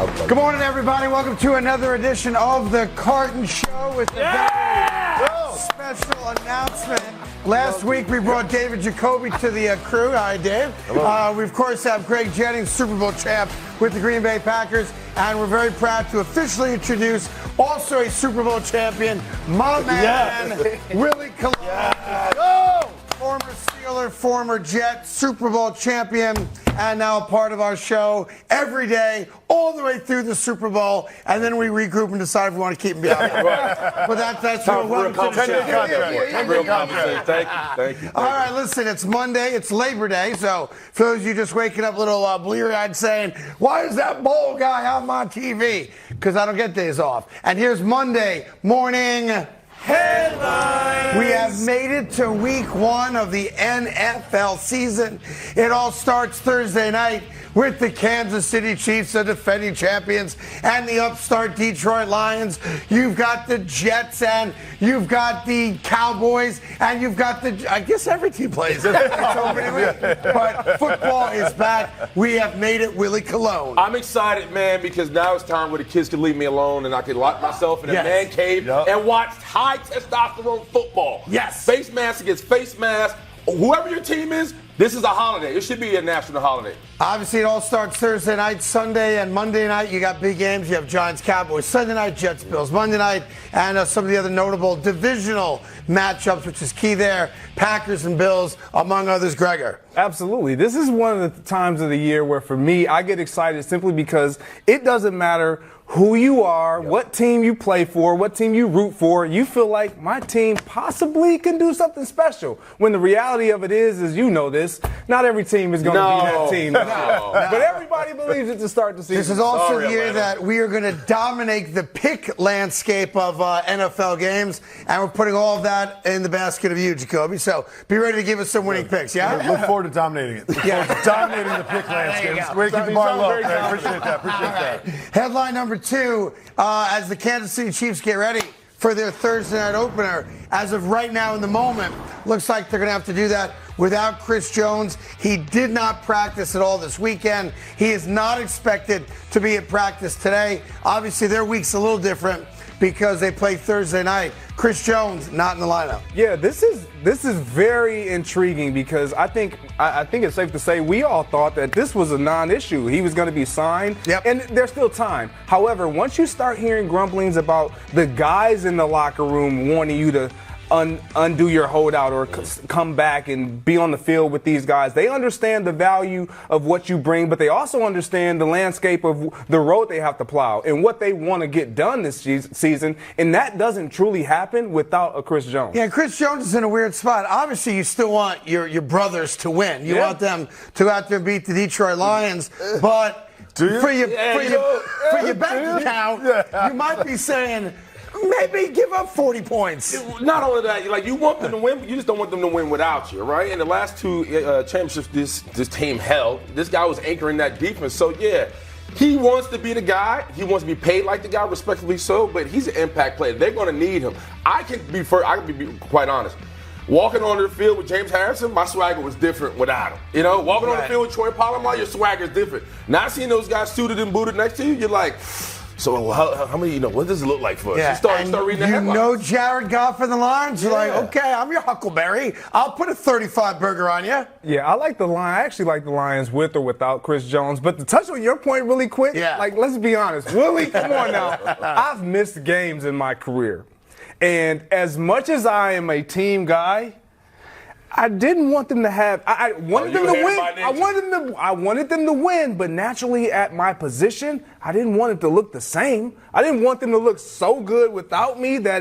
Good morning, everybody. Welcome to another edition of the Carton Show with the very special announcement. Last week, we brought David Jacoby to the crew. Hi, Dave. We, of course, have Greg Jennings, Super Bowl champ with the Green Bay Packers. And we're very proud to officially introduce also a Super Bowl champion, my man, Willie Colorado. Former Steeler, former Jet, Super Bowl champion, and now a part of our show every day, all the way through the Super Bowl, and then we regroup and decide if we want to keep him behind. But that's real compensation. Thank you. All right, listen, it's Monday, it's Labor Day, so for those of you just waking up a little bleary-eyed saying, why is that bowl guy on my TV? Because I don't get days off. And here's Monday morning headlines. We have made it to week one of the NFL season. It all starts Thursday night with the Kansas City Chiefs, the defending champions, and the upstart Detroit Lions. You've got the Jets, and you've got the Cowboys, and you've got the, I guess every team plays. It's opening week. But football is back. We have made it, Willie Colon. I'm excited, man, because now it's time where the kids can leave me alone and I can lock myself in a man cave and watch high testosterone football. Yes. Face mask against face mask. Whoever your team is, this is a holiday. It should be a national holiday. Obviously, it all starts Thursday night, Sunday, and Monday night. You got big games. You have Giants, Cowboys. Sunday night, Jets, Bills. Monday night, and some of the other notable divisional matchups, which is key there. Packers and Bills, among others. Gregor. Absolutely. This is one of the times of the year where, for me, I get excited simply because it doesn't matter who you are, what team you play for, what team you root for. You feel like my team possibly can do something special. When the reality of it is you know this, not every team is going to be that team. But everybody believes it to start the season. This is also the year that we are going to dominate the pick landscape of NFL games, and we're putting all of that in the basket of you, Jacoby. So be ready to give us some winning picks, yeah? Look forward to dominating it. Dominating the pick landscape. Way to keep the bar low. Appreciate that. Headline number 2, as the Kansas City Chiefs get ready for their Thursday night opener. As of right now in the moment, looks like they're going to have to do that without Chris Jones. He did not practice at all this weekend. He is not expected to be at practice today. Obviously, their week's a little different because they play Thursday night. Chris Jones not in the lineup. Yeah, this is very intriguing because I think it's safe to say we all thought that this was a non-issue. He was going to be signed, and there's still time. However, once you start hearing grumblings about the guys in the locker room wanting you to undo your holdout or come back and be on the field with these guys. They understand the value of what you bring, but they also understand the landscape of the road they have to plow and what they want to get done this season, and that doesn't truly happen without a Chris Jones. Yeah, Chris Jones is in a weird spot. Obviously, you still want your brothers to win. You want them to go out there and beat the Detroit Lions, but for your bank account, you might be saying, maybe give up 40 points. Not only that, you want them to win, but you just don't want them to win without you, right? In the last 2 championships this team held, this guy was anchoring that defense. So, he wants to be the guy. He wants to be paid like the guy, respectfully so, but he's an impact player. They're going to need him. I can be quite honest. Walking onto the field with James Harrison, my swagger was different without him. Walking on the field with Troy Polamalu, your swagger is different. Now seeing those guys suited and booted next to you, you're like, so how many, what does it look like for us? Yeah. You start reading the headlines. Jared Goff in the lines? You're like, okay, I'm your Huckleberry. I'll put a 35 burger on you. Yeah, I actually like the Lions with or without Chris Jones. But to touch on your point really quick, let's be honest. Willie, come on now. I've missed games in my career. And as much as I am a team guy, I didn't want them to have. I wanted them to win. I wanted them to win, but naturally at my position, I didn't want it to look the same. I didn't want them to look so good without me that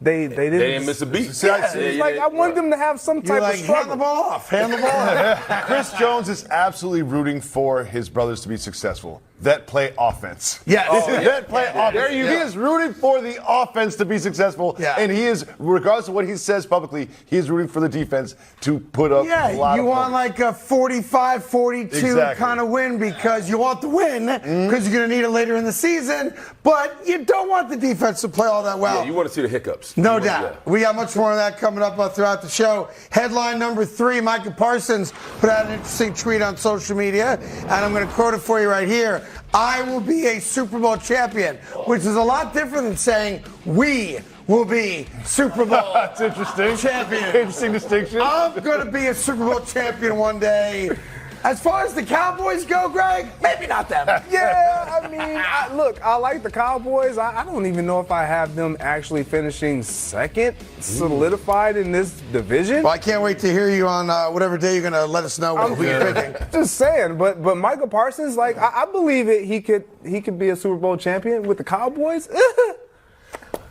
they didn't miss a beat. I wanted them to have some type of struggle. Hand the ball off. Hand the ball off. Chris Jones is absolutely rooting for his brothers to be successful. That play offense. Yes. That play offense. He is rooting for the offense to be successful. Yeah. And he is, regardless of what he says publicly, he is rooting for the defense to put up a lot of points. You want like a 45-42 kind of win because you want the win because you're going to need it later in the season, but you don't want the defense to play all that well. Yeah, you want to see the hiccups. No doubt. We got much more of that coming up throughout the show. Headline number 3, Micah Parsons put out an interesting tweet on social media, and I'm going to quote it for you right here. I will be a Super Bowl champion, which is a lot different than saying we will be Super Bowl That's interesting. champion. Interesting distinction. I'm going to be a Super Bowl champion one day. As far as the Cowboys go, Greg, maybe not them. Yeah, I mean, look, I like the Cowboys. I don't even know if I have them actually finishing second, solidified in this division. Well, I can't wait to hear you on whatever day you're going to let us know who you're picking. Just saying, but Micah Parsons, like, I believe it. He could be a Super Bowl champion with the Cowboys.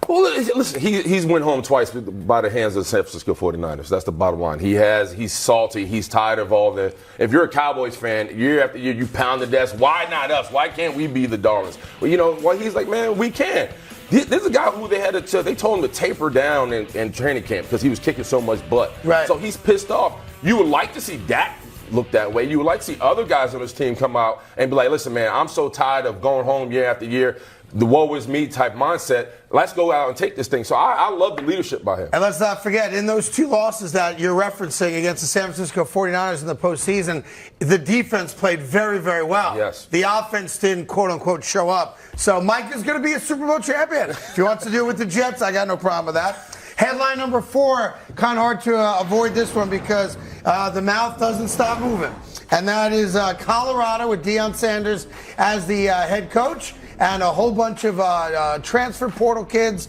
Well, listen, he's went home twice by the hands of the San Francisco 49ers. That's the bottom line. He's salty. He's tired of all the. If you're a Cowboys fan, year after year, you pound the desk. Why not us? Why can't we be the darlings? Well, he's like, man, we can. There's a guy who they told him to taper down in training camp because he was kicking so much butt. Right. So he's pissed off. You would like to see Dak look that way. You would like to see other guys on his team come out and be like, listen, man, I'm so tired of going home year after year. The woe is me type mindset. Let's go out and take this thing. So I love the leadership by him. And let's not forget, in those two losses that you're referencing against the San Francisco 49ers in the postseason, the defense played very, very well. Yes. The offense didn't, quote unquote, show up. So Mike is going to be a Super Bowl champion. If he wants to do it with the Jets, I got no problem with that. Headline number 4, kind of hard to avoid this one because the mouth doesn't stop moving. And that is Colorado with Deion Sanders as the head coach. And a whole bunch of transfer portal kids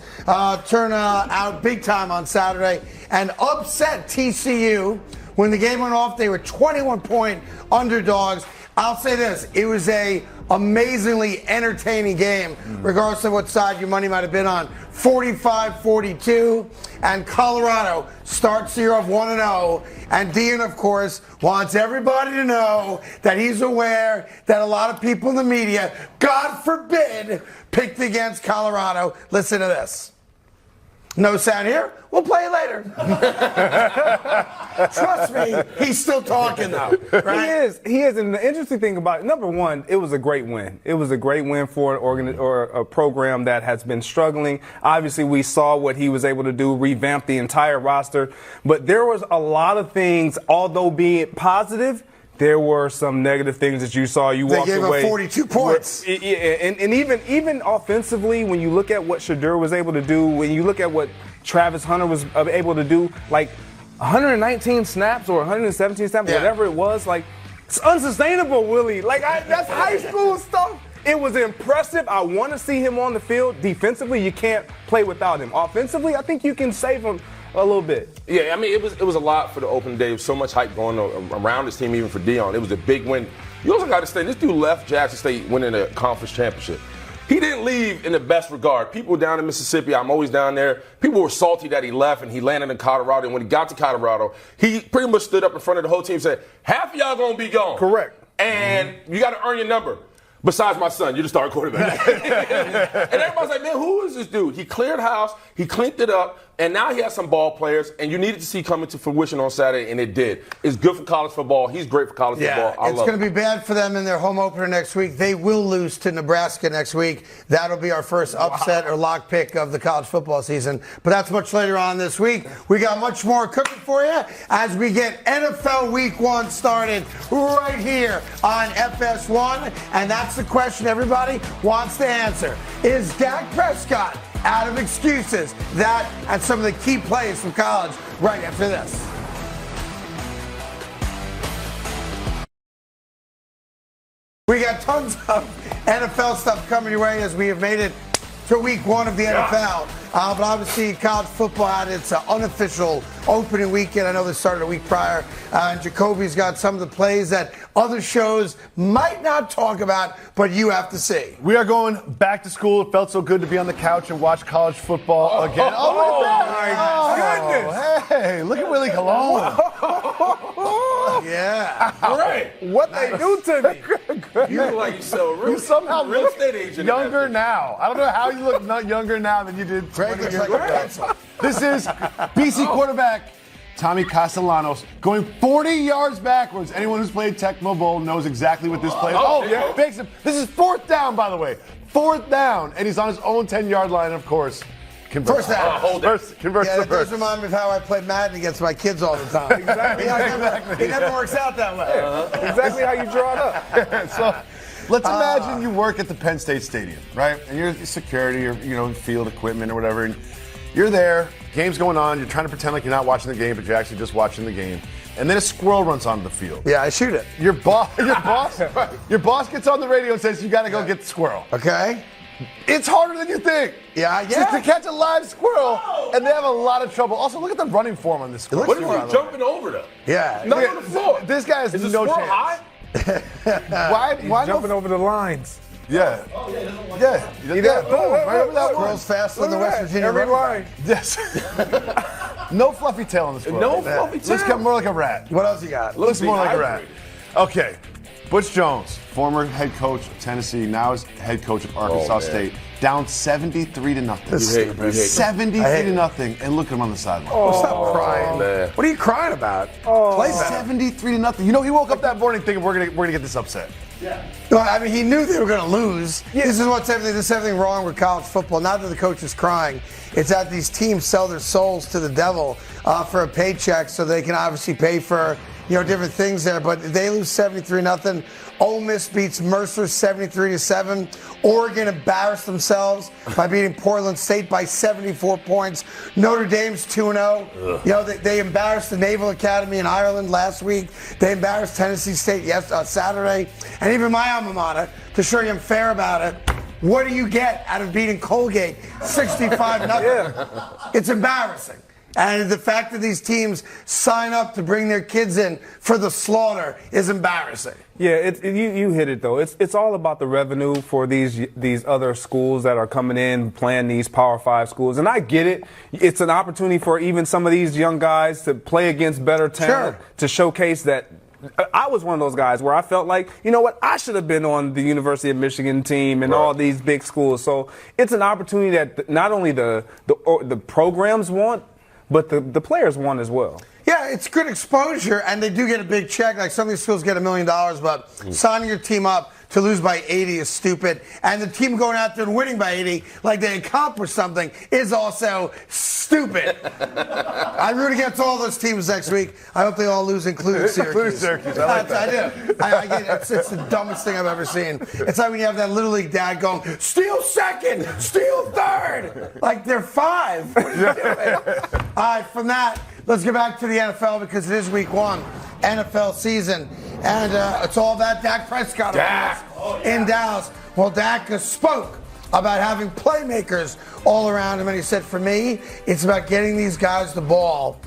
turn out big time on Saturday and upset TCU. When the game went off, they were 21-point underdogs. I'll say this, it was a amazingly entertaining game, regardless of what side your money might have been on. 45-42, and Colorado starts the year off 1-0. And Deion, of course, wants everybody to know that he's aware that a lot of people in the media, God forbid, picked against Colorado. Listen to this. No sound here. We'll play it later. Trust me, he's still talking though. Right? He is. And the interesting thing about it, number one, it was a great win. It was a great win for a program that has been struggling. Obviously, we saw what he was able to do, revamp the entire roster. But there was a lot of things, although being positive, there were some negative things that you saw. You walked away. They gave up 42 points. And even offensively, when you look at what Shedeur was able to do, when you look at what Travis Hunter was able to do, like 119 snaps or 117 snaps, whatever it was, like, it's unsustainable, Willie. Like, that's high school stuff. It was impressive. I want to see him on the field. Defensively, you can't play without him. Offensively, I think you can save him a little bit. Yeah, I mean, it was a lot for the opening day. There was so much hype going around this team, even for Deion. It was a big win. You also got to say, this dude left Jackson State winning a conference championship. He didn't leave in the best regard. People down in Mississippi, I'm always down there, people were salty that he left and he landed in Colorado. And when he got to Colorado, he pretty much stood up in front of the whole team and said, half of y'all going to be gone. Correct. And you got to earn your number. Besides my son, you're the starting quarterback. And everybody's like, man, who is this dude? He cleared house, he cleaned it up, and now he has some ball players, and you needed to see coming to fruition on Saturday, and it did. It's good for college football. He's great for college football. I it's love going to be bad for them in their home opener next week. They will lose to Nebraska next week. That'll be our first upset or lock pick of the college football season. But that's much later on this week. We got much more cooking for you as we get NFL Week 1 started right here on FS1. And that's the question everybody wants to answer. Is Dak Prescott out of excuses? That and some of the key plays from college right after this. We got tons of NFL stuff coming your way as we have made it to week 1 of the NFL. But obviously, college football had its unofficial opening weekend. I know this started a week prior. And Jacoby's got some of the plays that other shows might not talk about, but you have to see. We are going back to school. It felt so good to be on the couch and watch college football again. Oh, my goodness. Hey, look at Willie Colon. Yeah. Right. What they do to me. You look like You somehow real look estate agent younger now. I don't know how you look younger now than you did 20 years ago. This is BC quarterback Tommy Castellanos going 40 yards backwards. Anyone who's played Tecmo Bowl knows exactly what this play is. This is 4th down, by the way. 4th down, and he's on his own 10-yard line, of course. First down. That does remind me of how I play Madden against my kids all the time. Exactly. It never works out that way. Exactly how you draw it up. Let's imagine you work at the Penn State Stadium, right? And you're security or field equipment or whatever. And you're there, game's going on, you're trying to pretend like you're not watching the game, but you're actually just watching the game. And then a squirrel runs onto the field. Yeah, I shoot it. Your boss gets on the radio and says you got to go get the squirrel. Okay. It's harder than you think. Yeah. To catch a live squirrel, and they have a lot of trouble. Also, look at the running form on this squirrel. What are you jumping over them? Yeah. Not on the floor. This guy has Is no the chance. High? Why Jumping over the lines. Yeah. Yeah. Right over that Squirrel's faster than the West Virginia Every running line. Yes. No fluffy tail on the squirrel. No fluffy tail. Looks more like a rat. What else you got? Looks more like a rat. Hydrated. Okay. Butch Jones, former head coach of Tennessee, now is head coach of Arkansas State, down 73-0. This is stupid. 73-0, and look at him on the sideline. Stop crying. man. What are you crying about? Play better. 73-0. You know, he woke up that morning thinking we're gonna get this upset. No, I mean, he knew they were going to lose. This is everything wrong with college football. Not that the coach is crying. It's that these teams sell their souls to the devil for a paycheck so they can obviously pay for different things there. But they lose 73-0. Ole Miss beats Mercer 73-7. Oregon embarrassed themselves by beating Portland State by 74 points. Notre Dame's 2-0. They embarrassed the Naval Academy in Ireland last week. They embarrassed Tennessee State Saturday. And even my alma mater, to show you I'm fair about it, what do you get out of beating Colgate 65-0? It's embarrassing. And the fact that these teams sign up to bring their kids in for the slaughter is embarrassing. Yeah, you hit it though. It's all about the revenue for these other schools that are coming in, playing these Power 5 schools. And I get it. It's an opportunity for even some of these young guys to play against better talent, to showcase that. I was one of those guys where I felt like, you know what, I should have been on the University of Michigan team and all these big schools. So it's an opportunity that not only the programs want, but the players want as well. Yeah, it's good exposure, and they do get a big check. Like some of these schools get $1 million, but signing your team up to lose by 80 is stupid. And the team going out there and winning by 80, like they accomplished something, is also stupid. I root against all those teams next week. I hope they all lose, including Syracuse. I like that. I do. It's the dumbest thing I've ever seen. It's like when you have that Little League dad going, steal second, steal third. Like they're 5. What are you doing? All right, from that, let's get back to the NFL because it is week 1, NFL season. And it's all about Dak Prescott in Dallas. Well, Dak spoke about having playmakers all around him, and he said, for me, it's about getting these guys the ball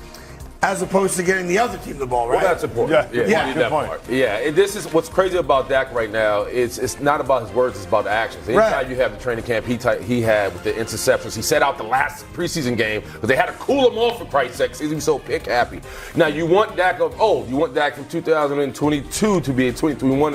as opposed to getting the other team the ball, right? Well, that's important. Yeah, that part. Yeah, this is what's crazy about Dak right now. It's not about his words, it's about the actions. Anytime you have the training camp he had with the interceptions, he set out the last preseason game, but they had to cool him off for Christ's sake. He was so pick happy. Now you want Dak from 2022 to be 2021,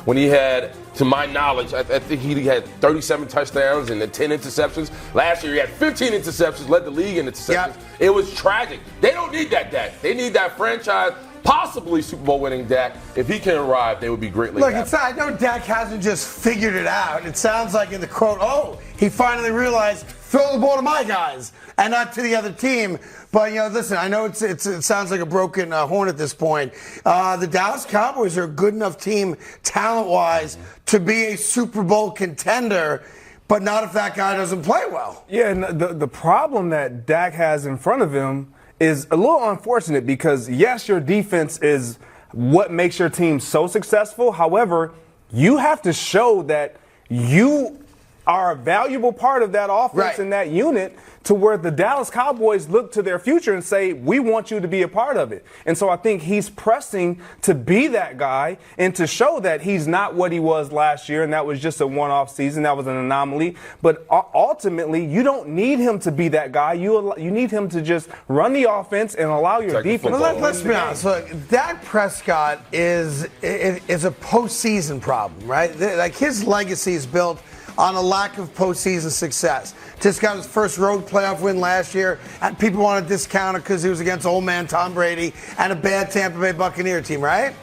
when he had, to my knowledge, I think he had 37 touchdowns and 10 interceptions. Last year he had 15 interceptions, led the league in interceptions. Yep. It was tragic. They don't need that Dak. They need that franchise, possibly Super Bowl winning Dak. If he can arrive, they would be greatly happy. Look, I know Dak hasn't just figured it out. It sounds like in the quote, he finally realized, throw the ball to my guys and not to the other team. But, listen, I know it sounds like a broken horn at this point. The Dallas Cowboys are a good enough team, talent-wise, to be a Super Bowl contender, but not if that guy doesn't play well. Yeah, and the problem that Dak has in front of him is a little unfortunate because, yes, your defense is what makes your team so successful. However, you have to show that you are a valuable part of that offense and that unit to where the Dallas Cowboys look to their future and say, we want you to be a part of it. And so I think he's pressing to be that guy and to show that he's not what he was last year, and that was just a one-off season. That was an anomaly. But ultimately, you don't need him to be that guy. You need him to just run the offense and allow your defense. Let's be honest. Look, Dak Prescott is a postseason problem, right? Like his legacy is built on a lack of postseason success. Just got his first road playoff win last year, and people want to discount it because he was against old man Tom Brady and a bad Tampa Bay Buccaneer team, right?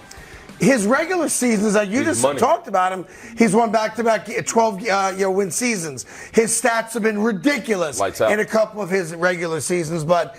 His regular seasons, like you just talked about him, he's won back-to-back 12 win seasons. His stats have been ridiculous in a couple of his regular seasons. But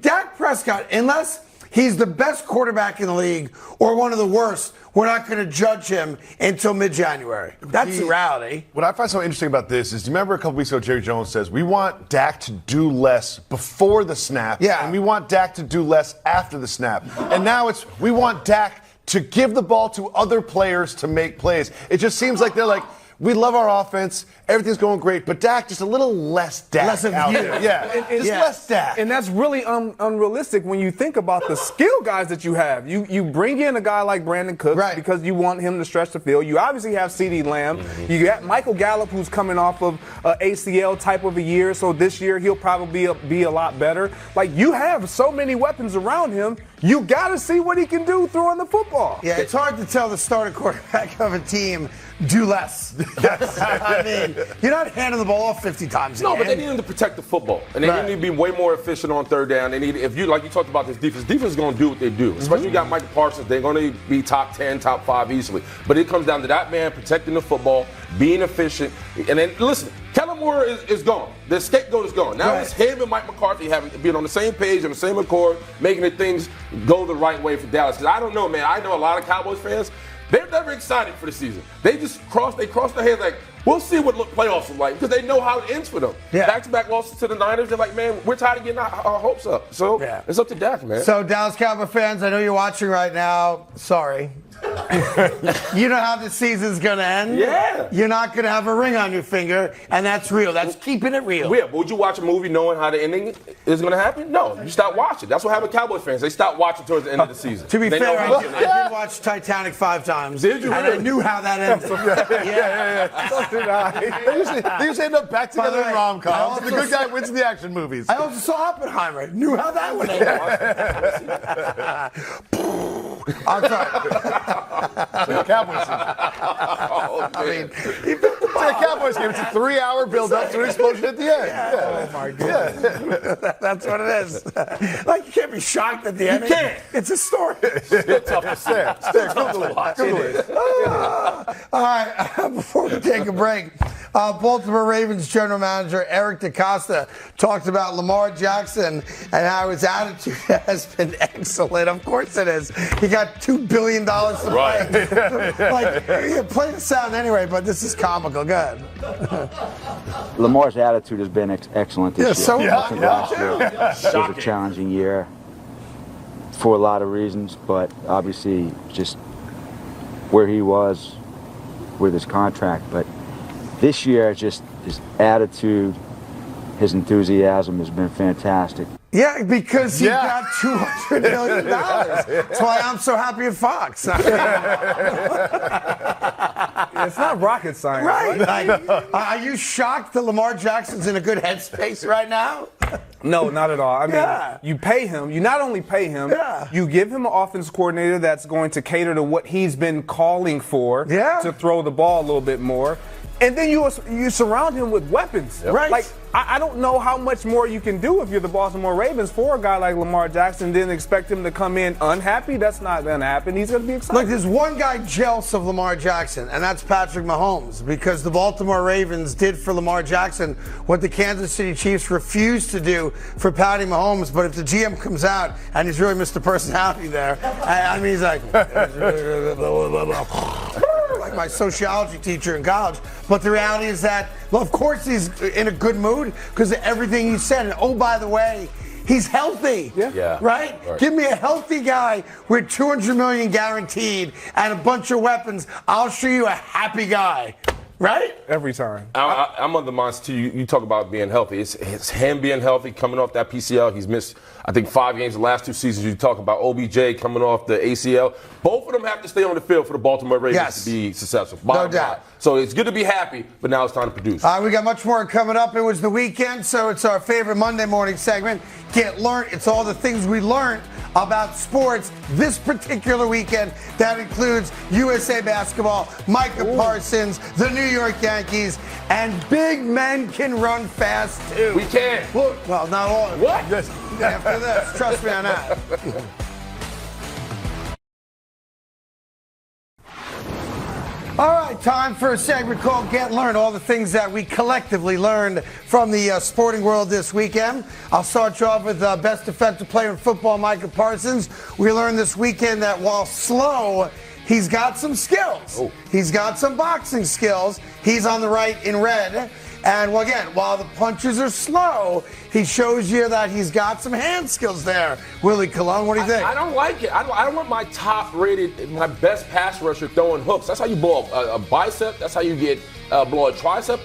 Dak Prescott, unless he's the best quarterback in the league or one of the worst, we're not going to judge him until mid-January. That's the reality. What I find so interesting about this is, do you remember a couple weeks ago, Jerry Jones says, we want Dak to do less before the snap, and we want Dak to do less after the snap. And now it's, we want Dak to give the ball to other players to make plays. It just seems like they're like, we love our offense. Everything's going great. But Dak, just a little less Dak. Less of out you. there. Yeah. Just less Dak. And that's really unrealistic when you think about the skill guys that you have. You bring in a guy like Brandon Cooks because you want him to stretch the field. You obviously have CeeDee Lamb. You got Michael Gallup, who's coming off of ACL type of a year. So this year he'll probably be a lot better. Like, you have so many weapons around him. You got to see what he can do throwing the football. Yeah, it's hard to tell the starting quarterback of a team do less. I mean, you're not handing the ball off 50 times a game. No, but they need him to protect the football. And they need to be way more efficient on third down. They need, if you, like you talked about this defense is going to do what they do. Especially you got Micah Parsons. They're going to be top 10, top 5 easily. But it comes down to that man protecting the football, being efficient. And then, listen, Kellen Moore is gone. The scapegoat is gone. Now it's him and Mike McCarthy being on the same page, on the same accord, making the things go the right way for Dallas. Because I don't know, man. I know a lot of Cowboys fans, they're never excited for the season. They just cross their heads like, we'll see what playoffs are like, because they know how it ends for them. Back-to-back losses to the Niners, they're like, man, we're tired of getting our hopes up. So it's up to Dak, man. So Dallas Cowboy fans, I know you're watching right now. Sorry. You know how the season's going to end? Yeah. You're not going to have a ring on your finger, and that's real. That's keeping it real. Yeah, but would you watch a movie knowing how the ending is going to happen? No, you stop watching. That's what happened with Cowboys fans. They stop watching towards the end of the season. To be fair, I did watch Titanic 5 times. Did you? And I knew how that ended. They usually end up back together in rom-coms. The good guy wins in the action movies. I also saw Oppenheimer. Knew how that would end. I'm sorry. Cowboys game. I mean, it's a Cowboys game. It's a 3-hour build-up to an explosion at the end. Oh my goodness. That's what it is. Like, you can't be shocked at the end. You can't. It's a story. It's tough to say. Google it. All right, before we take a break, Baltimore Ravens general manager Eric DeCosta talked about Lamar Jackson and how his attitude has been excellent. Of course it is. He got $2 billion to play. Like, play the sound anyway, but this is comical. Go ahead. Lamar's attitude has been excellent this year. So last year was a challenging year for a lot of reasons, but obviously just where he was with his contract. But this year, just his attitude, his enthusiasm has been fantastic. Yeah, because he got $200 million. That's why I'm so happy at Fox. It's not rocket science. Right. Like, are you shocked that Lamar Jackson's in a good headspace right now? No, not at all. I mean, you pay him. You not only pay him, you give him an offense coordinator that's going to cater to what he's been calling for to throw the ball a little bit more. And then you surround him with weapons. Right. Like, I don't know how much more you can do if you're the Baltimore Ravens for a guy like Lamar Jackson. Didn't expect him to come in unhappy. That's not going to happen. He's going to be excited. Look, there's one guy jealous of Lamar Jackson, and that's Patrick Mahomes, because the Baltimore Ravens did for Lamar Jackson what the Kansas City Chiefs refused to do for Patty Mahomes. But if the GM comes out and he's really Mr. Personality there, I mean, he's like, like my sociology teacher in college. But the reality is that, well, of course he's in a good mood because of everything he said. And oh, by the way, he's healthy. Right? Give me a healthy guy with $200 million guaranteed and a bunch of weapons. I'll show you a happy guy. Right? Every time. I'm on the mindset too. You talk about being healthy. It's him being healthy, coming off that PCL. He's missed, I think, 5 games the last 2 seasons. You talk about OBJ coming off the ACL. Both of them have to stay on the field for the Baltimore Ravens to be successful. No doubt. So it's good to be happy, but now it's time to produce. We got much more coming up. It was the weekend, so it's our favorite Monday morning segment. Get learned. It's all the things we learned about sports this particular weekend. That includes USA basketball, Micah Parsons, the New York Yankees, and big men can run fast too. We can. Well, not all. What? After this, trust me on that. All right, time for a segment called Get Learned, all the things that we collectively learned from the sporting world this weekend. I'll start you off with best defensive player in football, Micah Parsons. We learned this weekend that while slow, he's got some skills. He's got some boxing skills. He's on the right in red. And well, again, while the punches are slow, he shows you that he's got some hand skills there. Willie Colon, what do you think? I don't like it. I don't want my top-rated, my best pass rusher throwing hooks. That's how you blow a bicep. That's how you get blow a tricep.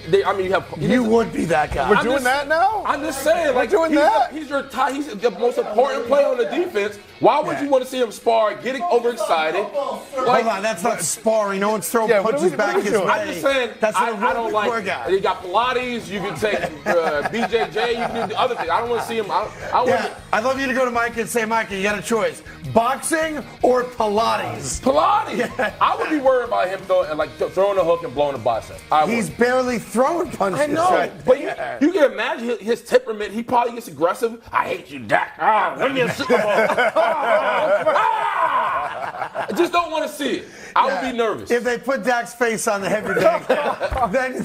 You would be that guy. We're doing that now? I'm just saying, like, doing that? He's the most important player on the defense. Why would you want to see him spar, getting overexcited? Hold on, that's not sparring. No one's throwing punches back his way. I'm just saying, I don't like it. You got Pilates, you can take BJJ, you can do the other thing. I don't want to see him. I'd love you to go to Micah and say, Micah, you got a choice. Boxing or Pilates? Pilates. Yeah. I would be worried about him throwing a hook and blowing a bicep. He's barely throwing punches. I know, right? but you can imagine his temperament. He probably gets aggressive. I hate you, Dak. Win me a Super Bowl. I just don't want to see it. I would be nervous. If they put Dak's face on the heavy bag,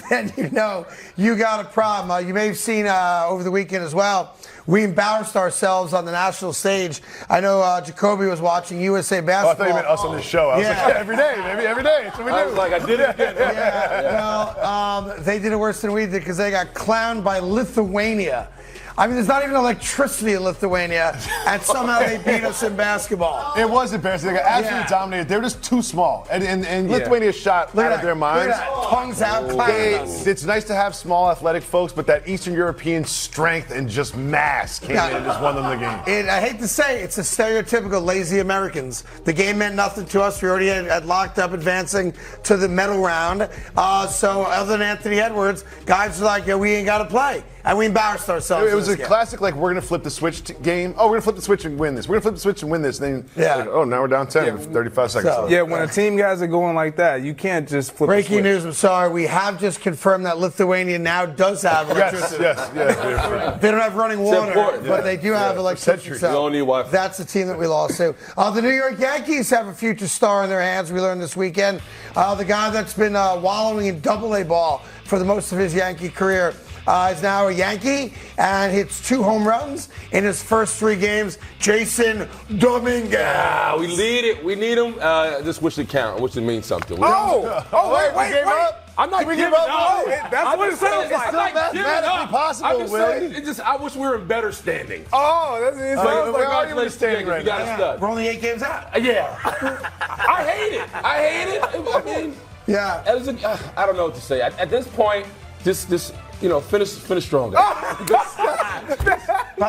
then you know you got a problem. You may have seen over the weekend as well, we embarrassed ourselves on the national stage. I know Jacoby was watching USA Basketball. I thought you meant us on this show. I was like, every day, maybe every day. That's what we do. I was like, I did it again. Well, they did it worse than we did because they got clowned by Lithuania. I mean, there's not even electricity in Lithuania, and somehow they beat us in basketball. It was embarrassing. They got absolutely dominated. They were just too small. And Lithuania shot out of their minds. Tongues out, It's nice to have small athletic folks, but that Eastern European strength and just mass came in and just won them the game. I hate to say, it's a stereotypical lazy Americans. The game meant nothing to us. We already had locked up advancing to the medal round. So other than Anthony Edwards, guys are like, we ain't got to play. And we embarrassed ourselves. It was a classic, like, we're going to flip the switch game. Oh, we're going to flip the switch and win this. We're going to flip the switch and win this. Then, now we're down 10 with 35 seconds left. Yeah, when a team guys are going like that, you can't just flip the switch. Breaking news, I'm sorry. We have just confirmed that Lithuania now does have electricity. Yes. They don't have running water, but they do have electricity. You don't need Wi-Fi. That's the team that we lost to. The New York Yankees have a future star in their hands. We learned this weekend. The guy that's been wallowing in Double-A ball for the most of his Yankee career is now a Yankee and hits 2 home runs in his first 3 games. Jason Dominguez. We need it. We need him. Just wish it count. I wish it means something. Wait. I'm not giving up. That's what it sounds like. It's not mathematically possible, I'm just saying, I wish we were in better standing. We're already standing right now. We're only 8 games out. Yeah. I hate it. I mean, I don't know what to say. At this point, finish strong. By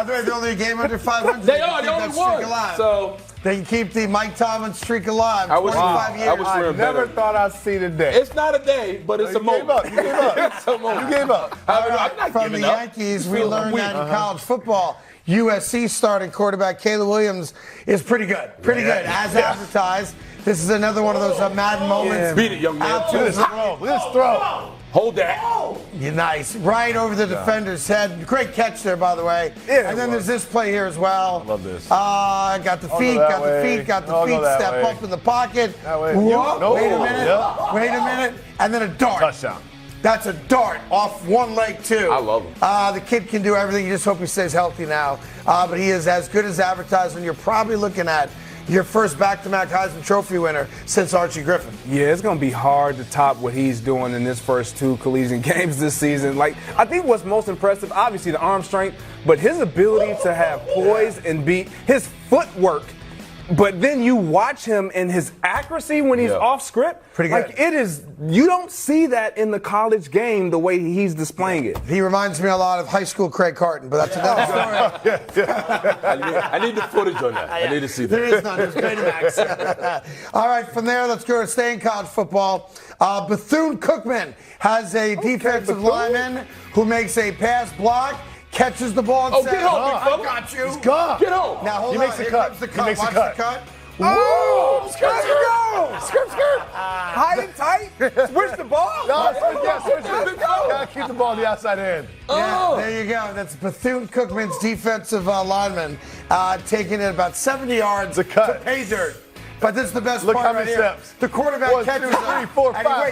the way, they're only a game under 500. They are. They only won. So they can keep the Mike Tomlin streak alive. I wish 25 years. I never thought I'd see the day. It's not a day, but it's a moment. You gave up. It's a moment. You gave up. I'm not From the giving up. Yankees, we learned that in college football, USC starting quarterback Caleb Williams is pretty good. Pretty good, as advertised. This is another one of those Madden moments. Beat it, young man. Out to his Look at this throw. Hold that. You're nice. Right over the defender's head. Great catch there, by the way. Yeah, and then there's this play here as well. I love this. Got the feet, got the feet, step up in the pocket. Whoa, wait a minute. And then a dart. Touchdown. That's a dart off one leg, too. I love him. The kid can do everything. You just hope he stays healthy now. But he is as good as advertised, and you're probably looking at your first back-to-back Heisman Trophy winner since Archie Griffin. Yeah, it's going to be hard to top what he's doing in his first 2 collegiate games this season. Like, I think what's most impressive, obviously the arm strength, but his ability to have poise and his footwork. But then you watch him and his accuracy when he's off script. Pretty good. Like, it is, you don't see that in the college game the way he's displaying it. He reminds me a lot of high school Craig Carton, but that's another story. I need the footage on that. I need to see that. There is none. There's Betamax. All right, from there, let's go to stay in college football. Bethune-Cookman has a defensive lineman who makes a pass block, catches the ball and says, get home, big fella. I got you. He's gone. Get home. Now, hold He on. makes the Here cut. comes the He cut. makes the Watch cut. the cut. Whoa! Let's go. Skirt. High and tight. Switch the ball. Switch it. Gotta keep the ball on the outside end. Yeah, there you go. That's Bethune-Cookman's defensive lineman taking it about 70 yards a cut. to pay dirt. But this is the best Look part how right many here. steps. The quarterback 1, 2, catches 3, 4, and he 5.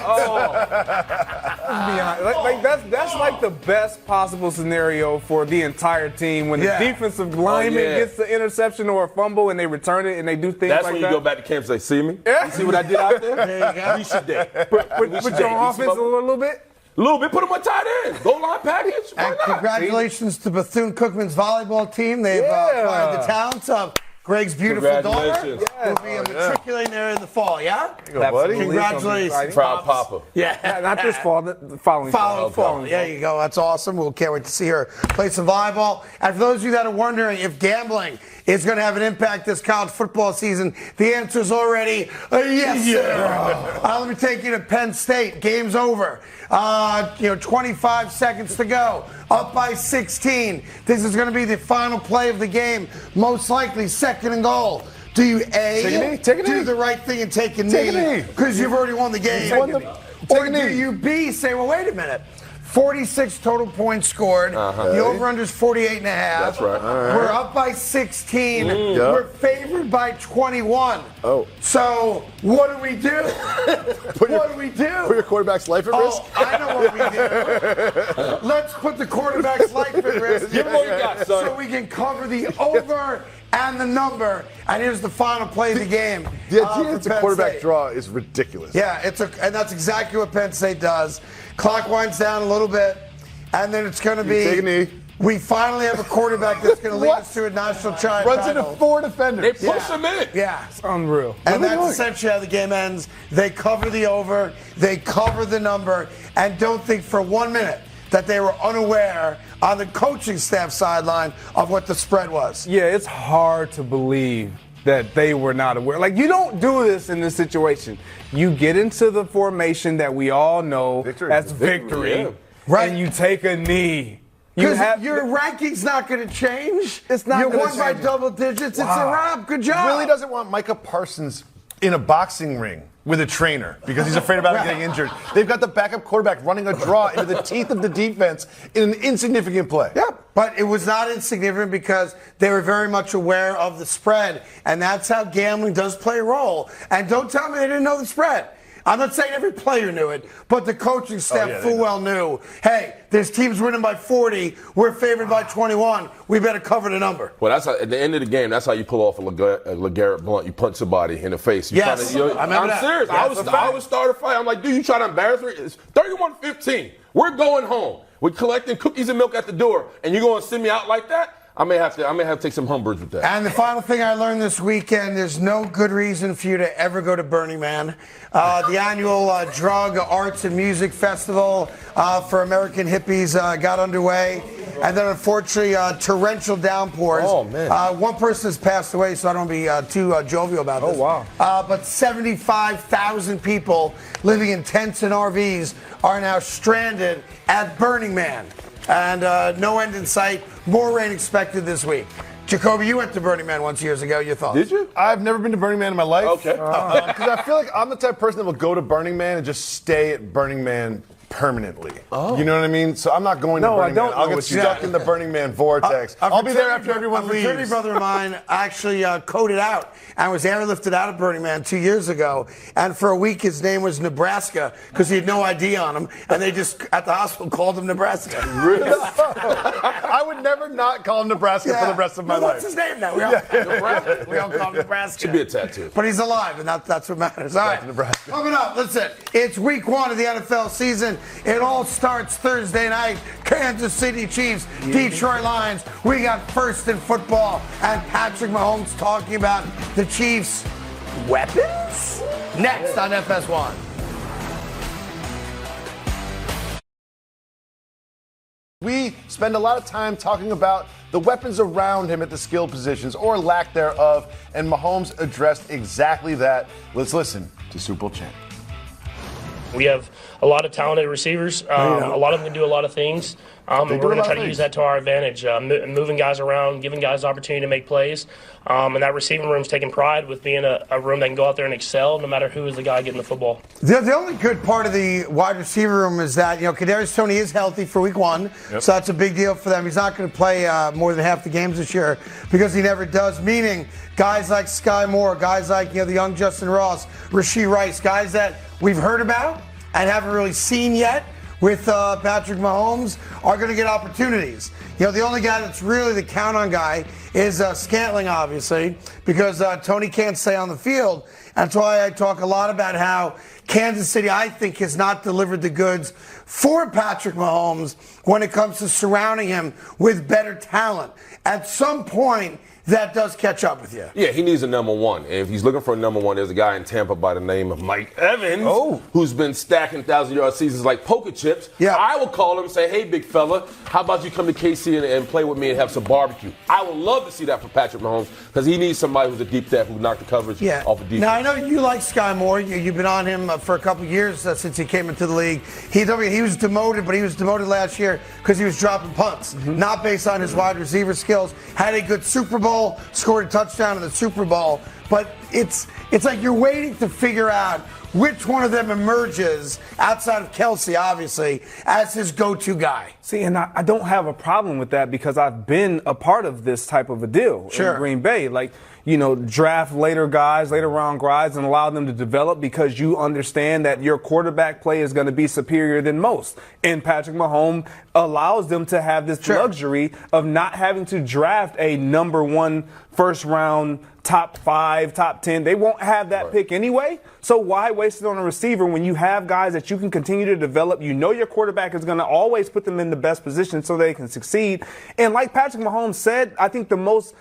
waits. That's like the best possible scenario for the entire team when the defensive lineman gets the interception or a fumble and they return it and they do things That's like when that. you go back to camp and say, see me? You see what I did out there? There you go. We should day. Put your offense a little bit. A little bit, put them on tight end. Goal line package. Why And not? congratulations to Bethune-Cookman's volleyball team. They've acquired the talents of Greg's beautiful daughter. Congratulations. Who'll be matriculating there in the fall, yeah? Absolutely. Congratulations. Proud Papa. Yeah. Not this fall, the following fall. There you go. That's awesome. We'll can't wait to see her play some volleyball. And for those of you that are wondering if gambling is going to have an impact this college football season, the answer is already yes, sir. Let me take you to Penn State. Game's over. 25 seconds to go. Up by 16. This is going to be the final play of the game. Most likely second and goal. Do you do the right thing and take a knee because you've already won the game? Or do you B, say, well, wait a minute. 46 total points scored. The over-under is 48.5. That's right. We're up by 16. We're favored by 21. So what do we do? What do we do? Put your quarterback's life at risk? I know what we do. Let's put the quarterback's life at risk. Give him what you got, son. So we can cover the over and the number. And here's the final play of the game. The idea it's a Penn quarterback State. draw is ridiculous. Yeah, and that's exactly what Penn State does. Clock winds down a little bit, and then it's going to be. Take a knee. We finally have a quarterback that's going to lead us to a national title. Runs into 4 defenders. They push him in. Yeah. It's unreal. And that's essentially how the game ends. They cover the over, they cover the number, and don't think for 1 minute that they were unaware on the coaching staff sideline of what the spread was. Yeah, it's hard to believe that they were not aware. Like, you don't do this in this situation. You get into the formation that we all know as victory, Right. and you take a knee. Because your ranking's not going to change. It's not You're gonna won by change. double digits. It's a wrap. Good job. Really doesn't want Micah Parsons in a boxing ring with a trainer because he's afraid about him getting injured. They've got the backup quarterback running a draw into the teeth of the defense in an insignificant play. Yeah, but it was not insignificant because they were very much aware of the spread, and that's how gambling does play a role. And don't tell me they didn't know the spread. I'm not saying every player knew it, but the coaching staff full well knew, hey, there's teams winning by 40, we're favored by 21, we better cover the number. Well, that's how, at the end of the game, that's how you pull off a LeGarrette Blount. You punch somebody in the face. I'm serious. I would start a fight. I'm like, dude, you try to embarrass me? It's 31-15. We're going home. We're collecting cookies and milk at the door, and you're going to send me out like that? I may have to take some umbrage with that. And the final thing I learned this weekend, there's no good reason for you to ever go to Burning Man. The annual Drug, Arts, and Music Festival for American hippies got underway. And then, unfortunately, torrential downpours. Oh, man. One person has passed away, so I don't want to be too jovial about this. Oh, wow. But 75,000 people living in tents and RVs are now stranded at Burning Man. And no end in sight. More rain expected this week. Jacoby, you went to Burning Man once years ago. Your thoughts? Did you? I've never been to Burning Man in my life. Okay. Because I feel like I'm the type of person that will go to Burning Man and just stay at Burning Man permanently. You know what I mean? So I'm not going to Burning Man. I'll get stuck in the Burning Man vortex. I'll be there after everyone leaves. A fraternity brother of mine actually coded out and was airlifted out of Burning Man 2 years ago. And for a week, his name was Nebraska because he had no ID on him. And they just, at the hospital, called him Nebraska. Really? I would never not call him Nebraska for the rest of my life. What's his name now? We all call him Nebraska. Should be a tattoo. But he's alive, and that's what matters. All right. Nebraska. Coming up, listen, it's week 1 of the NFL season. It all starts Thursday night. Kansas City Chiefs, Detroit Lions. We got first in football, and Patrick Mahomes talking about the Chiefs' weapons? Next on FS1. We spend a lot of time talking about the weapons around him at the skill positions or lack thereof, and Mahomes addressed exactly that. Let's listen to Super Bowl champ. We have a lot of talented receivers. A lot of them can do a lot of things, And we're going to try to use that to our advantage, moving guys around, giving guys the opportunity to make plays. And that receiving room's taking pride with being a room that can go out there and excel no matter who is the guy getting the football. The only good part of the wide receiver room is that, Kadarius Toney is healthy for week 1, so that's a big deal for them. He's not going to play more than half the games this year because he never does, meaning guys like Sky Moore, guys like the young Justin Ross, Rashee Rice, guys that we've heard about and haven't really seen yet with Patrick Mahomes are going to get opportunities. The only guy that's really the count-on guy is Scantling, obviously, because Tony can't stay on the field. That's why I talk a lot about how Kansas City, I think, has not delivered the goods for Patrick Mahomes when it comes to surrounding him with better talent. At some point, that does catch up with you. Yeah, he needs a number one. And if he's looking for a number one, there's a guy in Tampa by the name of Mike Evans who's been stacking 1,000-yard seasons like poker chips. Yeah. I will call him and say, hey, big fella, how about you come to KC and play with me and have some barbecue? I would love to see that for Patrick Mahomes because he needs somebody who's a deep threat who can knock the coverage off of defense. Now, I know you like Sky Moore. You've been on him for a couple years since he came into the league. He was demoted, but he was demoted last year because he was dropping punts, not based on his wide receiver skills. Had a good Super Bowl, scored a touchdown in the Super Bowl, but it's like you're waiting to figure out which one of them emerges outside of Kelsey, obviously, as his go-to guy. See, and I don't have a problem with that because I've been a part of this type of a deal in Green Bay. Like, draft later round guys and allow them to develop because you understand that your quarterback play is going to be superior than most. And Patrick Mahomes allows them to have this luxury of not having to draft a number 1 first round, top 5, top 10. They won't have that pick anyway. So why waste it on a receiver when you have guys that you can continue to develop? Your quarterback is going to always put them in the best position so they can succeed. And like Patrick Mahomes said, I think the most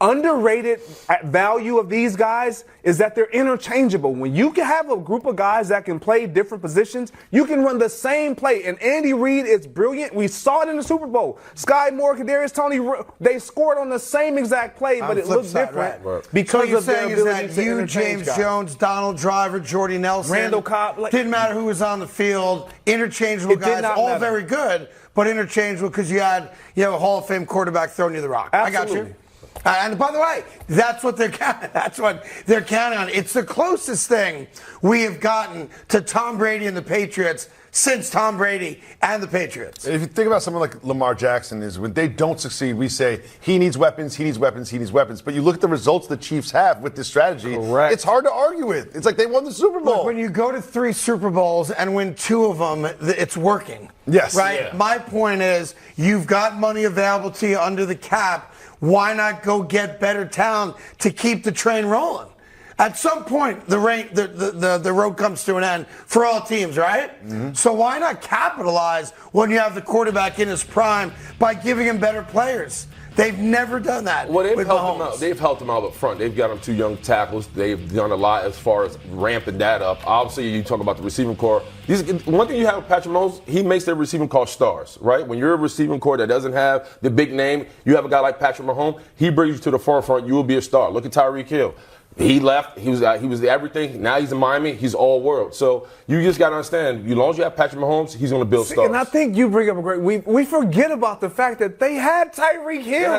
underrated value of these guys is that they're interchangeable. When you can have a group of guys that can play different positions, you can run the same play. And Andy Reid is brilliant. We saw it in the Super Bowl. Sky Moore, Kadarius Toney, they scored on the same exact play, but it looked different because so of their ability to interchange James guys. Jones, Donald Driver, Jordy Nelson, Randall Cobb, didn't matter who was on the field. Interchangeable guys, all very good, but interchangeable because you had a Hall of Fame quarterback throwing you the rock. Absolutely. I got you. And by the way, that's what they're counting on. It's the closest thing we have gotten to Tom Brady and the Patriots since Tom Brady and the Patriots. If you think about someone like Lamar Jackson, is when they don't succeed, we say he needs weapons, he needs weapons, he needs weapons. But you look at the results the Chiefs have with this strategy, it's hard to argue with. It's like they won the Super Bowl. Look, when you go to 3 Super Bowls and win 2 of them, it's working. Yes. Right? Yeah. My point is, you've got money available to you under the cap. Why not go get better talent to keep the train rolling? At some point, the road comes to an end for all teams, right? So why not capitalize when you have the quarterback in his prime by giving him better players? They've never done that. Well, they've with helped Mahomes. him out. They've helped him out up front. They've got him 2 young tackles. They've done a lot as far as ramping that up. Obviously, you talk about the receiving core. One thing you have with Patrick Mahomes, he makes their receiving core stars, right? When you're a receiving core that doesn't have the big name, you have a guy like Patrick Mahomes, he brings you to the forefront. You will be a star. Look at Tyreek Hill. He left. He was everything. Now he's in Miami. He's all world. So you just got to understand, as long as you have Patrick Mahomes, he's going to build stars. And I think you bring up a great. We forget about the fact that they had Tyreek Hill.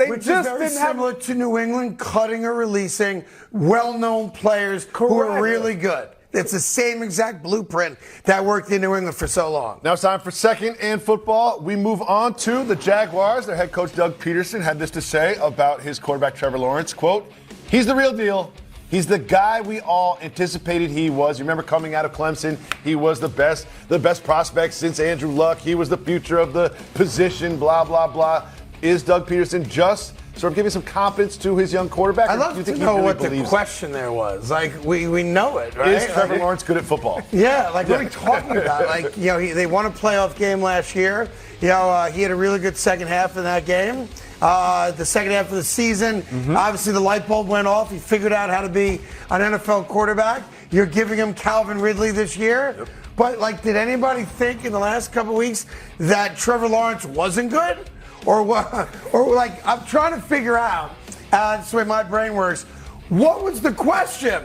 Which is very similar to New England cutting or releasing well-known players who are really good. It's the same exact blueprint that worked in New England for so long. Now it's time for Second and Football. We move on to the Jaguars. Their head coach, Doug Peterson, had this to say about his quarterback, Trevor Lawrence. Quote, he's the real deal. He's the guy we all anticipated he was. You remember coming out of Clemson, he was the best prospect since Andrew Luck. He was the future of the position, blah, blah, blah. Is Doug Peterson just sort of giving some confidence to his young quarterback? I'd love to know what the question there was. Like, we know it, right? Is Trevor Lawrence good at football? Yeah, what are we talking about? Like, they won a playoff game last year. He had a really good second half in that game. The second half of the season, obviously the light bulb went off. He figured out how to be an NFL quarterback. You're giving him Calvin Ridley this year. Yep. But, did anybody think in the last couple of weeks that Trevor Lawrence wasn't good? Or what? Or I'm trying to figure out, that's the way my brain works, what was the question?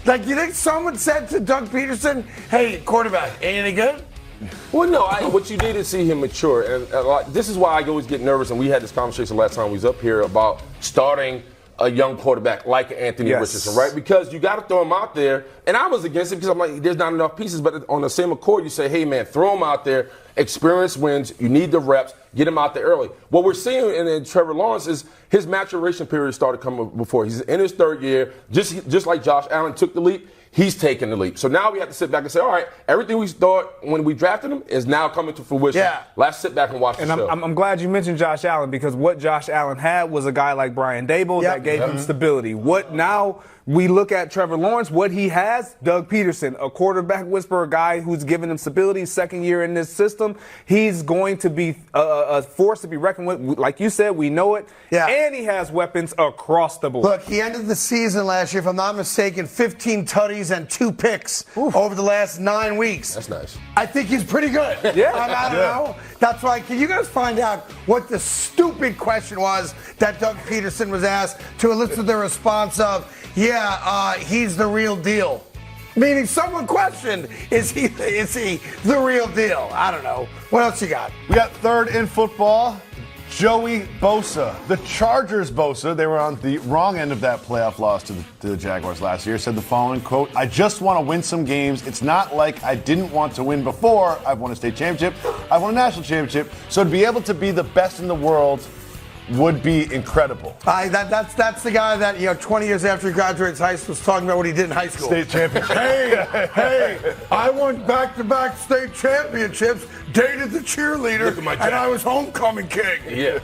You think someone said to Doug Peterson, hey, quarterback, ain't any good? Well, no, what you need to see him mature. And this is why I always get nervous, and we had this conversation last time we was up here about starting a young quarterback like Anthony Richardson, right? Because you got to throw him out there. And I was against it because I'm like, there's not enough pieces. But on the same accord, you say, hey, man, throw him out there. Experience wins. You need the reps. Get him out there early. What we're seeing in Trevor Lawrence is his maturation period started coming before. He's in his third year. Just like Josh Allen took the leap, he's taking the leap. So now we have to sit back and say, all right, everything we thought when we drafted him is now coming to fruition. Yeah. Let's sit back and watch the show. I'm glad you mentioned Josh Allen, because what Josh Allen had was a guy like Brian Dable that gave him stability. What now we look at Trevor Lawrence, what he has, Doug Peterson, a quarterback whisperer, guy who's given him stability, second year in this system. He's going to be a force to be reckoned with. Like you said, we know it. Yeah. And he has weapons across the board. Look, he ended the season last year, if I'm not mistaken, 15 tutties and 2 picks over the last 9 weeks. That's nice. I think he's pretty good. I don't know. That's why. Can you guys find out what the stupid question was that Doug Peterson was asked to elicit the response of, he's the real deal? Meaning someone questioned, is he the real deal? I don't know. What else you got? We got third in football, Joey Bosa. The Chargers Bosa, they were on the wrong end of that playoff loss to the Jaguars last year, said the following, quote, I just want to win some games. It's not like I didn't want to win before. I've won a state championship. I've won a national championship. So to be able to be the best in the world would be incredible. That's the guy that 20 years after he graduates high school was talking about what he did in high school. State championship. hey, I won back-to-back state championships, dated the cheerleader, and I was homecoming king. Yeah.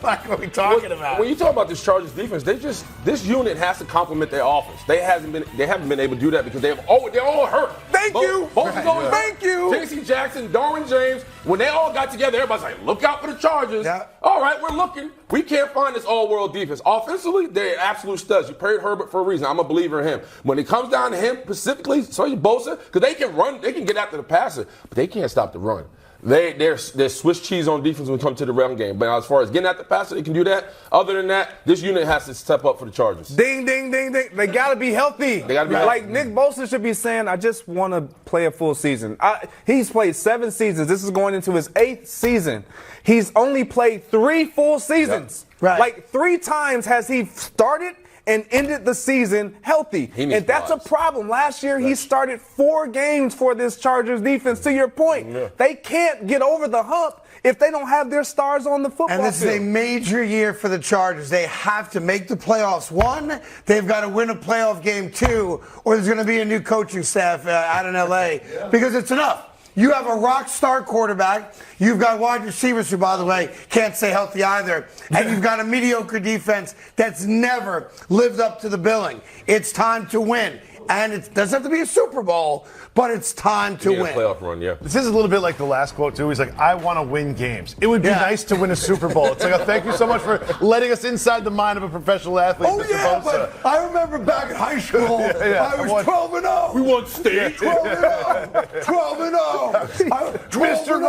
Like what we talking about? When you talk about this Chargers defense, this unit has to complement their offense. They haven't been able to do that because they're all hurt. Thank you. Thank you. J.C. Jackson, Darwin James, when they all got together, everybody's like, look out for the Chargers. Yeah. All right, we're looking. We can't find this all-world defense. Offensively, they're absolute studs. You paid Herbert for a reason. I'm a believer in him. When it comes down to him specifically, so you Bosa, because they can run, they can get after the passer, but they can't stop the run. They're Swiss cheese on defense when it comes to the run game. But as far as getting at the passer, they can do that. Other than that, this unit has to step up for the Chargers. Ding, ding, ding, ding. They got to be healthy. Like Nick Bosa should be saying, I just want to play a full season. He's played 7 seasons. This is going into his 8th season. He's only played 3 full seasons. Yep. Right. Like 3 times has he started and ended the season healthy. And that's a problem. Last year, he started 4 games for this Chargers defense. To your point, they can't get over the hump if they don't have their stars on the football field. And this is a major year for the Chargers. They have to make the playoffs. 1, they've got to win a playoff game. 2, or there's going to be a new coaching staff out in L.A. Because it's enough. You have a rock star quarterback. You've got wide receivers who, by the way, can't stay healthy either. And you've got a mediocre defense that's never lived up to the billing. It's time to win. And it doesn't have to be a Super Bowl, but it's time to win. A playoff run, This is a little bit like the last quote, too. He's like, I want to win games. It would be nice to win a Super Bowl. It's like, thank you so much for letting us inside the mind of a professional athlete, Mr. Bosa. But I remember back in high school, I was 12-0. We won state. 12-0. 12-0. Mr.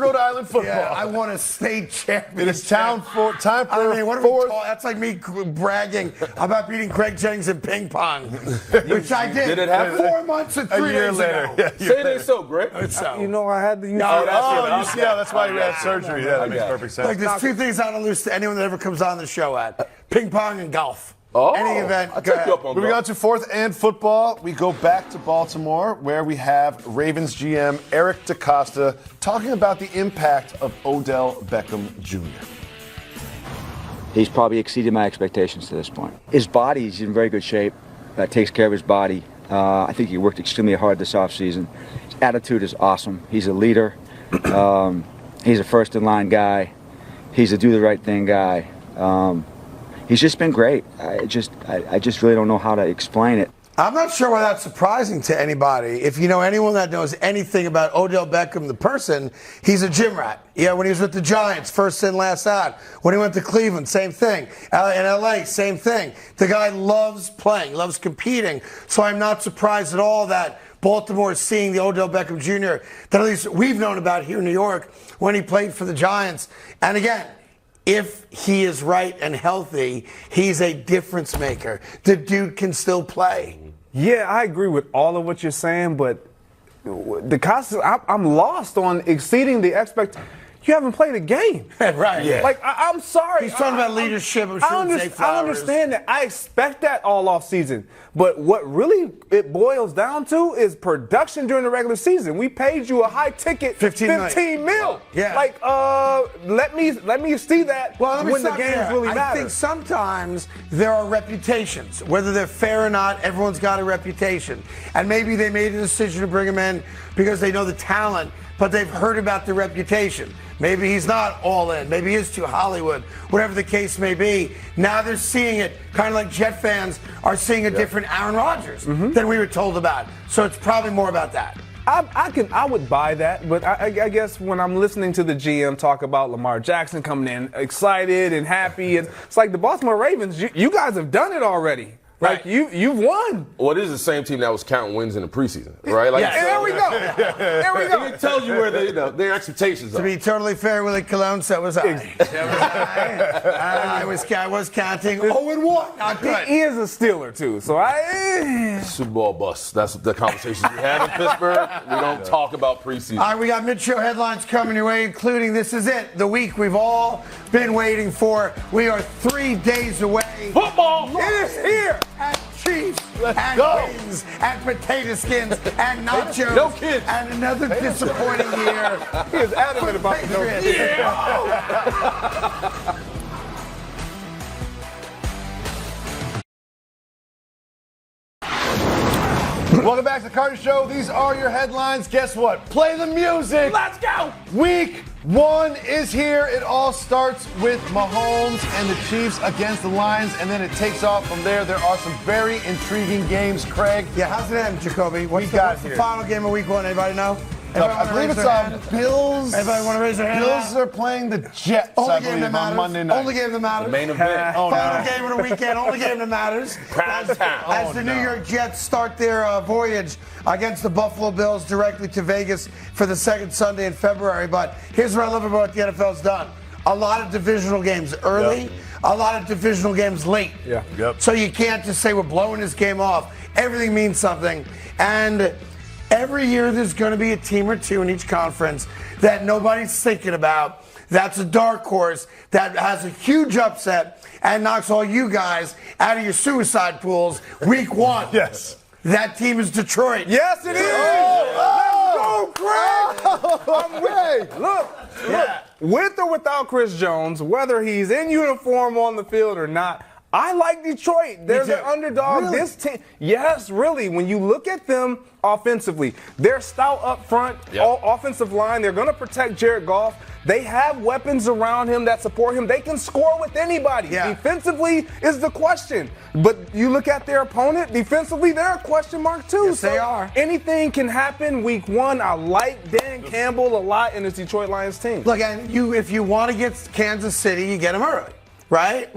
Rhode Island football. Yeah, I won a state championship. It is time for what are we that's like me bragging about beating Craig Jennings in ping pong. Which I did. Did it happen? 4 months and 3 days ago. Say it ain't so, Greg. It's so. I had to use that's why you had surgery. Yeah, that makes perfect sense. Like, there's 2 things I don't lose to anyone that ever comes on the show at. Ping pong and golf. Any event. I'll take you up on Moving on to 4th and football, we go back to Baltimore, where we have Ravens GM Eric DeCosta talking about the impact of Odell Beckham Jr. He's probably exceeded my expectations to this point. His body's in very good shape. Takes care of his body. I think he worked extremely hard this offseason. His attitude is awesome. He's a leader. He's a first-in-line guy. He's a do-the-right-thing guy. He's just been great. I just really don't know how to explain it. I'm not sure why that's surprising to anybody. If you know anyone that knows anything about Odell Beckham, the person, he's a gym rat. Yeah, when he was with the Giants, first in, last out. When he went to Cleveland, same thing. In L.A., same thing. The guy loves playing, loves competing. So I'm not surprised at all that Baltimore is seeing the Odell Beckham Jr. that at least we've known about here in New York when he played for the Giants. And again, if he is right and healthy, he's a difference maker. The dude can still play. Yeah, I agree with all of what you're saying, but I'm lost on exceeding the expectation. You haven't played a game. Right. Yeah. Like, I'm sorry. He's talking about leadership. I understand that. I expect that all off season. But what really it boils down to is production during the regular season. We paid you a high ticket, 15 mil. Yeah. Like, let me see that when the games really matter. I think sometimes there are reputations. Whether they're fair or not, everyone's got a reputation. And maybe they made a decision to bring him in because they know the talent, but they've heard about the reputation. Maybe he's not all in. Maybe he is too Hollywood. Whatever the case may be, now they're seeing it kind of like Jet fans are seeing a different Aaron Rodgers than we were told about. So it's probably more about that. I would buy that, but I guess when I'm listening to the GM talk about Lamar Jackson coming in excited and happy, it's like the Baltimore Ravens, you guys have done it already. Like, right. you've won. Well, this is the same team that was counting wins in the preseason, right? Like, there we go. There we go. It tells you where their expectations are. To be totally fair, Willie Colon, so was I. I was counting 0-1. Not good. He is a Steeler, too, so Super Bowl bust. That's the conversations we have in Pittsburgh. We don't talk about preseason. All right, we got mid-show headlines coming your way, including this is it, the week we've all been waiting for. We are 3 days away. Football! It is here! And Chiefs, and wings, and potato skins, and nachos, No kids. and another disappointing year. he is adamant about the no kids. Welcome back to the Carton Show. These are your headlines. Guess what? Play the music. Let's go! Week 1 is here. It all starts with Mahomes and the Chiefs against the Lions, and then it takes off from there. There are some very intriguing games, Craig. Yeah, how's it end, Jacoby? What's the got here? final game of week 1? Anybody know? I believe it's Bills. Everybody want to raise their hand? Bills are playing the Jets, Only I game believe, that matters. on Monday night. Only game that matters. Main event. Final game of the weekend. Only game that matters. Prime time. As the New York Jets start their voyage against the Buffalo Bills directly to Vegas for the second Sunday in February. But here's what I love about what the NFL's done. A lot of divisional games early, a lot of divisional games late. Yeah. Yep. So you can't just say we're blowing this game off. Everything means something. And every year there's going to be a team or two in each conference that nobody's thinking about. That's a dark horse that has a huge upset and knocks all you guys out of your suicide pools week 1. Yes. That team is Detroit. Yes, it is. Let's go, Craig. I'm with. Look. With or without Chris Jones, whether he's in uniform on the field or not, I like Detroit. They're the underdog. Really? This team, yes, really. When you look at them offensively, they're stout up front, offensive line. They're going to protect Jared Goff. They have weapons around him that support him. They can score with anybody. Yeah. Defensively is the question. But you look at their opponent, defensively, they're a question mark too. Yes, they are. Anything can happen week 1. I like Dan Campbell a lot in this Detroit Lions team. Look, and if you want to get Kansas City, you get them early. Right?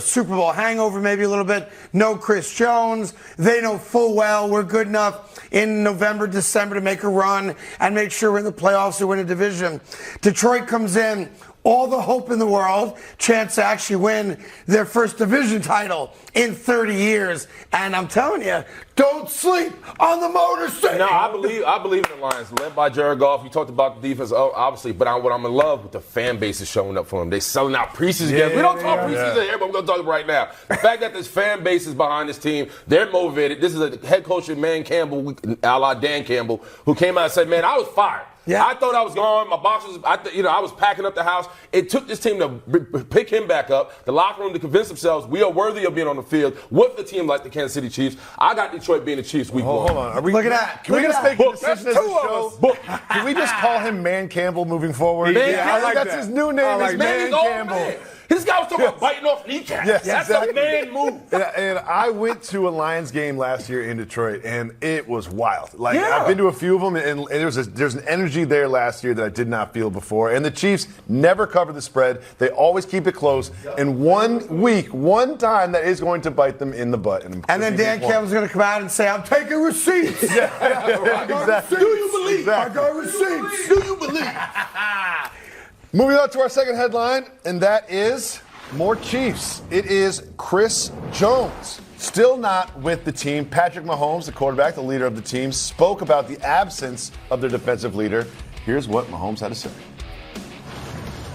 Super Bowl hangover maybe a little bit. No Chris Jones. They know full well we're good enough in November, December to make a run and make sure we're in the playoffs or win a division. Detroit comes in, all the hope in the world, chance to actually win their first division title in 30 years. And I'm telling you, don't sleep on the Motor City. No, I believe in the Lions, led by Jared Goff. You talked about the defense, obviously, but what I'm in love with the fan base is showing up for them. They're selling out preseason games. We don't talk preseason here, but I'm going to talk right now. The fact that this fan base is behind this team, they're motivated. This is a head coach, Man Campbell, a la Dan Campbell, who came out and said, man, I was fired. Yeah. I thought I was gone. My box was, I was packing up the house. It took this team to pick him back up, the locker room to convince themselves we are worthy of being on the field with a team like the Kansas City Chiefs. I got Detroit being the Chiefs week 1. Hold on. Look at that. Can we just make a decision as a That's 2 of show? us. Can we just call him Man Campbell moving forward? Man I Campbell. think that's his new name. like Is Man Man Old Campbell. man. This guy was talking about biting off kneecaps. Yes, That's exactly. a man move. And I went to a Lions game last year in Detroit, and it was wild. Like, Yeah. I've been to a few of them, and there's an energy there last year that I did not feel before. And the Chiefs never cover the spread. They always keep it close. And one time, that is going to bite them in the butt. And then Dan Campbell's going to come out and say, I'm taking receipts. Exactly. Do you believe? Exactly. I got receipts. Do you believe? Moving on to our second headline, and that is more Chiefs. It is Chris Jones. still not with the team. Patrick Mahomes, the quarterback, the leader of the team, spoke about the absence of their defensive leader. Here's what Mahomes had to say.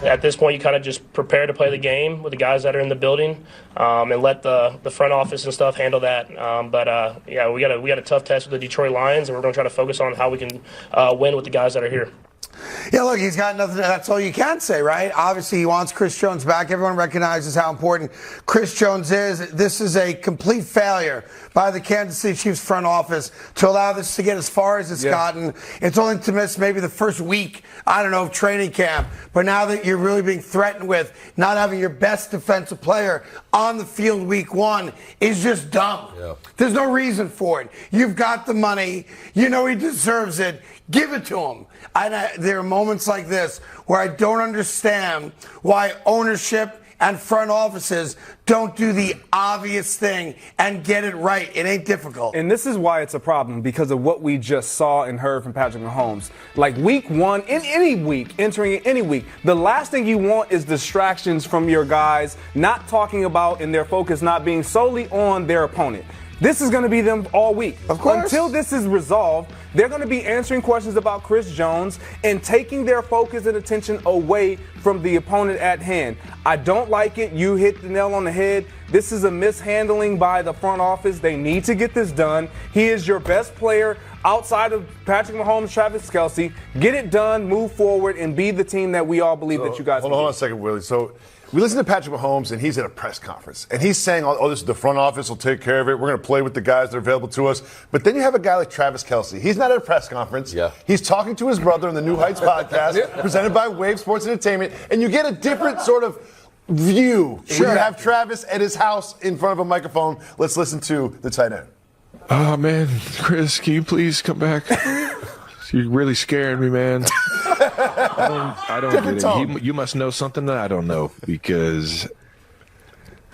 At this point, you kind of just prepare to play the game with the guys that are in the building, and let the front office and stuff handle that. Yeah, we got a tough test with the Detroit Lions, and we're going to try to focus on how we can win with the guys that are here. Yeah, look, he's got nothing. That's all you can say, right? Obviously, he wants Chris Jones back. Everyone recognizes how important Chris Jones is. This is a complete failure by the Kansas City Chiefs front office to allow this to get as far as it's gotten. It's only to miss maybe the first week, I don't know, of training camp. But now that you're really being threatened with not having your best defensive player on the field week one is just dumb. Yeah. There's no reason for it. You've got the money. You know he deserves it. Give it to him. There are moments like this where I don't understand why ownership and front offices don't do the obvious thing and get it right. It ain't difficult. And this is why it's a problem, because of what we just saw and heard from Patrick Mahomes. Like week one, in any week, entering any week, the last thing you want is distractions from your guys not talking about and their focus not being solely on their opponent. This is going to be them all week. Of course. Until this is resolved, they're going to be answering questions about Chris Jones and taking their focus and attention away from the opponent at hand. I don't like it. You hit the nail on the head. This is a mishandling by the front office. They need to get this done. He is your best player outside of Patrick Mahomes, Travis Kelce. Get it done, move forward, and be the team that we all believe that you guys Hold on a second, Willie. So we listen to Patrick Mahomes, and he's at a press conference, and he's saying, oh, this is the front office will take care of it. We're going to play with the guys that are available to us. But then you have a guy like Travis Kelce. He's not at a press conference. Yeah. He's talking to his brother on the New Heights podcast, presented by Wave Sports Entertainment, and you get a different sort of view. Sure. When you have Travis at his house in front of a microphone. Let's listen to the tight end. Oh, man, Chris, can you please come back? You're really scaring me, man. I don't get it. You must know something that I don't know, because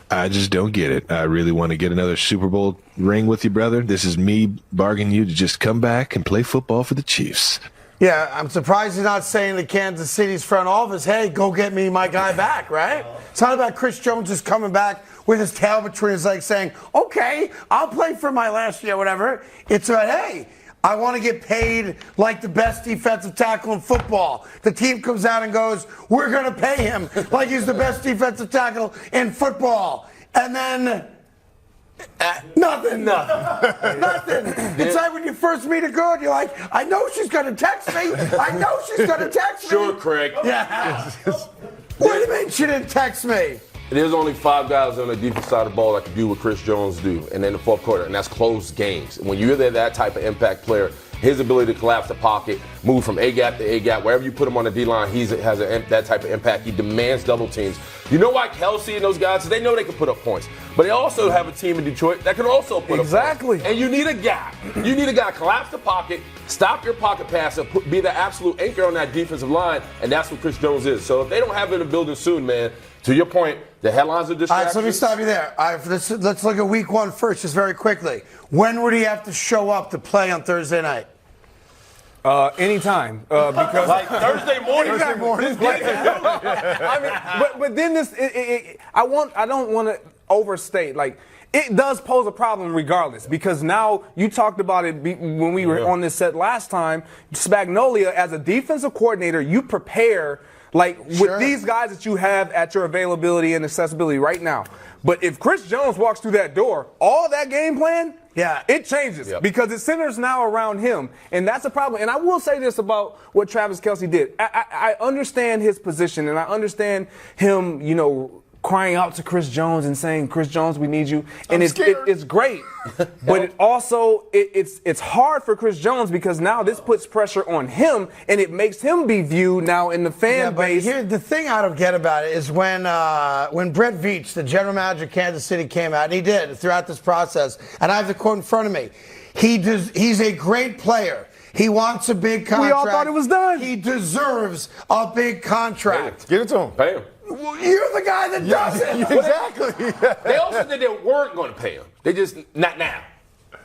I just don't get it. I really want to get another Super Bowl ring with you, brother. This is me bargaining you to just come back and play football for the Chiefs. Yeah, I'm surprised he's not saying to Kansas City's front office, hey, go get me my guy back, right? It's not about Chris Jones just coming back with his tail between his legs saying, okay, I'll play for my last year, whatever. It's about, hey, I want to get paid like the best defensive tackle in football. The team comes out and goes, we're going to pay him like he's the best defensive tackle in football. And then nothing. It's like when you first meet a girl, you're like, I know she's going to text me. Sure, Craig. Yeah. What do you mean she didn't text me? There's only 5 guys on the defense side of the ball that can do what Chris Jones do, and in the fourth quarter, and that's close games. When you're that type of impact player, his ability to collapse the pocket, move from A-gap to A-gap, wherever you put him on the D-line, he has that type of impact. He demands double teams. You know why Kelce and those guys, they know they can put up points, but they also have a team in Detroit that can also put up points. And you need a guy. You need a guy to collapse the pocket, stop your pocket pass, and be the absolute anchor on that defensive line, and that's what Chris Jones is. So if they don't have it in the building soon, man, to your point, the headlines are distractions. All right, so let me stop you there. All right, let's look at week one first, just very quickly. When would he have to show up to play on Thursday night? Anytime, because like Thursday morning. I mean, but then this, I don't want to overstate. Like, it does pose a problem regardless, because now you talked about it when we were on this set last time. Spagnolia, as a defensive coordinator, you prepare with these guys that you have at your availability and accessibility right now. But if Chris Jones walks through that door, all that game plan, it changes because it centers now around him. And that's a problem. And I will say this about what Travis Kelce did. I understand his position, and I understand him, crying out to Chris Jones and saying, Chris Jones, we need you. And it's great. But it also, it's hard for Chris Jones, because now this puts pressure on him, and it makes him be viewed now in the fan base. Here, the thing I don't get about it is when Brett Veach, the general manager of Kansas City, came out, and he did throughout this process, and I have the quote in front of me. He's a great player. He wants a big contract. We all thought it was done. He deserves a big contract. Give it to him. Pay him. Well, you're the guy that does it. Exactly. They also said they weren't going to pay him. They just, not now.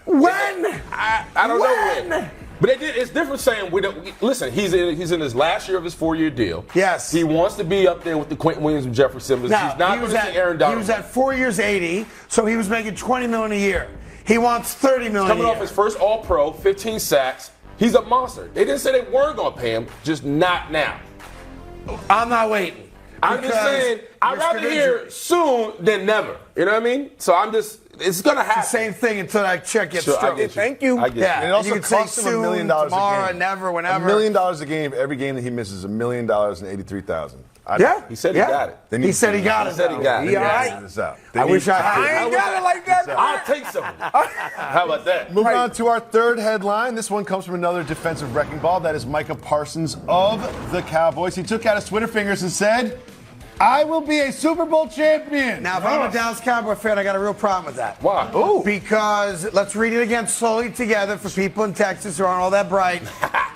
When? I don't know when. But it's different saying, listen, he's in his last year of his 4-year deal. Yes. He wants to be up there with the Quentin Williams and Jeffrey Simmons. Now, he's not going to see Aaron Donald. He was at 4 years, 80, so he was making $20 million a year. He wants $30 million Coming a year. off his first All-Pro, 15 sacks. He's a monster. They didn't say they weren't going to pay him, just not now. I'm not waiting. I'm just saying, I'd rather hear soon than never. You know what I mean? So it's going to happen. Same thing until that check gets Sure, struck. Thank you. I get you. And it also you can say costs him $1 million tomorrow, a game. never, whenever. $1 million a game. Every game that he misses, $1 million and $83,000. Yeah. He said he got it. He said he got it. He said he got it. He Yeah. this out. I wish I ain't got it like that. I'll take some. How about that? Moving on to our third headline. This one comes from another defensive wrecking ball. That is Micah Parsons of the Cowboys. He took out his Twitter fingers and said, I will be a Super Bowl champion. Now, if I'm a Dallas Cowboy fan, I got a real problem with that. Why? Ooh. Because, let's read it again slowly together for people in Texas who aren't all that bright.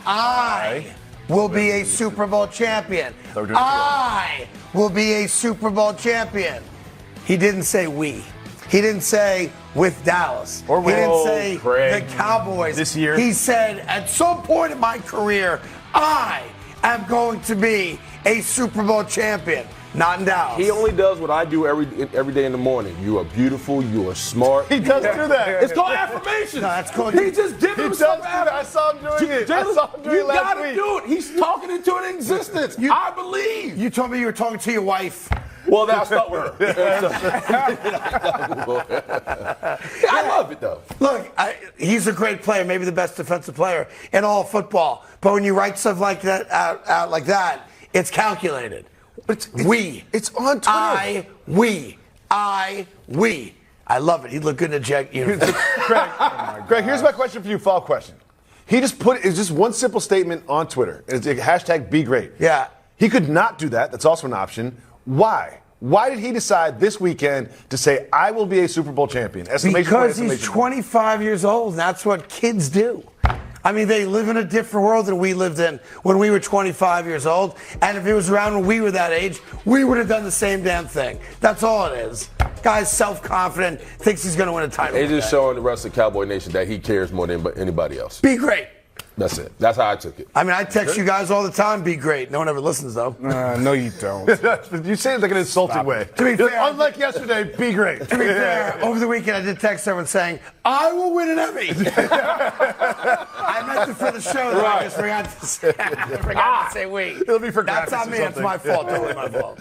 I will be a Super Bowl champion. I will be a Super Bowl champion. He didn't say we. He didn't say with Dallas. Or he didn't say Craig. the Cowboys. This year. He said, at some point in my career, I am going to be a Super Bowl champion. Not in Dallas. He only does what I do every day in the morning. You are beautiful. You are smart. He does do that. It's called affirmation. No, that's called- He just giving He himself does do that. I saw him doing it. I saw him doing You it last gotta week. do it. He's talking into an existence. I believe. You told me you were talking to your wife. Well, now start with her. I love it though. Look, he's a great player, maybe the best defensive player in all of football. But when you write stuff like that out like that, it's calculated. It's on Twitter. we. I love it. He looked good in a jet uniform. Greg, here's my question for you, follow-up question. He just it's just one simple statement on Twitter. It's a hashtag be great. Yeah. He could not do that. That's also an option. Why? Why did he decide this weekend to say, I will be a Super Bowl champion? Because he's 25 years old, and that's what kids do. I mean, they live in a different world than we lived in when we were 25 years old. And if it was around when we were that age, we would have done the same damn thing. That's all it is. Guy's self-confident, thinks he's going to win a title. It's just showing the rest of Cowboy Nation that he cares more than anybody else. Be great. That's it. That's how I took it. I mean, I text you guys all the time, be great. No one ever listens, though. No, you don't. You say it like an insulting way. To be fair, Unlike yesterday, be great. To be fair, over the weekend I did text everyone saying, I will win an Emmy. I meant it for the show, though. I just forgot to say we. It'll be for That's graphics on or me. That's something. my fault. Totally my fault.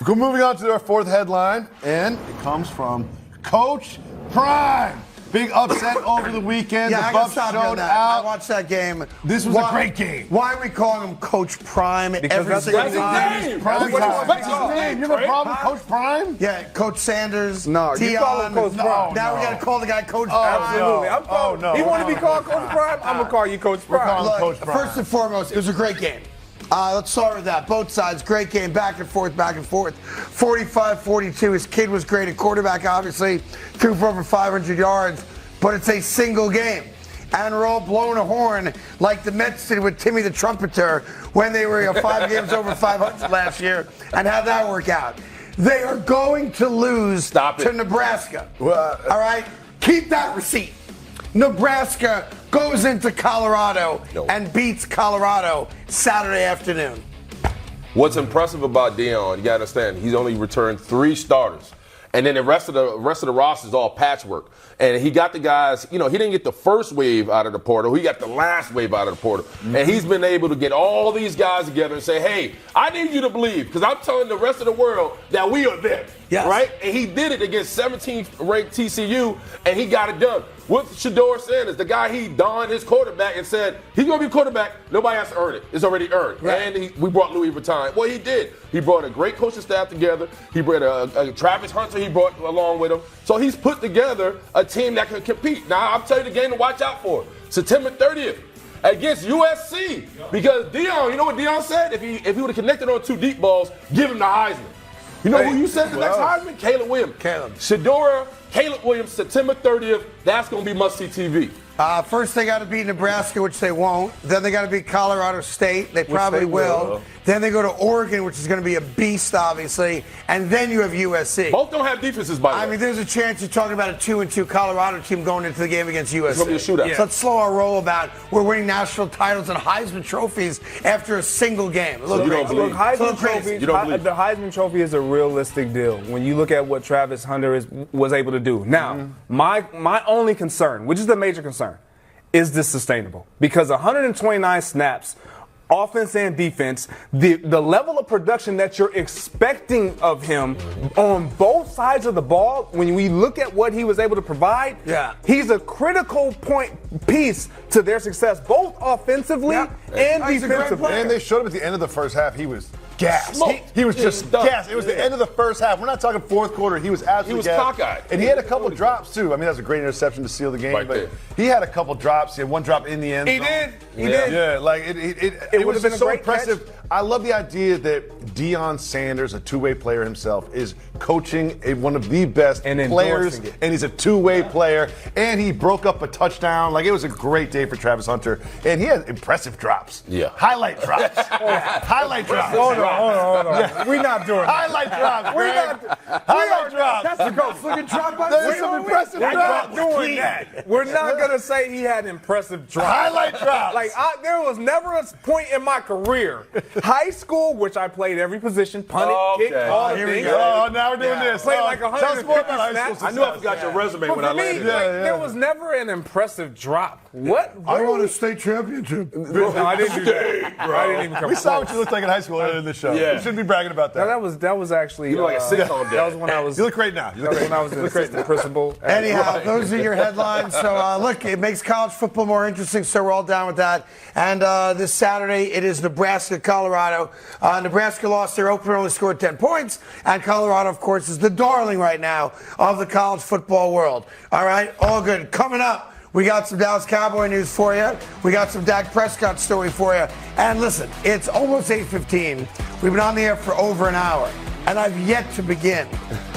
Moving on to our fourth headline, and it comes from Coach Prime. Big upset over the weekend. Yeah, the I got Bucs stopped on showed that. out. I watched that game. This was a great game. Why are we calling him Coach Prime Because every that's single his time? name. Prime What time. what's His name. You have a problem with Coach Prime? Yeah, Coach Sanders. No, you call him Deion. Coach Prime. Now we got to call the guy Coach Absolutely. Prime. I'm calling. no. He want to be called Coach Prime. I'm gonna call you Coach Prime. calling him Look, Coach Prime. first and foremost, it was a great game. Let's start with that. Both sides, great game, back and forth, 45-42. His kid was great at quarterback, obviously. Threw for over 500 yards, but it's a single game. And we're all blowing a horn like the Mets did with Timmy the Trumpeter when they were 5 games over 500 last year. And how'd that work out? They are going to lose to Nebraska. Well, All right? Keep that receipt. Nebraska goes into Colorado and beats Colorado Saturday afternoon. What's impressive about Deion, you got to understand, he's only returned 3 starters. And then the rest of the roster is all patchwork. And he got the guys, he didn't get the first wave out of the portal. He got the last wave out of the portal. Mm-hmm. And he's been able to get all these guys together and say, hey, I need you to believe, because I'm telling the rest of the world that we are them. Yes. Right? And he did it against 17th ranked TCU, and he got it done. With Shedeur Sanders, the guy he donned his quarterback and said, he's going to be quarterback. Nobody has to earn it. It's already earned. Right. And we brought Louis Vuitton. Well, he did. He brought a great coaching staff together. He brought a Travis Hunter he brought along with him. So he's put together a team that can compete. Now, I'll tell you the game to watch out for. September 30th against USC. Because Deion, you know what Deion said? If he would have connected on 2 deep balls, give him the Heisman. You know who you said the next Heisman? Caleb Williams. Caleb. Shedeur, Caleb Williams, September 30th. That's going to be must-see TV. First, they got to beat Nebraska, which they won't. Then they got to beat Colorado State. They probably will. Then they go to Oregon, which is going to be a beast, obviously. And then you have USC. Both don't have defenses, by the way. I mean, there's a chance you're talking about a 2-2 Colorado team going into the game against USC. It's going to be a shootout. Yeah. So let's slow our roll about we're winning national titles and Heisman trophies after a single game. So you don't believe? The Heisman Trophy is a realistic deal when you look at what Travis Hunter was able to do. Now, my only concern, which is the major concern, is this sustainable? Because 129 snaps, offense and defense, the level of production that you're expecting of him on both sides of the ball, when we look at what he was able to provide, he's a critical piece to their success, both offensively and defensively. And they showed him at the end of the first half, he was gassed. He was just gassed. It was the end of the first half. We're not talking fourth quarter. He was absolutely gassed. Cockeyed. And he had a couple drops, too. I mean, that was a great interception to seal the game. Right but there. he had a couple drops. He had one drop in the end zone. He did. Yeah, like it would have been so impressive. Catch. I love the idea that Deion Sanders, a two-way player himself, is coaching one of the best players, and he's a two-way player, and he broke up a touchdown. Like, it was a great day for Travis Hunter, and he had impressive drops. Yeah. Highlight drops. Highlight drops. Hold on. Yeah. We're not doing that. Highlight drops. Highlight drops. That's the goal. Looking drop by There's some impressive drops. We're not doing that. We're not going to say he had impressive drops. Highlight drops. Like, there was never a point in my career, high school, which I played every position, punted, kicked, all here we things. go. Oh, now we're doing this. Played like Tell us more about high snaps. school I knew I forgot your resume But when I for me, landed. there was never an impressive drop. What? I won a state championship. No, I didn't do that. I didn't even come We saw close. what you looked like in high school earlier in the show. Yeah. You shouldn't be bragging about that. No, that was actually. You look like a sitcom That was when I was. You look great now. You That look was great. when I was an assistant principal. Anyhow, those are your headlines. So, look, it makes college football more interesting, so we're all down with that. And this Saturday, it is Nebraska-Colorado. Nebraska lost their opener, only scored 10 points. And Colorado, of course, is the darling right now of the college football world. All right, all good. Coming up, we got some Dallas Cowboy news for you. We got some Dak Prescott story for you. And listen, it's almost 8:15. We've been on the air for over an hour. And I've yet to begin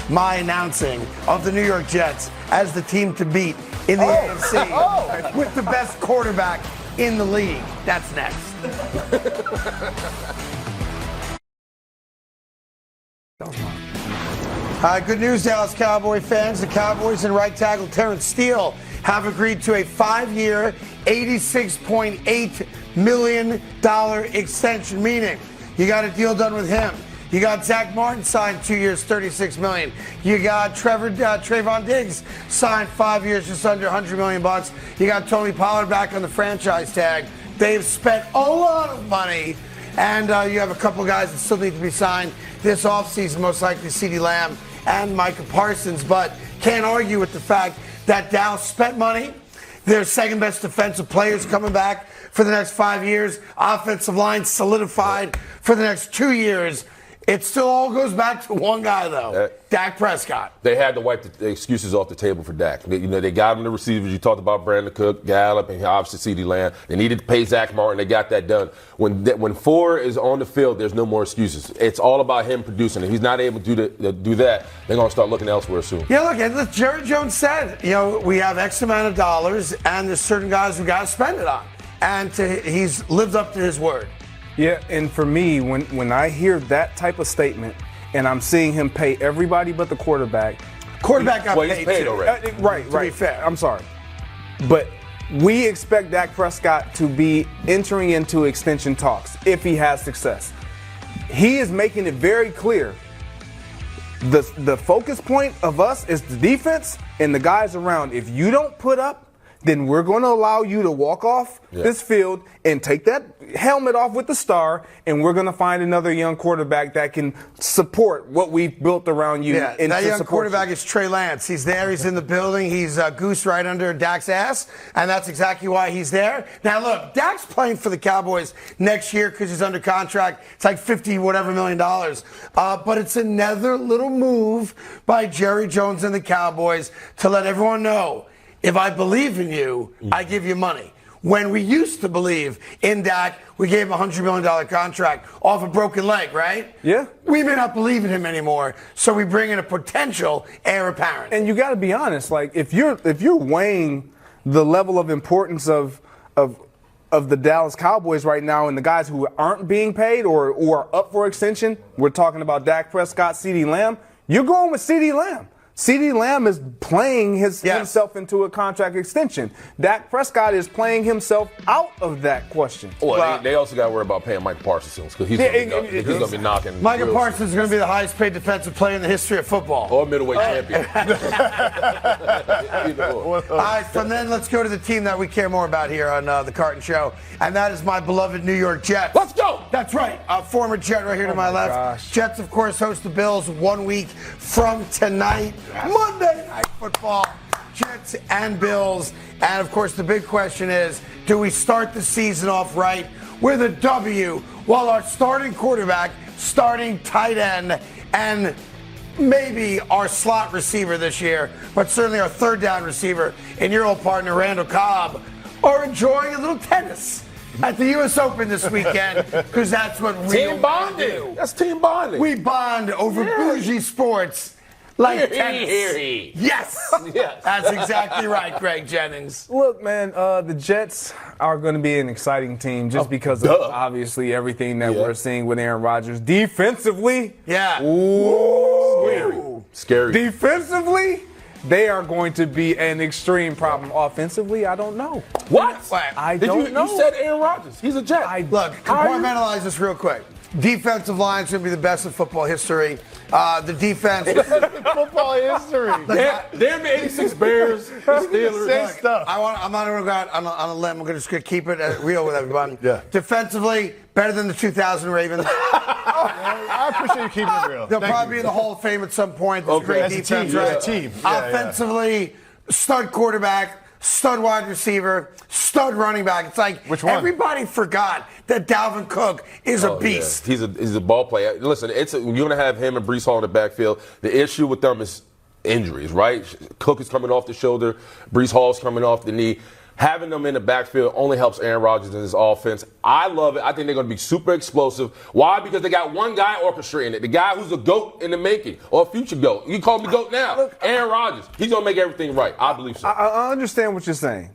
my announcing of the New York Jets as the team to beat in the AFC with the best quarterback in the league. That's next. Good news, Dallas Cowboy fans. The Cowboys and right tackle Terrence Steele have agreed to a 5-year, $86.8 million extension, meaning you got a deal done with him. You got Zach Martin signed 2 years, $36 million. You got Trayvon Diggs signed 5 years, just under $100 million. You got Tony Pollard back on the franchise tag. They've spent a lot of money, and you have a couple guys that still need to be signed this offseason, most likely CeeDee Lamb and Micah Parsons. But can't argue with the fact that Dallas spent money. Their second best defensive players coming back for the next 5 years. Offensive line solidified for the next 2 years. It still all goes back to one guy, though, Dak Prescott. They had to wipe the excuses off the table for Dak. They got him the receivers. You talked about Brandon Cook, Gallup, and obviously CeeDee Lamb. They needed to pay Zach Martin. They got that done. When four is on the field, there's no more excuses. It's all about him producing. If he's not able to do that, they're going to start looking elsewhere soon. Yeah, look, and Jerry Jones said, we have X amount of dollars, and there's certain guys we got to spend it on. And he's lived up to his word. Yeah, and for me, when I hear that type of statement, and I'm seeing him pay everybody but the quarterback. Quarterback got he's paid too. already. Right. To be fair. I'm sorry. But we expect Dak Prescott to be entering into extension talks if he has success. He is making it very clear. The focus point of us is the defense and the guys around. If you don't put up, then we're going to allow you to walk off this field and take that helmet off with the star, and we're going to find another young quarterback that can support what we've built around you. Yeah, that young quarterback is Trey Lance. He's there. He's in the building. He's goose right under Dak's ass, and that's exactly why he's there. Now, look, Dak's playing for the Cowboys next year because he's under contract. It's like $50 million. But it's another little move by Jerry Jones and the Cowboys to let everyone know, if I believe in you, I give you money. When we used to believe in Dak, we gave him a $100 million contract off a broken leg, right? Yeah. We may not believe in him anymore, so we bring in a potential heir apparent. And you got to be honest, like if you're weighing the level of importance of the Dallas Cowboys right now and the guys who aren't being paid or are up for extension, we're talking about Dak Prescott, CeeDee Lamb, you're going with CeeDee Lamb. CeeDee Lamb is playing himself into a contract extension. Dak Prescott is playing himself out of that question. Well, they also got to worry about paying Micah Parsons because he's going to be knocking. Micah Parsons is going to be the highest paid defensive player in the history of football. Or middleweight champion. All right, from then let's go to the team that we care more about here on the Carton Show, and that is my beloved New York Jets. Let's go! That's right, a former Jet right here to my left. Gosh. Jets, of course, host the Bills 1 week from tonight. Monday Night Football, Jets and Bills. And, of course, the big question is, do we start the season off right with a W while our starting quarterback, starting tight end, and maybe our slot receiver this year, but certainly our third down receiver and your old partner, Randall Cobb, are enjoying a little tennis at the U.S. Open this weekend, because that's what real Team bonding. do. That's team bonding. We bond over bougie sports like tennis. Yes. Yes. That's exactly right, Greg Jennings. Look, man, the Jets are going to be an exciting team just because of obviously everything that we're seeing with Aaron Rodgers. Defensively, Scary. Defensively, they are going to be an extreme problem. Offensively, I don't know. What? I don't know. You said Aaron Rodgers. He's a Jet. Look, compartmentalize this real quick. Defensive line's going to be the best in football history. The defense. Football history. Damn the 86 Bears. The Steelers. Same stuff. I'm not going to go out on a limb. I'm just going to keep it real with everybody. Yeah. Defensively, better than the 2000 Ravens. I appreciate you keeping it real. They'll probably be in the Hall of Fame at some point. There's great As a defense, team, right? as a team. Yeah, Offensively, stud quarterback, stud wide receiver, stud running back. It's like Which one? everybody forgot that Dalvin Cook is a beast. Yeah. He's a ball player. Listen, you're going to have him and Breece Hall in the backfield. The issue with them is injuries, right? Cook is coming off the shoulder. Breece Hall's coming off the knee. Having them in the backfield only helps Aaron Rodgers in his offense. I love it. I think they're going to be super explosive. Why? Because they got one guy orchestrating it. The guy who's a GOAT in the making, or a future GOAT. You call him the GOAT now. Aaron Rodgers. He's going to make everything right. I believe so. I understand what you're saying.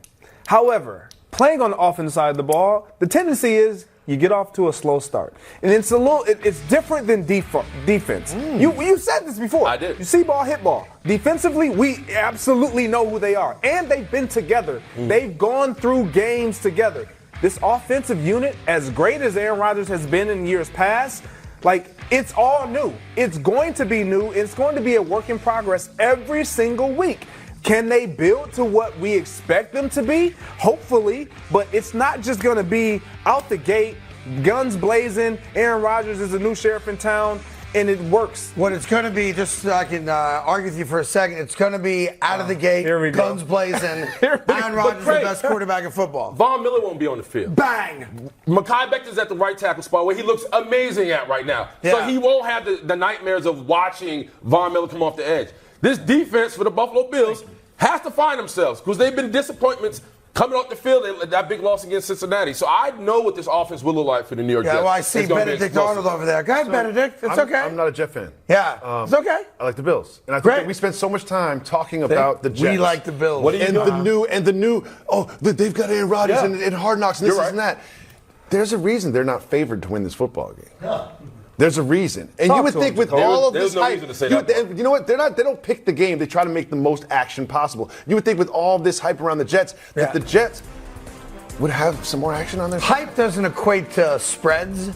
However, playing on the offensive side of the ball, the tendency is you get off to a slow start. And it's different than defense. You said this before. I did. You see ball, hit ball. Defensively, we absolutely know who they are. And they've been together. They've gone through games together. This offensive unit, as great as Aaron Rodgers has been in years past, it's all new. It's going to be new. It's going to be a work in progress every single week. Can they build to what we expect them to be? Hopefully, but it's not just going to be out the gate, guns blazing, Aaron Rodgers is a new sheriff in town, and it works. What it's going to be, just so I can argue with you for a second, it's going to be out of the gate, guns blazing, Aaron Rodgers the best quarterback in football. Von Miller won't be on the field. Bang! Mekhi Becton's at the right tackle spot where he looks amazing at right now. Yeah. So he won't have the nightmares of watching Von Miller come off the edge. This defense for the Buffalo Bills has to find themselves because they've been disappointments coming off the field in that big loss against Cincinnati. So I know what this offense will look like for the New York Jets. Yeah, well, I see It's gonna be Benedict explosive. Arnold over there. Go ahead, Benedict. It's okay. I'm not a Jet fan. Yeah, it's okay. I like the Bills, and I think Great. that we spent so much time talking about the Jets. We like the Bills. What do you and doing? the new. Oh, they've got Aaron Rodgers and Hard Knocks and this and that. There's a reason they're not favored to win this football game. Yeah. There's a reason, and you would think with all of this hype, reason to say that. you know what? They don't pick the game. They try to make the most action possible. You would think with all this hype around the Jets that the Jets would have some more action on their side. Hype doesn't equate to spreads.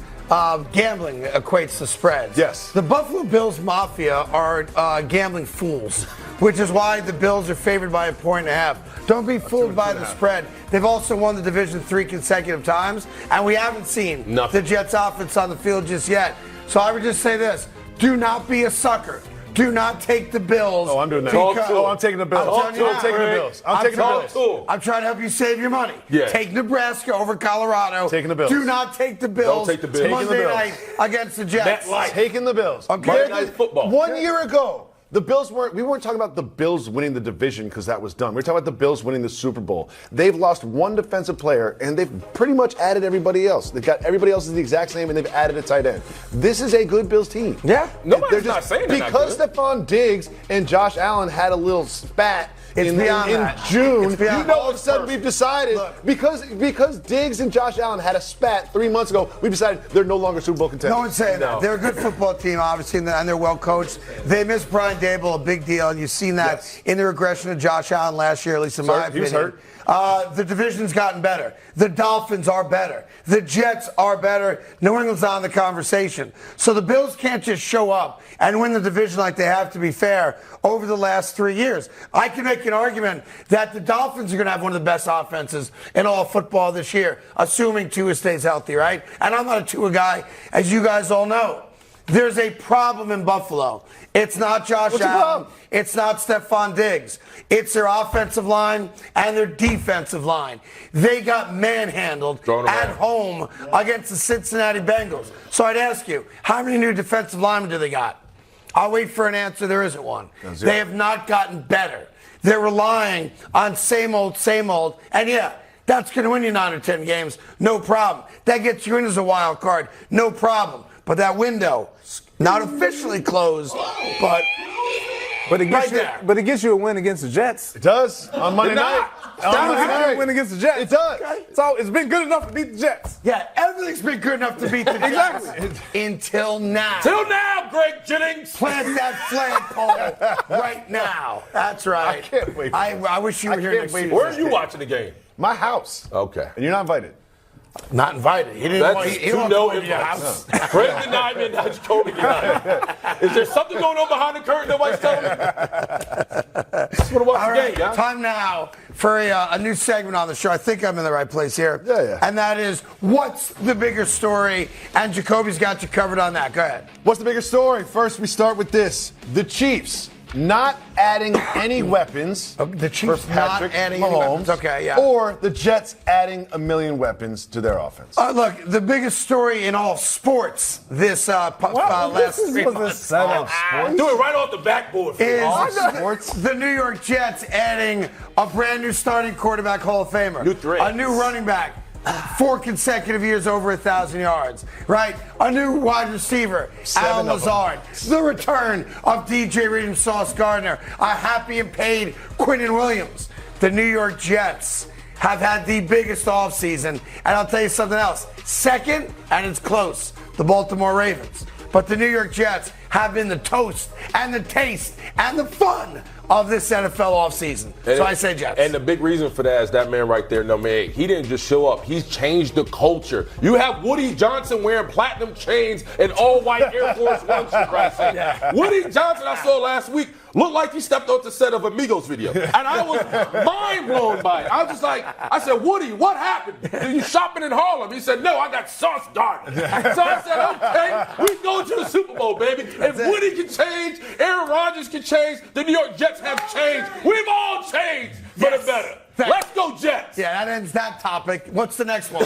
Gambling equates to spreads. Yes. The Buffalo Bills Mafia are gambling fools, which is why the Bills are favored by 1.5. Don't be fooled by the spread. They've also won the division 3 consecutive times, and we haven't seen the Jets offense on the field just yet. So I would just say this. Do not be a sucker. Do not take the Bills. Oh, I'm doing that. I'm taking the Bills. I'm taking the Bills. I'm taking the Bills. I'm trying to help you save your money. Yeah. Take Nebraska over Colorado. Taking the Bills. Do not take the Bills. Don't take the Bills. Monday night against the Jets. Taking the Bills. Okay. Monday Night Football. 1 year ago, the Bills we weren't talking about the Bills winning the division because that was done. We were talking about the Bills winning the Super Bowl. They've lost one defensive player, and they've pretty much added everybody else. They've got everybody else is the exact same, and they've added a tight end. This is a good Bills team. Yeah. Nobody's not saying they're not because good. Stephon Diggs and Josh Allen had a little spat in June. All of a sudden we've decided because Diggs and Josh Allen had a spat 3 months ago, we've decided they're no longer Super Bowl contenders. No one's saying that. They're a good football team, obviously, and they're well coached. They missed Brian Dable, a big deal, and you've seen that in the regression of Josh Allen last year, at least in my opinion. He was hurt. The division's gotten better. The Dolphins are better. The Jets are better. New England's on the conversation. So the Bills can't just show up and win the division like they have, to be fair, over the last 3 years. I can make an argument that the Dolphins are going to have one of the best offenses in all football this year, assuming Tua stays healthy, right? And I'm not a Tua guy, as you guys all know. There's a problem in Buffalo. It's not Josh Allen. It's not Stephon Diggs. It's their offensive line and their defensive line. They got manhandled at home against the Cincinnati Bengals. So I'd ask you, how many new defensive linemen do they got? I'll wait for an answer. There isn't one. They have not gotten better. They're relying on same old. And yeah, that's going to win you 9 or 10 games. No problem. That gets you in as a wild card. No problem. But that window, not officially closed, but it gets you a win against the Jets. It does on Monday night. A win against the Jets. It does. Okay. So it's been good enough to beat the Jets. Yeah, everything's been good enough to beat the Jets. Exactly. Until now. Till now, Greg Jennings. Plant that flagpole right now. That's right. I can't wait. I wish you were here next week. Where are you watching the game? My house. Okay. And you're not invited. Not invited. He didn't want to know in your house. Greg denied me, and now you told me to get out of here. Is there something going on behind the curtain nobody's telling me? I just want to watch the game, guys. Time now for a new segment on the show. I think I'm in the right place here. Yeah. And that is, what's the bigger story? And Jacoby's got you covered on that. Go ahead. What's the bigger story? First, we start with this. The Chiefs not adding any weapons. The Chiefs for Patrick not adding Mahomes, any weapons. Okay, yeah. Or the Jets adding 1 million weapons to their offense. Look, the biggest story in all sports this last 3 months. Do it right off the backboard. The New York Jets adding a brand new starting quarterback, Hall of Famer. New threat. A new running back. 4 consecutive years over 1,000 yards, right? A new wide receiver, Alan Lazard. The return of DJ Reed and Sauce Gardner. A happy and paid Quinnen Williams. The New York Jets have had the biggest offseason. And I'll tell you something else. Second, and it's close, the Baltimore Ravens. But the New York Jets have been the toast and the taste and the fun of this NFL offseason. So I say Jets. And the big reason for that is that man right there, number 8. He didn't just show up. He's changed the culture. You have Woody Johnson wearing platinum chains and all-white Air Force One, for Christ's sake. Woody Johnson, I saw last week, looked like he stepped off the set of Amigos video. And I was mind blown by it. I was just like, I said, Woody, what happened? Are you shopping in Harlem? He said, no, I got Sauce Gardner. So I said, okay, we going to the Super Bowl, baby. If Woody can change, Aaron Rodgers can change, the New York Jets have changed. We've all changed for the better. Let's go Jets. Yeah, that ends that topic. What's the next one?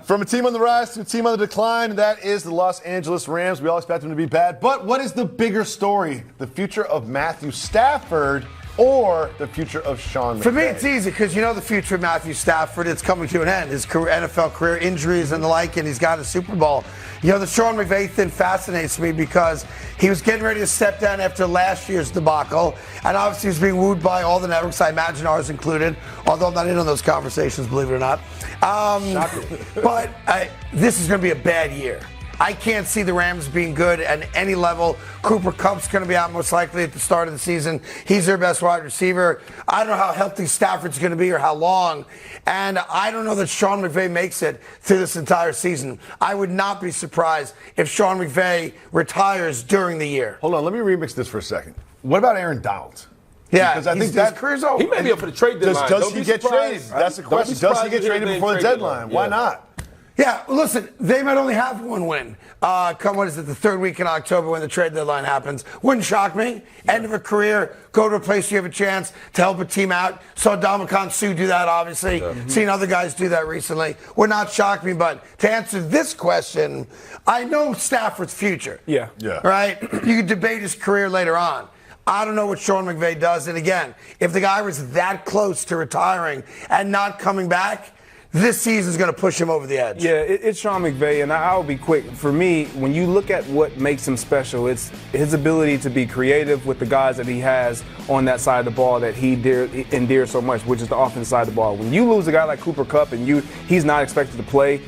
From a team on the rise to a team on the decline, that is the Los Angeles Rams. We all expect them to be bad. But what is the bigger story? The future of Matthew Stafford or the future of Sean McVay? For me, it's easy because you know the future of Matthew Stafford. It's coming to an end. His NFL career, injuries and the like, and he's got a Super Bowl. You know, the Sean McVay thing fascinates me because he was getting ready to step down after last year's debacle, and obviously he was being wooed by all the networks, I imagine ours included, although I'm not in on those conversations, believe it or not. But this is going to be a bad year. I can't see the Rams being good at any level. Cooper Kupp's going to be out most likely at the start of the season. He's their best wide receiver. I don't know how healthy Stafford's going to be or how long. And I don't know that Sean McVay makes it through this entire season. I would not be surprised if Sean McVay retires during the year. Hold on, let me remix this for a second. What about Aaron Donald? Yeah, because I think that career's over. He may be up for the trade deadline. Does he get traded? That's the question. Does he get traded before the deadline? Why not? Yeah, listen, they might only have one win. What is it, the third week in October when the trade deadline happens. Wouldn't shock me. End of a career, go to a place you have a chance to help a team out. Saw Ndamukong Suh do that, obviously. Seen other guys do that recently. Would not shock me, but to answer this question, I know Stafford's future. Yeah. Right? You could debate his career later on. I don't know what Sean McVay does. And again, if the guy was that close to retiring and not coming back, this season's going to push him over the edge. Yeah, it's Sean McVay, and I'll be quick. For me, when you look at what makes him special, it's his ability to be creative with the guys that he has on that side of the ball that he endears so much, which is the offensive side of the ball. When you lose a guy like Cooper Kupp and he's not expected to play,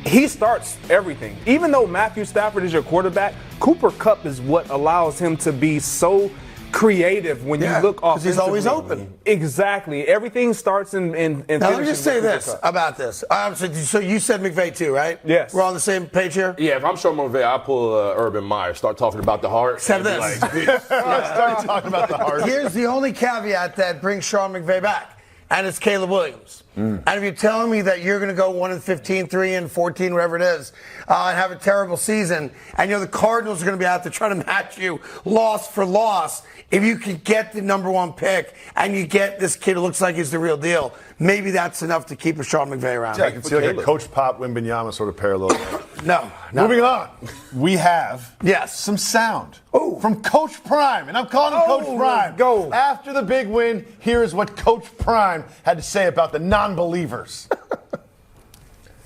he starts everything. Even though Matthew Stafford is your quarterback, Cooper Kupp is what allows him to be so creative when you look offensively. Because he's always open. Exactly. Everything starts in Now, let me just say this about this. So you said McVay too, right? Yes. We're on the same page here? Yeah, if I'm Sean McVay, I'll pull Urban Meyer, start talking about the heart. Except this. Start talking about the heart. Here's the only caveat that brings Sean McVay back, and it's Caleb Williams. And if you're telling me that you're going to go 1-15, 3-14, whatever it is, and have a terrible season, and the Cardinals are going to be out there trying to match you loss for loss, if you can get the number one pick and you get this kid who looks like he's the real deal, maybe that's enough to keep a Sean McVay around. Yeah, I can see like a Coach Pop, Wembanyama sort of parallel. No. Moving on, we have Yes. some sound from Coach Prime, and I'm calling him Coach Prime. Go. After the big win, here is what Coach Prime had to say about the non-believers.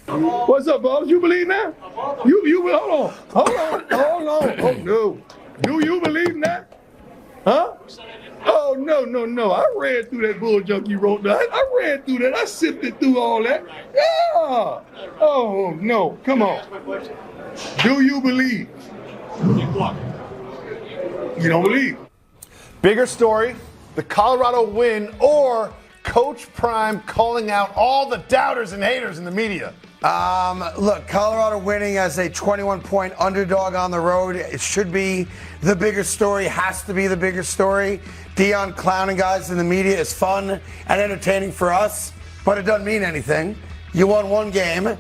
What's up, boss? You believe that? You hold on. Oh no. Do you believe that? Huh? Oh no. I read through that bull junk you wrote down. I read through that. I sifted through all that. Yeah. Oh no. Come on. Do you believe? You don't believe. Bigger story, the Colorado win, or Coach Prime calling out all the doubters and haters in the media. Look, Colorado winning as a 21-point underdog on the road. It should be the bigger story, has to be the bigger story. Deion clowning guys in the media is fun and entertaining for us, but it doesn't mean anything. You won one game,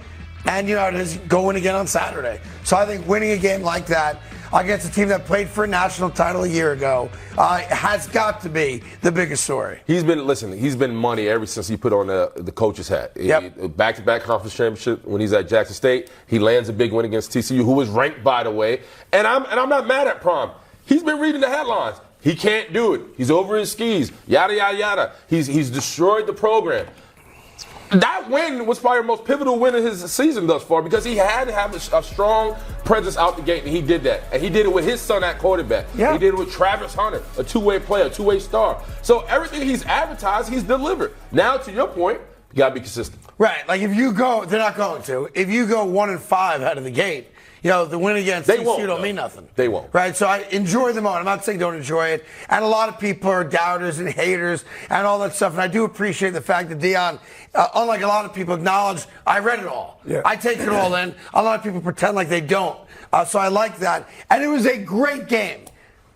and it is going again on Saturday. So I think winning a game like that against a team that played for a national title a year ago has got to be the biggest story. He's been money ever since he put on the coach's hat. Yep. Back-to-back conference championship when he's at Jackson State. He lands a big win against TCU, who was ranked, by the way. And I'm not mad at Prime. He's been reading the headlines. He can't do it. He's over his skis. Yada, yada, yada. He's destroyed the program. That win was probably the most pivotal win of his season thus far because he had to have a strong presence out the gate, and he did that. And he did it with his son at quarterback. Yeah. He did it with Travis Hunter, a two-way player, a two-way star. So everything he's advertised, he's delivered. Now, to your point, you got to be consistent. Right. Like if you go, they're not going to. If you go 1-5 out of the gate, the win against TCU don't mean nothing. They won't. Right? So I enjoy the moment. I'm not saying don't enjoy it. And a lot of people are doubters and haters and all that stuff. And I do appreciate the fact that Deion, unlike a lot of people, acknowledged, I read it all. Yeah. I take it all in. A lot of people pretend like they don't. So I like that. And it was a great game.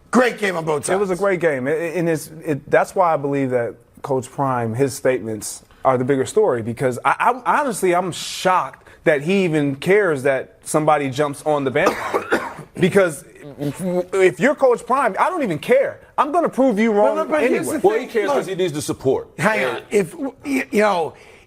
Great game on both sides. It was a great game. That's why I believe that Coach Prime, his statements are the bigger story because I'm shocked that he even cares that somebody jumps on the bandwagon. Because if you're Coach Prime, I don't even care. I'm going to prove you wrong anyway. Well, he cares because he needs the support. Hang on. If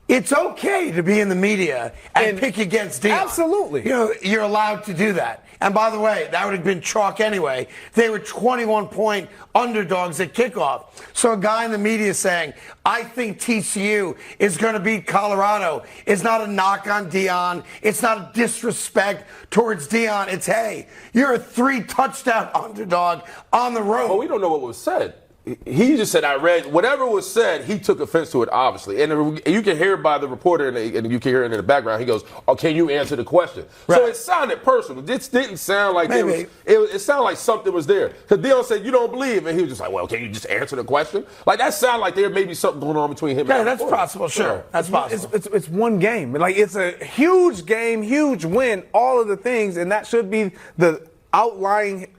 it's okay to be in the media and pick against Deion. Absolutely. You're allowed to do that. And by the way, that would have been chalk anyway. They were 21-point underdogs at kickoff. So a guy in the media saying, I think TCU is going to beat Colorado is not a knock on Deion. It's not a disrespect towards Deion. It's, hey, you're a 3-touchdown underdog on the road. Well, we don't know what was said. He just said, I read, whatever was said, he took offense to it, obviously. And you can hear it by the reporter, and you can hear it in the background. He goes, oh, can you answer the question? Right. So it sounded personal. This didn't sound like it sounded like something was there. Because Deion said, you don't believe. And he was just like, well, can you just answer the question? Like, that sounded like there may be something going on between him and that's possible, sure. Yeah. That's possible. It's one game. Like, it's a huge game, huge win, all of the things, and that should be the outlying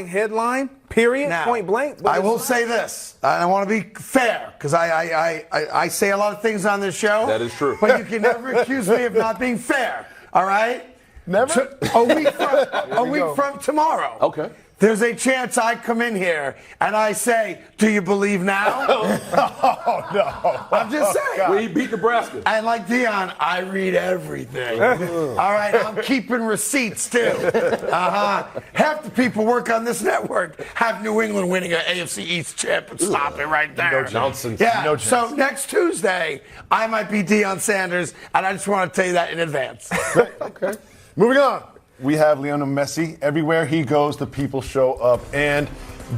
headline, period, now, point blank. I will say this. I want to be fair because I say a lot of things on this show. That is true. But you can never accuse me of not being fair, all right? Never? A week from tomorrow. Okay. there's a chance I come in here and I say, do you believe now? Oh, no. I'm just saying. When he beat Nebraska. And like Deion, I read everything. All right, I'm keeping receipts too. Half the people work on this network have New England winning an AFC East chip. Stop it right there. No nonsense. Yeah. No So chance. next Tuesday, I might be Deion Sanders, and I just want to tell you that in advance. Okay. Moving on. We have Lionel Messi. Everywhere he goes, the people show up. And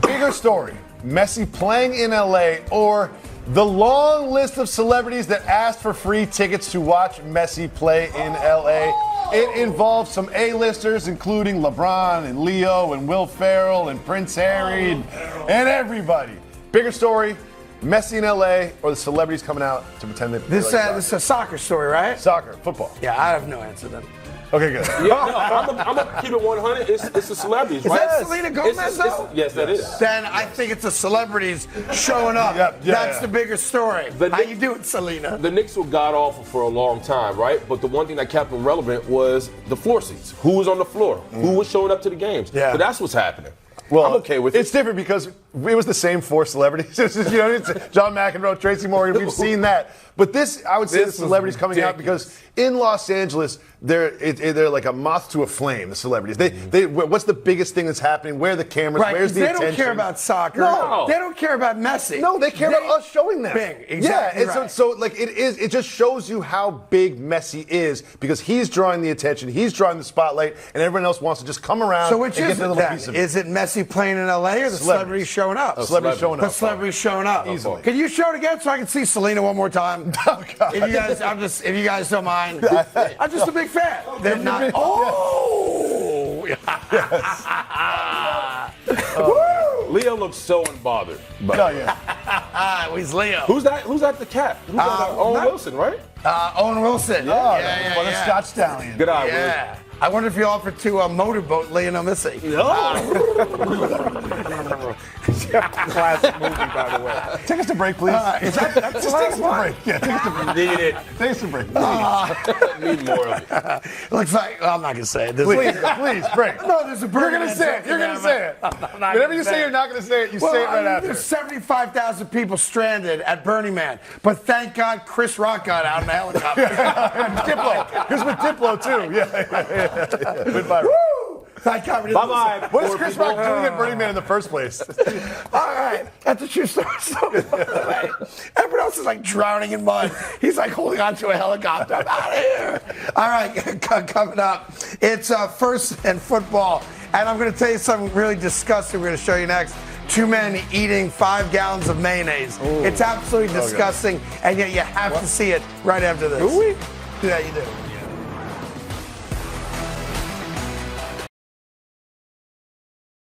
bigger story, Messi playing in LA or the long list of celebrities that asked for free tickets to watch Messi play in LA. It involves some A-listers, including LeBron and Leo and Will Ferrell and Prince Harry and everybody. Bigger story, Messi in LA or the celebrities coming out to pretend they play This is a soccer story, right? Soccer, football. Yeah, I have no answer then. Okay, good. Yeah, no, I'm gonna keep it 100. It's the celebrities, Is right? that Selena Gomez, though? Yes, that is. Then I think it's the celebrities showing up. That's the bigger story. How you doing, Selena? The Knicks were god awful for a long time, right? But the one thing that kept them relevant was the floor seats. Who was on the floor? Who was showing up to the games? Yeah. So that's what's happening. Well, I'm okay with it. It's different because it was the same four celebrities. It's John McEnroe, Tracy Morgan. We've seen that. But this, I would say, the celebrities coming out because in Los Angeles, they're like a moth to a flame. The celebrities. They what's the biggest thing that's happening? Where are the cameras? Right, Where's the they attention? don't care about soccer. No. They don't care about Messi. No, they care about us showing them. Big, exactly. Yeah, right. so like it is. It just shows you how big Messi is because he's drawing the attention, he's drawing the spotlight, and everyone else wants to just come around. So which and is get their it little then? piece of it. Is it Messi playing in LA or the celebrities showing up? Celebrities showing up. The celebrities showing up. Easily. Can you show it again so I can see Selena one more time? Oh, God. If you guys don't mind. I'm just a big fan. They're not. Oh! Leo looks so unbothered. No, yeah. He's Leo. Who's that? Who's at the cap? Who's that? Owen Wilson, right? Owen Wilson. Yeah, what a Scotch stallion. Good eye, Yeah. I wonder if you offered to motorboat Lionel Messi. Classic movie, by the way. Take us to break, please. That's the last one. Yeah, take us to break. Need it. Take us to break, please. Need more of it. Looks like I'm not gonna say it. Please, break. No, there's a You're going to say it. You're going to say it. Whenever you say you're not going to say it, you say it right after. There's 75,000 people stranded at Burning Man, but thank God Chris Rock got out in a helicopter. Diplo. Here's with Diplo, too. Yeah. Goodbye. Woo! Thank God. Bye-bye. What is Chris Rock doing at Burning Man in the first place? All right, that's a true story. Everyone else is like drowning in mud. He's like holding onto a helicopter. I'm out of here. All right, coming up, it's First and Football. And I'm going to tell you something really disgusting we're going to show you next. 2 men eating 5 gallons of mayonnaise. Ooh. It's absolutely disgusting, and yet you have to see it right after this. Do we? Yeah, you do.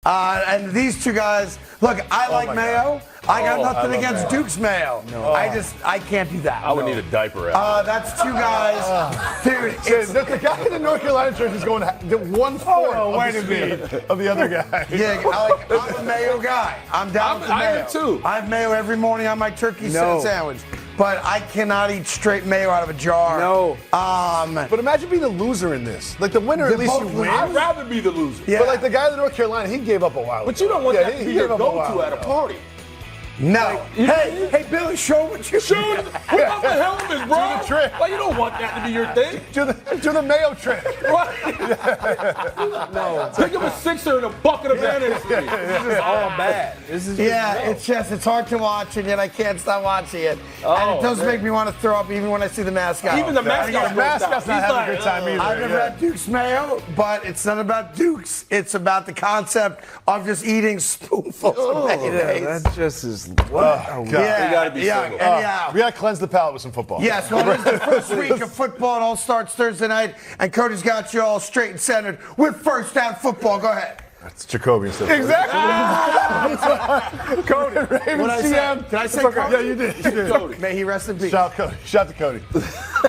And these two guys, look, I like mayo. I got nothing against Duke's mayo. No. I can't do that. I would need a diaper out. That's 2 guys. Dude, the guy in the North Carolina church is going 1/4 of the speed of the other guy. Yeah, I'm a mayo guy. I'm down with the mayo. I am too. I have mayo every morning on my turkey sandwich. But I cannot eat straight mayo out of a jar. No. But imagine being the loser in this. Like the winner, at least you win. I'd rather be the loser. Yeah. But like the guy in North Carolina, he gave up a while ago. But you don't want that to be your gave up a go-to while at a ago. party. No. Hey, Billy, show what you Shoot! What about the helmet, bro? Do the trick. Like, you don't want that to be your thing. Do the mayo trick. Right? No. Take him a 6er and a bucket of mayonnaise. This is all bad. This is it's hard to watch, and yet I can't stop watching it. And it does make me want to throw up even when I see the mascot. Even the mascot's not having a good time either. I've never had Duke's mayo, but it's not about Duke's. It's about the concept of just eating spoonfuls of mayonnaise. That just is. Oh, God. Yeah, You gotta be yeah, single. and We got to cleanse the palate with some football. Yes, well, it's the first week of football. It all starts Thursday night, and Cody's got you all straight and centered with First Down Football. Go ahead. It's Jacoby instead. Exactly. Cody. What I say? Did I say Cody? Yeah, you did. May he rest in peace. Shout to Cody.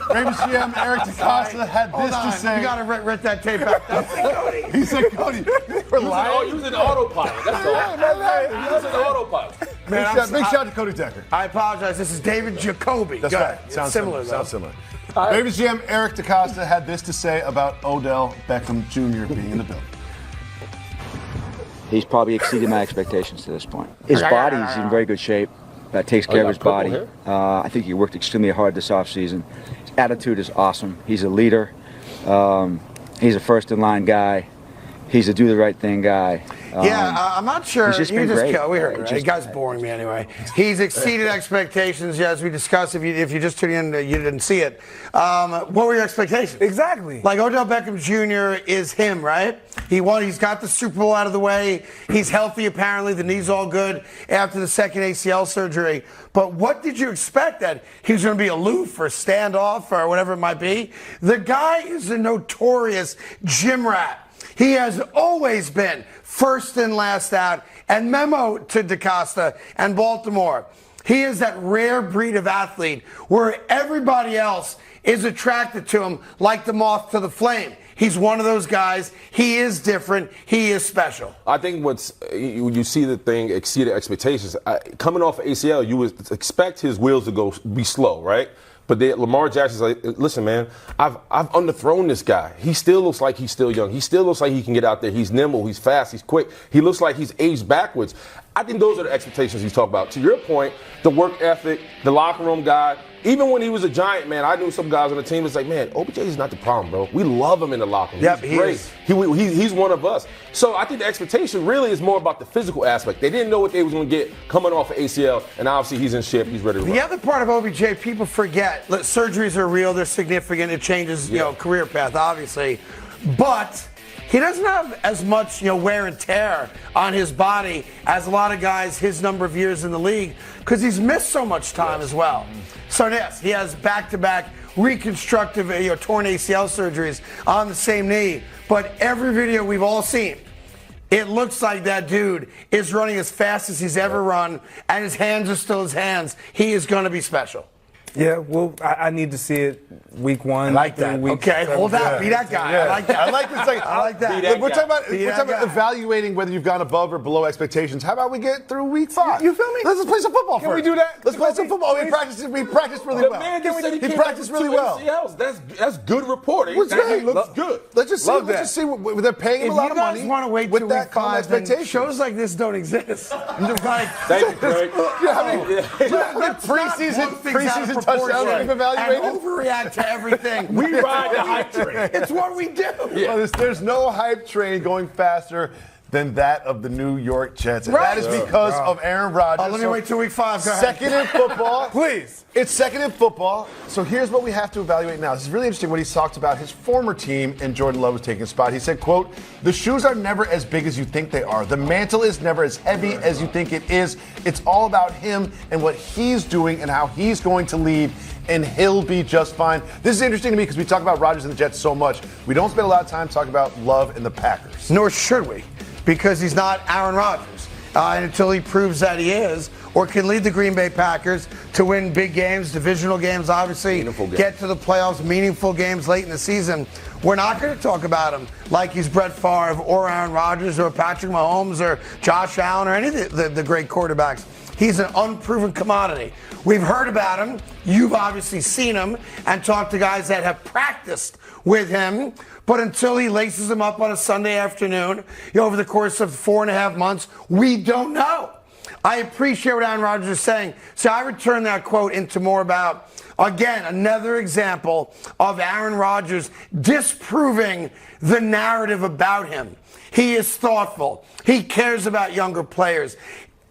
Ravens GM Eric DeCosta had this to say. You got to rip that tape out. Cody. He said Cody. We're lying. He was in autopilot. That's all. He was in autopilot. Big shout to Cody Decker. I apologize. This is David Jacoby. That's Go right. ahead. Sounds similar. Sounds similar. Ravens GM Eric DeCosta had this to say about Odell Beckham Jr. being in the building. He's probably exceeded my expectations to this point. His body's in very good shape. Takes care of his body. I think he worked extremely hard this offseason. His attitude is awesome. He's a leader. He's a first-in-line guy. He's a do-the-right-thing guy. I'm not sure. He's just been great. We heard it, right? The guy's boring me anyway. He's exceeded expectations, as we discussed. If you just tuned in, you didn't see it. What were your expectations? Exactly. Like Odell Beckham Jr. is him, right? He's got the Super Bowl out of the way. He's healthy, apparently. The knee's all good after the second ACL surgery. But what did you expect? That he was going to be aloof or standoff or whatever it might be? The guy is a notorious gym rat. He has always been first and last out. And memo to DaCosta and Baltimore. He is that rare breed of athlete where everybody else is attracted to him like the moth to the flame. He's one of those guys. He is different. He is special. I think when you see the thing exceeded expectations, coming off of ACL, you would expect his wheels to be slow, right? But Lamar Jackson's like, listen, man, I've underthrown this guy. He still looks like he's still young. He still looks like he can get out there. He's nimble. He's fast. He's quick. He looks like he's aged backwards. I think those are the expectations he's talking about. To your point, the work ethic, the locker room guy. Even when he was a Giant, man, I knew some guys on the team was like, man, OBJ is not the problem, bro. We love him in the locker room. Yep, he's great. He's one of us. So I think the expectation really is more about the physical aspect. They didn't know what they was going to get coming off of ACL, and obviously he's in shape. He's ready to run. The other part of OBJ, people forget. Surgeries are real. They're significant. It changes, career path, obviously. But he doesn't have as much, wear and tear on his body as a lot of guys his number of years in the league because he's missed so much time as well. So yes, he has back-to-back reconstructive, torn ACL surgeries on the same knee. But every video we've all seen, it looks like that dude is running as fast as he's ever run, and his hands are still his hands. He is going to be special. Yeah, well, I need to see it week 1. I like that. Okay, hold out. Be that guy. Yeah. I like that. I like this. I like that. Look, we're talking about evaluating whether you've gone above or below expectations. How about we get through week 5? You feel me? Let's just play some football Can first. we do that? Let's play some football. We practiced really well. Man just said he practiced really well. ACLs. That's good reporting. What's great? He looks good. Let's just see. They're paying him a lot of money. If you guys want to wait with till that week 5, then shows like this don't exist. Thank you, Craig. Preseason touchdowns. And overreact to everything. We ride the hype train. It's what we do. Yeah. Well, there's no hype train going faster than that of the New York Jets. And Right. that is because of Aaron Rodgers. Let me wait till week 5. Go ahead. Second in football. Please. It's second in football. So here's what we have to evaluate now. This is really interesting what he's talked about his former team and Jordan Love was taking a spot. He said, quote, "The shoes are never as big as you think they are. The mantle is never as heavy as you think it is. It's all about him and what he's doing and how he's going to lead, and he'll be just fine." This is interesting to me because we talk about Rodgers and the Jets so much. We don't spend a lot of time talking about Love and the Packers. Nor should we, because he's not Aaron Rodgers. And until he proves that he is, or can lead the Green Bay Packers to win big games, divisional games, obviously, get to the playoffs, meaningful games late in the season, we're not going to talk about him like he's Brett Favre or Aaron Rodgers or Patrick Mahomes or Josh Allen or any of the great quarterbacks. He's an unproven commodity. We've heard about him. You've obviously seen him and talked to guys that have practiced with him. But until he laces him up on a Sunday afternoon, over the course of 4.5 months, we don't know. I appreciate what Aaron Rodgers is saying. So I return that quote into more about, again, another example of Aaron Rodgers disproving the narrative about him. He is thoughtful. He cares about younger players.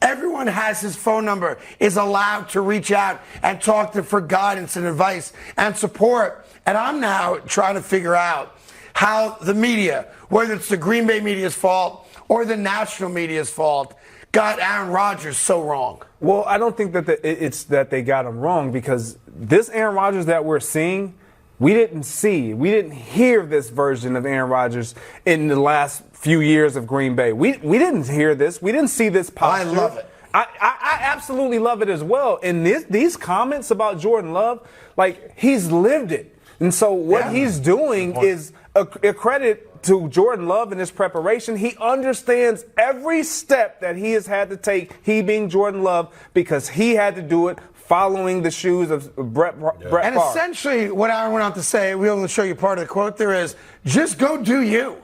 Everyone has his phone number, is allowed to reach out and talk to him for guidance and advice and support. And I'm now trying to figure out how the media, whether it's the Green Bay media's fault or the national media's fault, got Aaron Rodgers so wrong. Well, I don't think that it's that they got him wrong, because this Aaron Rodgers that we're seeing, we didn't hear this version of Aaron Rodgers in the last few years of Green Bay. We didn't hear this. We didn't see this posture. I love it. I absolutely love it as well. And these comments about Jordan Love, like, he's lived it. And so what he's doing is a credit to Jordan Love and his preparation. He understands every step that he has had to take, he being Jordan Love, because he had to do it following the shoes of Brett Favre. And essentially what Aaron went on to say, we're going to show you part of the quote there, is just go do you.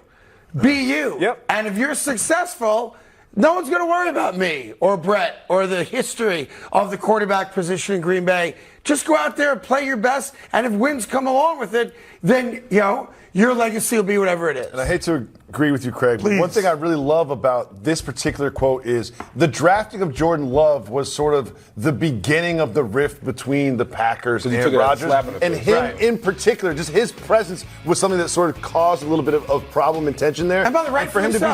Be you. Yep. And if you're successful, No one's going to worry about me or Brett or the history of the quarterback position in Green Bay. Just go out there and play your best, and if wins come along with it, then, your legacy will be whatever it is. And I hate to agree with you, Craig, but one thing I really love about this particular quote is the drafting of Jordan Love was sort of the beginning of the rift between the Packers and Aaron Rodgers. And him in particular, just his presence was something that sort of caused a little bit of problem and tension there. And by the way, for him to be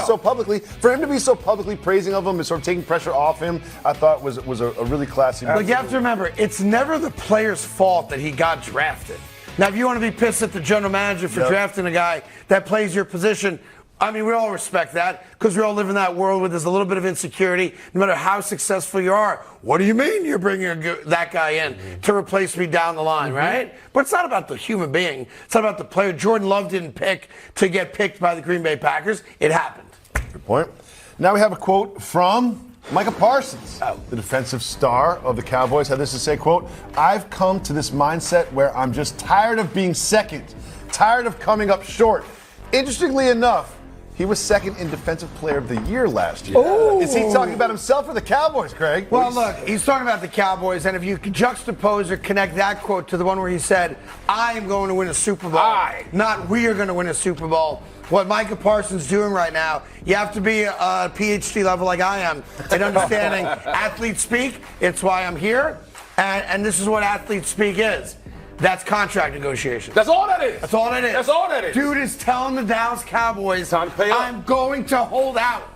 so publicly praising of him and sort of taking pressure off him, I thought was a really classy move. Look, you have to remember, it's never the player's fault that he got drafted. Now, if you want to be pissed at the general manager for drafting a guy that plays your position, I mean, we all respect that because we all live in that world where there's a little bit of insecurity, no matter how successful you are. What do you mean you're bringing that guy in to replace me down the line, right? But it's not about the human being. It's not about the player. Jordan Love didn't pick to get picked by the Green Bay Packers. It happened. Good point. Now we have a quote from Micah Parsons, the defensive star of the Cowboys, had this to say, quote, "I've come to this mindset where I'm just tired of being second, tired of coming up short." Interestingly enough, he was second in Defensive Player of the Year last year. Ooh. Is he talking about himself or the Cowboys, Craig? Well, look, he's talking about the Cowboys, and if you could juxtapose or connect that quote to the one where he said, "I am going to win a Super Bowl," not "we are going to win a Super Bowl." What Micah Parsons doing right now, you have to be a PhD level like I am in understanding athlete speak. It's why I'm here, and this is what athlete speak is. That's contract negotiation. That's all that is. That's all that is. That's all that is. Dude is telling the Dallas Cowboys, time to pay up. I'm going to hold out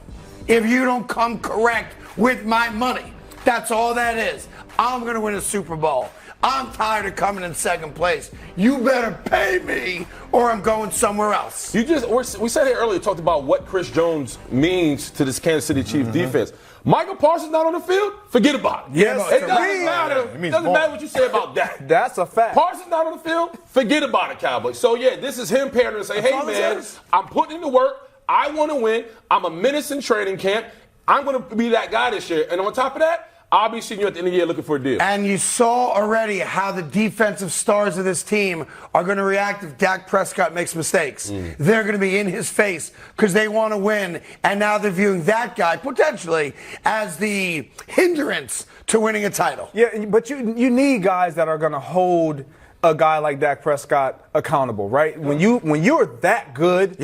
if you don't come correct with my money. That's all that is. I'm going to win a Super Bowl. I'm tired of coming in second place. You better pay me or I'm going somewhere else. We said it earlier, talked about what Chris Jones means to this Kansas City Chiefs defense. Michael Parsons not on the field? Forget about it. Yes, it doesn't matter. It doesn't matter what you say about that. That's a fact. Parsons not on the field? Forget about it, Cowboys. So, this is him pairing and saying, hey, man, I'm putting in the work. I want to win. I'm a menace in training camp. I'm going to be that guy this year. And on top of that, I'll be seeing you at the end of the year looking for a deal. And you saw already how the defensive stars of this team are going to react if Dak Prescott makes mistakes. They're going to be in his face because they want to win. And now they're viewing that guy potentially as the hindrance to winning a title. Yeah, but you need guys that are going to hold a guy like Dak Prescott accountable, right? When you're that good,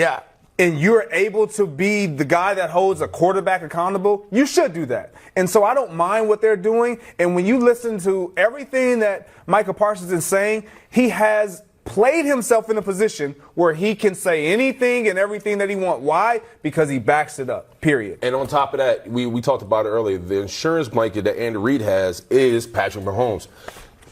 and you're able to be the guy that holds a quarterback accountable, you should do that. And so I don't mind what they're doing. And when you listen to everything that Micah Parsons is saying, he has played himself in a position where he can say anything and everything that he wants. Why? Because he backs it up, period. And on top of that, we talked about it earlier, the insurance blanket that Andy Reid has is Patrick Mahomes.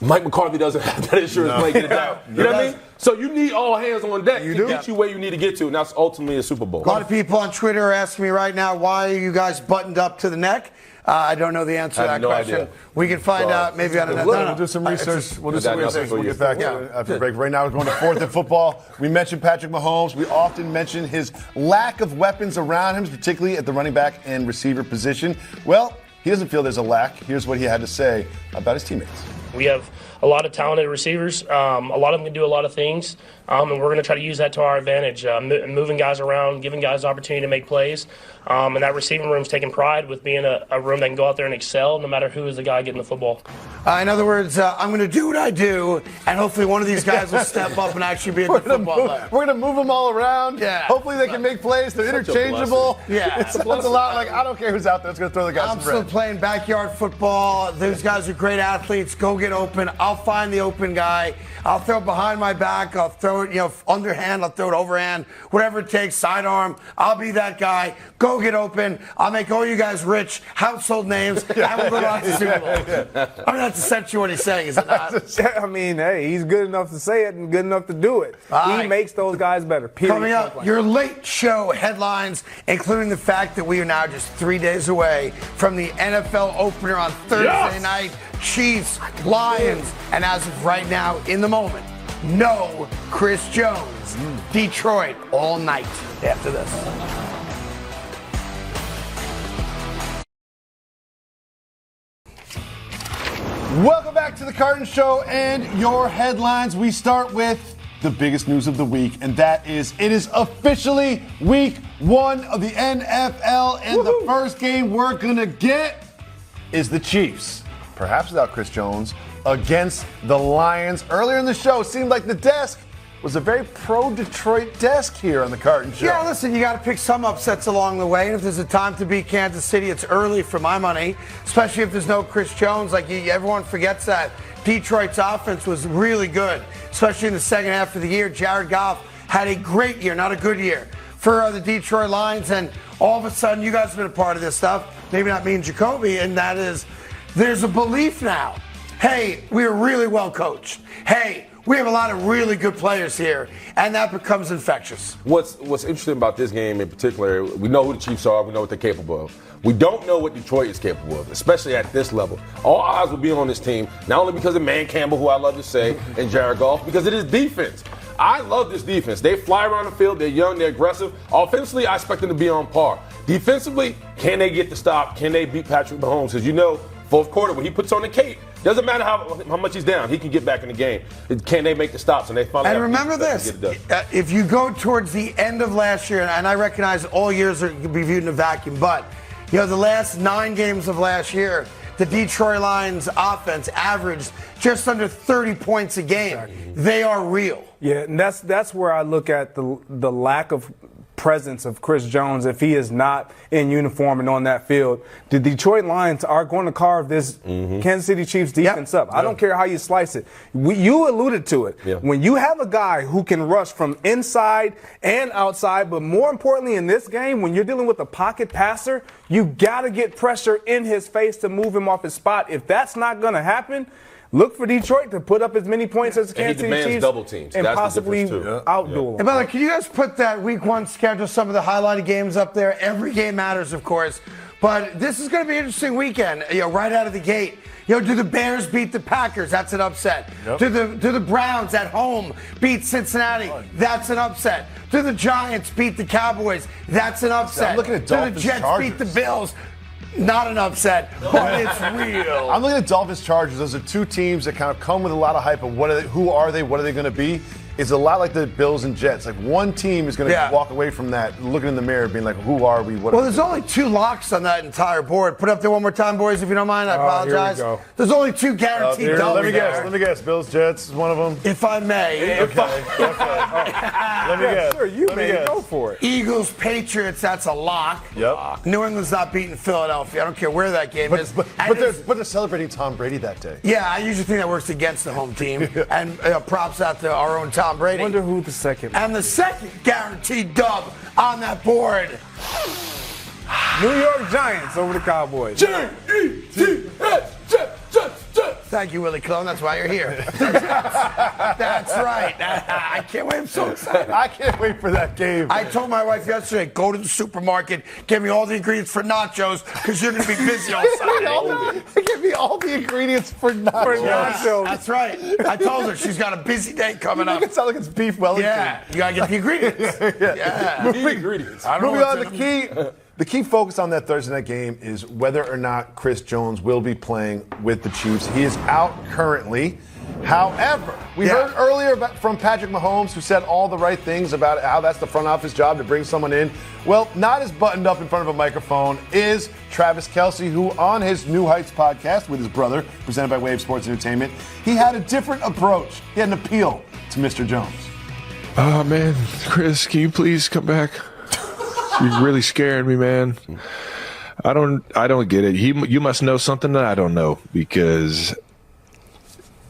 Mike McCarthy doesn't have that insurance blanket down. You know what I mean? So you need all hands on deck to get you where you need to get to, and that's ultimately a Super Bowl. A lot of people on Twitter are asking me right now, why are you guys buttoned up to the neck? I don't know the answer to that question. Idea. We can find out maybe on another. We'll do some research. We'll get back to it after the break. Right now we're going to fourth and football. We mentioned Patrick Mahomes. We often mention his lack of weapons around him, particularly at the running back and receiver position. Well, he doesn't feel there's a lack. Here's what he had to say about his teammates. We have a lot of talented receivers. A lot of them can do a lot of things, and we're going to try to use that to our advantage, moving guys around, giving guys the opportunity to make plays. And that receiving room's taking pride with being a room that can go out there and excel no matter who is the guy getting the football. In other words, I'm going to do what I do, and hopefully one of these guys will step up and actually be a good football player. We're going to move them all around. Yeah. Hopefully they can make plays. They're interchangeable. Yeah. It sounds a lot like, I don't care who's out there. It's going to throw the guys I'm still playing backyard football. Those guys are great athletes. Go get open. I'll find the open guy. I'll throw it behind my back. I'll throw it, underhand. I'll throw it overhand. Whatever it takes, sidearm. I'll be that guy. Go get open. I'll make all you guys rich, household names, and we'll go on to Super Bowl. I mean, that's essentially what he's saying, is it not? I mean, hey, he's good enough to say it and good enough to do it. He makes those guys better, period. Coming up, your late show headlines, including the fact that we are now just 3 days away from the NFL opener on Thursday night. Chiefs, Lions, and as of right now, in the moment, no Chris Jones. Detroit all night after this. Welcome back to the Carton Show and your headlines. We start with the biggest news of the week, and that is it is officially week one of the NFL, and the first game we're going to get is the Chiefs, perhaps without Chris Jones, against the Lions. Earlier in the show, it seemed like the desk was a very pro-Detroit desk here on the Carton Show. Yeah, listen, you got to pick some upsets along the way. And if there's a time to beat Kansas City, it's early for my money, especially if there's no Chris Jones. Everyone forgets that. Detroit's offense was really good, especially in the second half of the year. Jared Goff had a great year, not a good year, for the Detroit Lions. And all of a sudden, you guys have been a part of this stuff. Maybe not me and Jacoby, and that is, there's a belief now. Hey, we are really well coached. Hey, we have a lot of really good players here, and that becomes infectious. What's interesting about this game in particular, we know who the Chiefs are, we know what they're capable of. We don't know what Detroit is capable of, especially at this level. All eyes will be on this team, not only because of Man Campbell, who I love to say, and Jared Goff, because it is defense. I love this defense. They fly around the field, they're young, they're aggressive. Offensively, I expect them to be on par. Defensively, can they get the stop? Can they beat Patrick Mahomes? Because fourth quarter, when he puts on the cape, doesn't matter how much he's down, he can get back in the game. Can they make the stops? And they finally. And remember this: if you go towards the end of last year, and I recognize all years are be viewed in a vacuum, but the last 9 games of last year, the Detroit Lions offense averaged just under 30 points a game. Exactly. They are real. Yeah, and that's where I look at the lack of presence of Chris Jones if he is not in uniform and on that field. The Detroit Lions are going to carve this Kansas City Chiefs defense up. I don't care how you slice it. You alluded to it. Yeah. When you have a guy who can rush from inside and outside, but more importantly in this game, when you're dealing with a pocket passer, you got to get pressure in his face to move him off his spot. If that's not going to happen, look for Detroit to put up as many points as the Kansas City Chiefs double teams. And that's possibly outduel them. And by the way, can you guys put that Week 1 schedule, some of the highlighted games up there? Every game matters, of course. But this is going to be an interesting weekend, right out of the gate. Do the Bears beat the Packers? That's an upset. Yep. Do the Browns at home beat Cincinnati? That's an upset. Do the Giants beat the Cowboys? That's an upset. I'm looking at Do the Jets Chargers. beat the Bills? Not an upset, but it's real. I'm looking at Dolphins Chargers. Those are two teams that kind of come with a lot of hype of who are they, what are they going to be. It's a lot like the Bills and Jets. Like one team is going to walk away from that, looking in the mirror, being like, who are we? What? Well, there's only 2 locks on that entire board. Put up there one more time, boys, if you don't mind. I apologize. Here we go. There's only 2 guaranteed doubles. Let me guess. Bills, Jets is one of them. If I may. Let me guess. Sure, you may go for it. Eagles, Patriots, that's a lock. Yep. New England's not beating Philadelphia. I don't care where that game is. But they're celebrating Tom Brady that day. Yeah, I usually think that works against the home team. And props out to our own Tom Brady. Wonder who the second. And the second guaranteed dub on that board. New York Giants over the Cowboys. G-E-T-S, Thank you, Willie Clone. That's why you're here. That's right. I can't wait. I'm so excited. I can't wait for that game. I told my wife yesterday, go to the supermarket, get me all the ingredients for nachos, because you're going to be busy all Saturday. Give me all the ingredients for nachos. That's right. I told her she's got a busy day coming up. It sounds like it's beef Wellington. Yeah, you got to get the ingredients. Yeah. Moving on, the key focus on that Thursday night game is whether or not Chris Jones will be playing with the Chiefs. He is out currently. However, we heard earlier from Patrick Mahomes, who said all the right things about how that's the front office job to bring someone in. Well, not as buttoned up in front of a microphone is Travis Kelce, who on his New Heights podcast with his brother, presented by Wave Sports Entertainment, he had a different approach. He had an appeal to Mr. Jones. Oh, man. Chris, can you please come back? You're really scaring me, man. I don't get it. You must know something that I don't know, because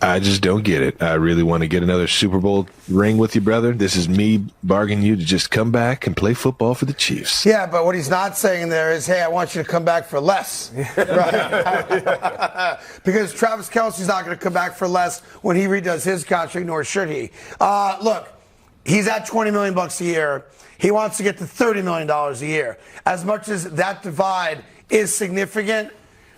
I just don't get it. I really want to get another Super Bowl ring with you, brother. This is me bargaining you to just come back and play football for the Chiefs. Yeah, but what he's not saying there is, hey, I want you to come back for less. Right? Because Travis Kelce's not going to come back for less when he redoes his contract, nor should he. Look, he's at $20 million a year. He wants to get to $30 million a year. As much as that divide is significant,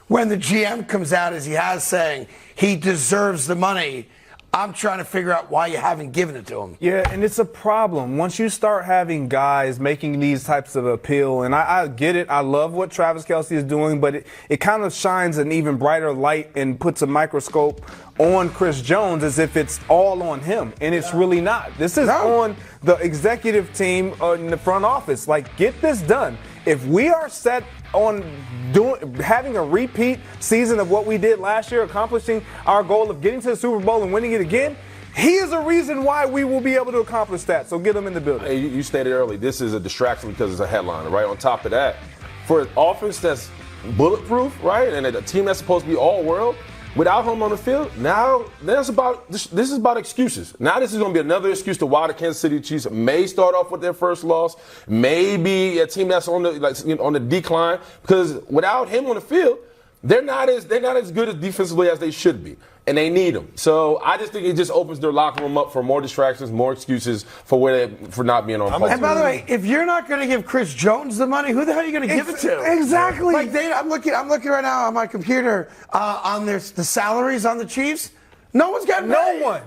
when the GM comes out, as he has, saying he deserves the money, I'm trying to figure out why you haven't given it to him. Yeah, and it's a problem. Once you start having guys making these types of appeal, and I get it, I love what Travis Kelce is doing, but it kind of shines an even brighter light and puts a microscope on Chris Jones as if it's all on him, and it's really not. This is on the executive team in the front office. Like, get this done. If we are set on having a repeat season of what we did last year, accomplishing our goal of getting to the Super Bowl and winning it again, he is a reason why we will be able to accomplish that. So get him in the building. Hey, you stated early, this is a distraction because it's a headliner, right? On top of that, for an offense that's bulletproof, right, and a team that's supposed to be all-world, without him on the field, now this is about excuses. Now this is going to be another excuse to why the Kansas City Chiefs may start off with their first loss, maybe a team that's on the decline, because without him on the field, they're not as good as defensively as they should be, and they need him. So I just think it just opens their locker room up for more distractions, more excuses for not being on play. And by the way, if you're not going to give Chris Jones the money, who the hell are you going to give it to? Exactly. Like I'm looking right now on my computer on the salaries on the Chiefs. No one's got no one.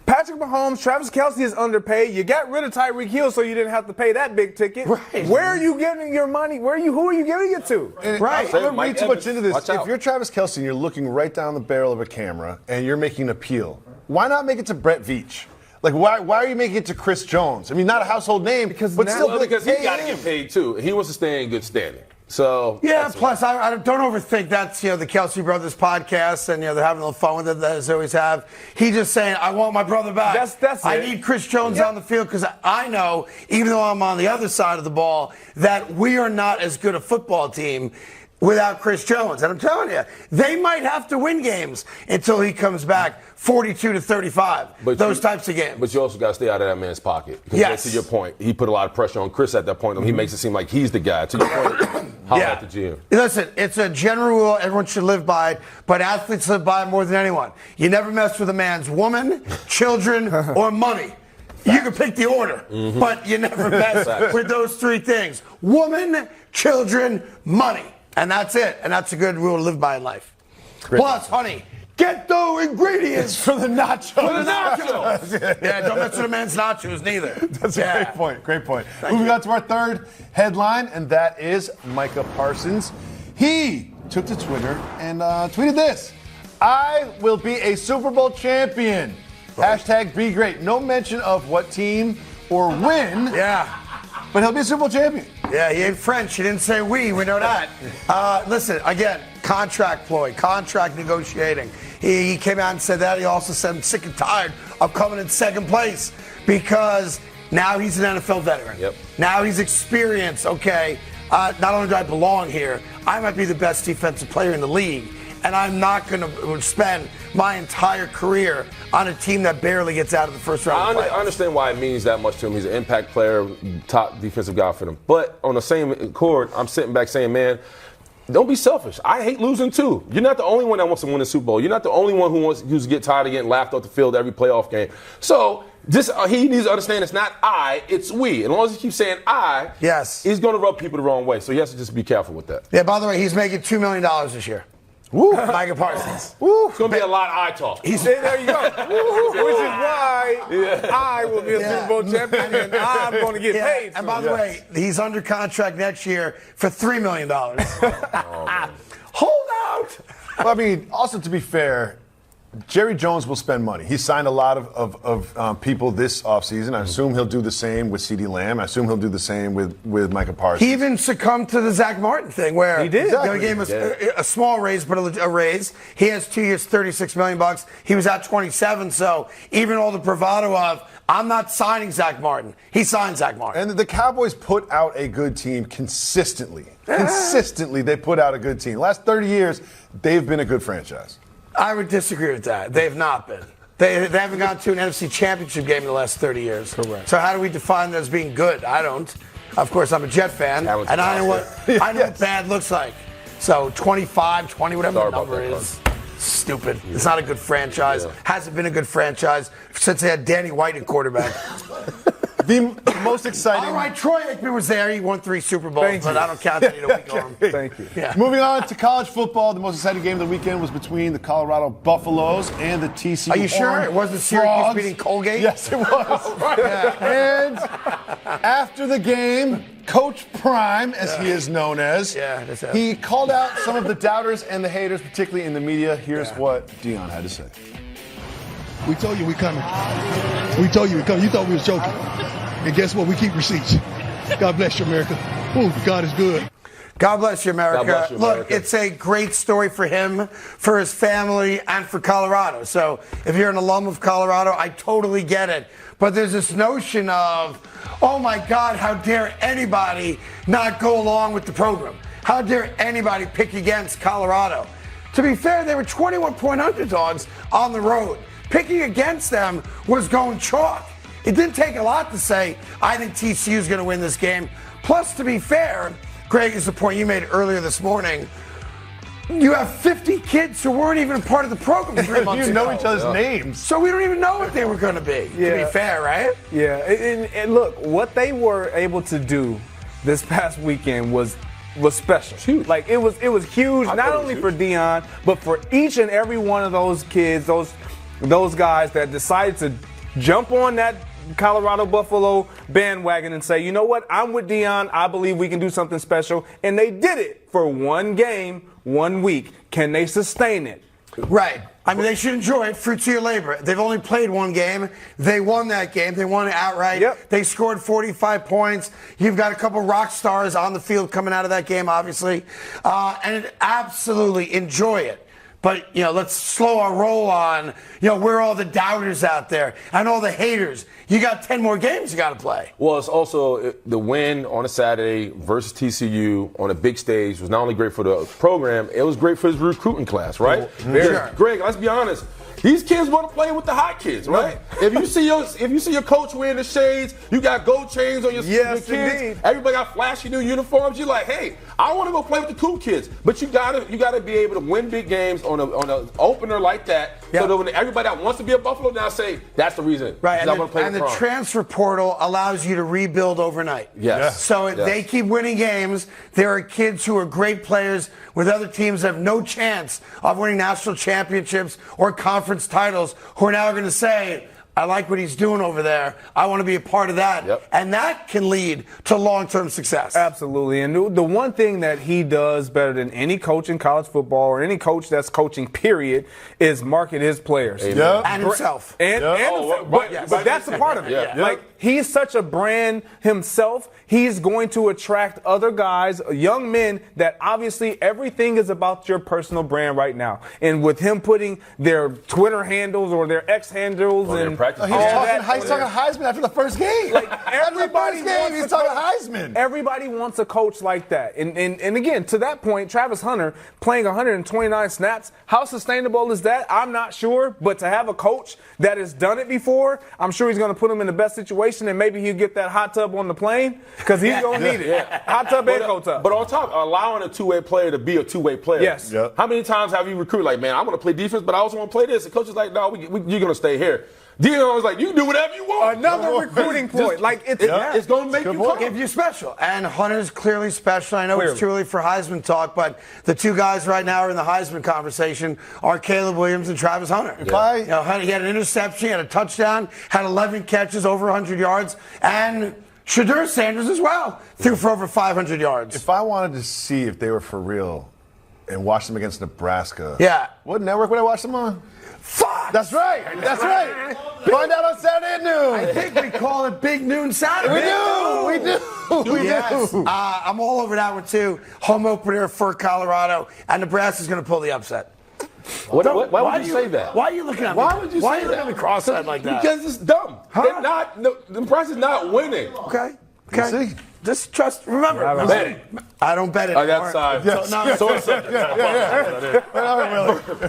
Patrick Mahomes, Travis Kelce is underpaid. You got rid of Tyreek Hill so you didn't have to pay that big ticket. Right. Where are you getting your money? Who are you giving it to? Right. I don't read too much into this. Watch If out. you're Travis Kelce and you're looking right down the barrel of a camera and you're making an appeal, why not make it to Brett Veach? Like, why are you making it to Chris Jones? I mean, not a household name, but still because he got to him. get paid too. He wants to stay in good standing. So yeah. Plus, I don't overthink that's the Kelce Brothers podcast, and they're having a little fun with it as they always have. He's just saying, I want my brother back. That's I it. need Chris Jones on the field because I know, even though I'm on the other side of the ball, that we are not as good a football team without Chris Jones. And I'm telling you, they might have to win games until he comes back 42-35, those types of games. But you also got to stay out of that man's pocket. Because yes. to your point, he put a lot of pressure on Chris at that point. He makes it seem like he's the guy. To your point, holler at the GM. Listen, it's a general rule everyone should live by it, but athletes live by it more than anyone. You never mess with a man's woman, children, or money. You can pick the order, but you never mess with those three things. Woman, children, money. And that's it. And that's a good rule to live by in life. Great. Plus, honey, get the ingredients for the nachos. For the nachos. Yeah, don't mess with a man's nachos neither. That's a great point. Great point. Moving on to our third headline, and that is Micah Parsons. He took to Twitter and tweeted this: "I will be a Super Bowl champion. Hashtag be great." No mention of what team or when. Yeah. But he'll be a Super Bowl champion. Yeah, he ain't French. He didn't say we know that. Listen, again, contract negotiating. He came out and said that. He also said, I'm sick and tired of coming in second place because now he's an NFL veteran. Yep. Now he's experienced. Okay, not only do I belong here, I might be the best defensive player in the league. And I'm not going to spend my entire career on a team that barely gets out of the first round. I understand why it means that much to him. He's an impact player, top defensive guy for them. But on the same accord, I'm sitting back saying, man, don't be selfish. I hate losing too. You're not the only one that wants to win the Super Bowl. You're not the only one who's get tired of getting laughed off the field every playoff game. So he needs to understand it's not I, it's we. And as long as he keeps saying I, yes, he's going to rub people the wrong way. So he has to just be careful with that. Yeah, by the way, he's making $2 million this year. Woo. Micah Parsons. Woo. It's going to be a lot of eye talk. He said, there you go. Which is why I will be a Super Bowl champion and I'm going to get paid. And by the way, he's under contract next year for $3 million. Hold out. Well, I mean, also to be fair, Jerry Jones will spend money. He signed a lot of people this offseason. I assume he'll do the same with CeeDee Lamb. I assume he'll do the same with Micah Parsons. He even succumbed to the Zach Martin thing where he did. They gave him a small raise, but a raise. He has 2 years, $36 million. He was at 27, so even all the bravado of, I'm not signing Zach Martin. He signed Zach Martin. And the Cowboys put out a good team consistently. Consistently, they put out a good team. Last 30 years, they've been a good franchise. I would disagree with that. They have not been. They haven't gone to an NFC championship game in the last 30 years. Correct. So how do we define that as being good? I don't. Of course, I'm a Jet fan, and I know what bad looks like. So 25, 20, whatever the number is. Stupid. Yeah. It's not a good franchise. Yeah. Hasn't been a good franchise since they had Danny White at quarterback. The most exciting. All right, Troy Aikman was there. He won 3 Super Bowls, but I don't count that a week on. Thank you. Yeah. Moving on to college football, the most exciting game of the weekend was between the Colorado Buffaloes and the TCU. Are you sure it wasn't Syracuse beating Colgate? Yes, it was. And after the game, Coach Prime, as he is known as, he called out some of the doubters and the haters, particularly in the media. Here's what Deion had to say. We told you we coming. We told you we coming. You thought we was joking. And guess what? We keep receipts. God bless you, America. Ooh, God is good. God bless you, America. Bless you, America. Look, it's a great story for him, for his family, and for Colorado. So if you're an alum of Colorado, I totally get it. But there's this notion of, oh my God, how dare anybody not go along with the program? How dare anybody pick against Colorado? To be fair, they were 21-point underdogs on the road. Picking against them was going chalk. It didn't take a lot to say, I think TCU is going to win this game. Plus, to be fair, Greg, is the point you made earlier this morning. You have 50 kids who weren't even a part of the program 3 months ago. You know each other's names. So we don't even know what they were going to be, to be fair, right? Yeah, and look, what they were able to do this past weekend was special. Huge. Like, it was huge, not only for Deion, but for each and every one of those kids, those guys that decided to jump on that Colorado Buffalo bandwagon and say, you know what, I'm with Deion. I believe we can do something special. And they did it for one game, 1 week. Can they sustain it? Right. I mean, they should enjoy it. Fruits of your labor. They've only played one game. They won that game. They won it outright. Yep. They scored 45 points. You've got a couple rock stars on the field coming out of that game, obviously. And absolutely enjoy it. But, let's slow our roll on, where are all the doubters out there and all the haters. You got 10 more games you got to play. Well, it's also the win on a Saturday versus TCU on a big stage was not only great for the program, it was great for his recruiting class, right? Sure. Greg, let's be honest. These kids want to play with the hot kids, right? If you see your coach wearing the shades, you got gold chains on your kids. Indeed. Everybody got flashy new uniforms. You're like, hey, I want to go play with the cool kids. But you gotta be able to win big games on an opener like that. Yep. So that when everybody that wants to be a Buffalo now say that's the reason. Right, And the transfer portal allows you to rebuild overnight. Yes. So if they keep winning games, there are kids who are great players with other teams that have no chance of winning national championships or conference titles who are now going to say, I like what he's doing over there. I want to be a part of that. Yep. And that can lead to long-term success. Absolutely. And the one thing that he does better than any coach in college football or any coach that's coaching, period, is market his players. Yeah. And himself. And himself. But that's a part of it. Yeah. Like, he's such a brand himself. He's going to attract other guys, young men, that obviously everything is about your personal brand right now. And with him putting their Twitter handles or their X handles and He's talking Heisman after the first game. Like, everybody he's talking Heisman. Everybody wants a coach like that. And again, to that point, Travis Hunter playing 129 snaps, how sustainable is that? I'm not sure. But to have a coach that has done it before, I'm sure he's going to put him in the best situation, and maybe he'll get that hot tub on the plane because he's going to need it. Hot tub and cold tub. But on top, allowing a two-way player to be a two-way player. Yes. Yep. How many times have you recruited like, man, I want to play defense, but I also want to play this? The coach is like, no, you're going to stay here. Deion was like, you can do whatever you want. Another recruiting point. It's going to make you come. If you're special. And Hunter's clearly special. I know it's too early for Heisman talk, but the two guys right now are in the Heisman conversation are Caleb Williams and Travis Hunter. Hunter, he had an interception, he had a touchdown, had 11 catches, over 100 yards, and Shadur Sanders as well threw for over 500 yards. If I wanted to see if they were for real and watch them against Nebraska, what network would I watch them on? Fox! That's right. Find out on Saturday at noon. I think we call it Big Noon Saturday. We do. I'm all over that one, too. Home opener for Colorado, and Nebraska's going to pull the upset. Why would you say that? Why are you looking at me? Why would you Why say are you looking at me cross-eyed like that? Because it's dumb. Huh? The Nebraska's not winning. Okay. We'll see. Just trust. Remember, I don't bet it. I got sides. Yes. Source subject.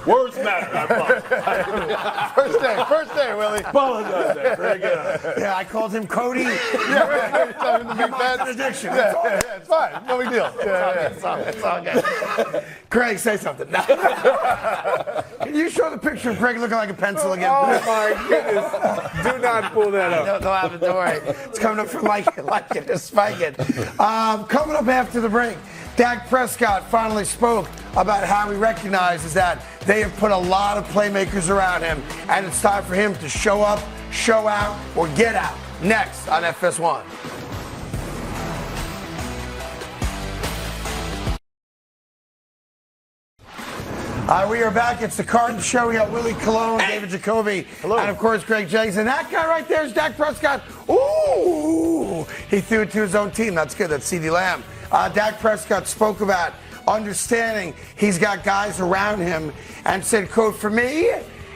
Words matter. I promise. First day, Willie. Apologize. Very good. Yeah, I called him Cody. Tell him to be bad. Addiction. Yeah, it's fine. No big deal. It's all good. Craig, say something. Can you show the picture of Craig looking like a pencil again? Oh my goodness! Do not pull that up. Don't worry. It's coming up for like it to spike it. Coming up after the break, Dak Prescott finally spoke about how he recognizes that they have put a lot of playmakers around him, and it's time for him to show up, show out, or get out. Next on FS1. We are back. It's the Carton Show. We got Willie Colon, David Jacoby, and of course Greg Jenkins. And that guy right there is Dak Prescott. Ooh, he threw it to his own team. That's good. That's CeeDee Lamb. Dak Prescott spoke about understanding he's got guys around him and said, quote, for me,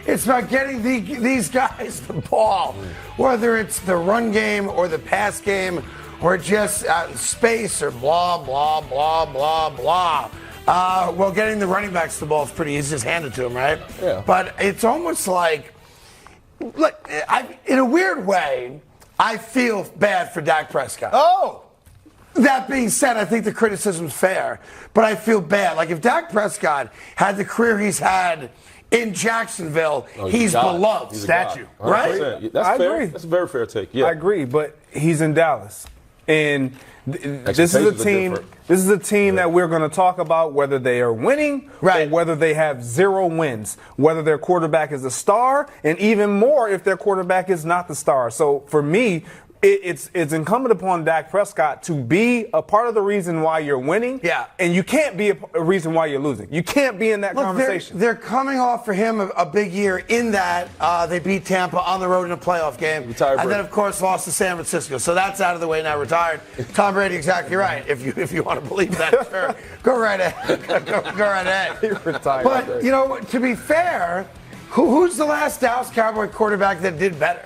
it's about getting these guys the ball, whether it's the run game or the pass game or just out in space or blah, blah, blah, blah, blah. Well, getting the running backs the ball is pretty easy. Just hand it to them, right? Yeah. But it's almost like, look, in a weird way, I feel bad for Dak Prescott. Oh! That being said, I think the criticism's fair, but I feel bad. Like, if Dak Prescott had the career he's had in Jacksonville, he's beloved. He's statue, right? That's I fair. agree. That's a very fair take. Yeah. I agree, but he's in Dallas, and this is a team. This is a team that we're going to talk about whether they are winning or whether they have 0 wins, whether their quarterback is a star, and even more if their quarterback is not the star. So for me, it's incumbent upon Dak Prescott to be a part of the reason why you're winning. Yeah. And you can't be a reason why you're losing. You can't be in that conversation. They're coming off for him a big year in that they beat Tampa on the road in a playoff game. And then, of course, lost to San Francisco. So that's out of the way now, retired. Tom Brady, exactly right. If you want to believe that, sure. Go right ahead. Go right ahead. He retired. But, you know, to be fair, who's the last Dallas Cowboy quarterback that did better?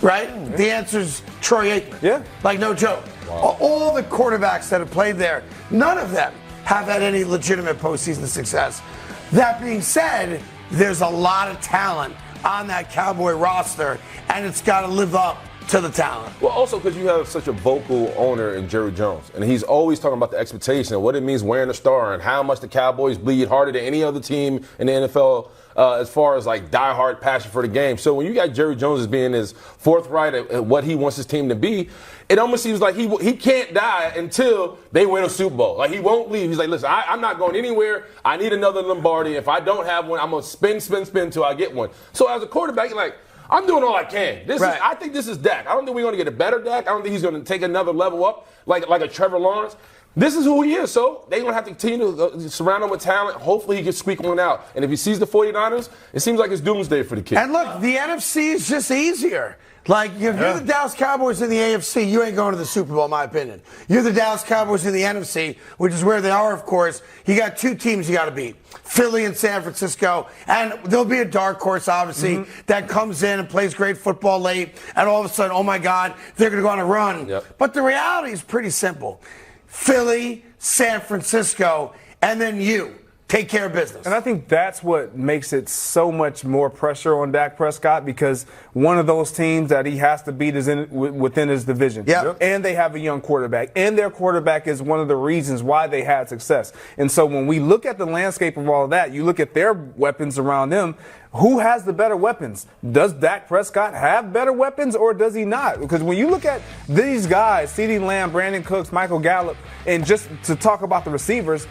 Right? The answer's Troy Aikman. Yeah. Like, no joke. Wow. All the quarterbacks that have played there, none of them have had any legitimate postseason success. That being said, there's a lot of talent on that Cowboy roster, and it's got to live up to the talent. Well, also because you have such a vocal owner in Jerry Jones, and he's always talking about the expectation of what it means wearing a star and how much the Cowboys bleed harder than any other team in the NFL as far as like diehard passion for the game. So when you got Jerry Jones as being as forthright at what he wants his team to be, it almost seems like he can't die until they win a Super Bowl. Like, he won't leave. He's like, listen, I'm not going anywhere. I need another Lombardi. If I don't have one, I'm going to spin until I get one. So as a quarterback, you're like, I'm doing all I can. I think this is Dak. I don't think we're going to get a better Dak. I don't think he's going to take another level up like a Trevor Lawrence. This is who he is, so they're going to have to continue to surround him with talent. Hopefully he can squeak one out. And if he sees the 49ers, it seems like it's doomsday for the kid. And look, the NFC is just easier. Like, if you're the Dallas Cowboys in the AFC, you ain't going to the Super Bowl, in my opinion. You're the Dallas Cowboys in the NFC, which is where they are, of course. You got 2 teams you got to beat, Philly and San Francisco. And there'll be a dark horse, obviously, that comes in and plays great football late. And all of a sudden, oh, my God, they're going to go on a run. Yep. But the reality is pretty simple. Philly, San Francisco, and then you. Take care of business. And I think that's what makes it so much more pressure on Dak Prescott, because one of those teams that he has to beat is within his division. Yep. And they have a young quarterback. And their quarterback is one of the reasons why they had success. And so when we look at the landscape of all of that, you look at their weapons around them. Who has the better weapons? Does Dak Prescott have better weapons, or does he not? Because when you look at these guys, CeeDee Lamb, Brandon Cooks, Michael Gallup, and just to talk about the receivers,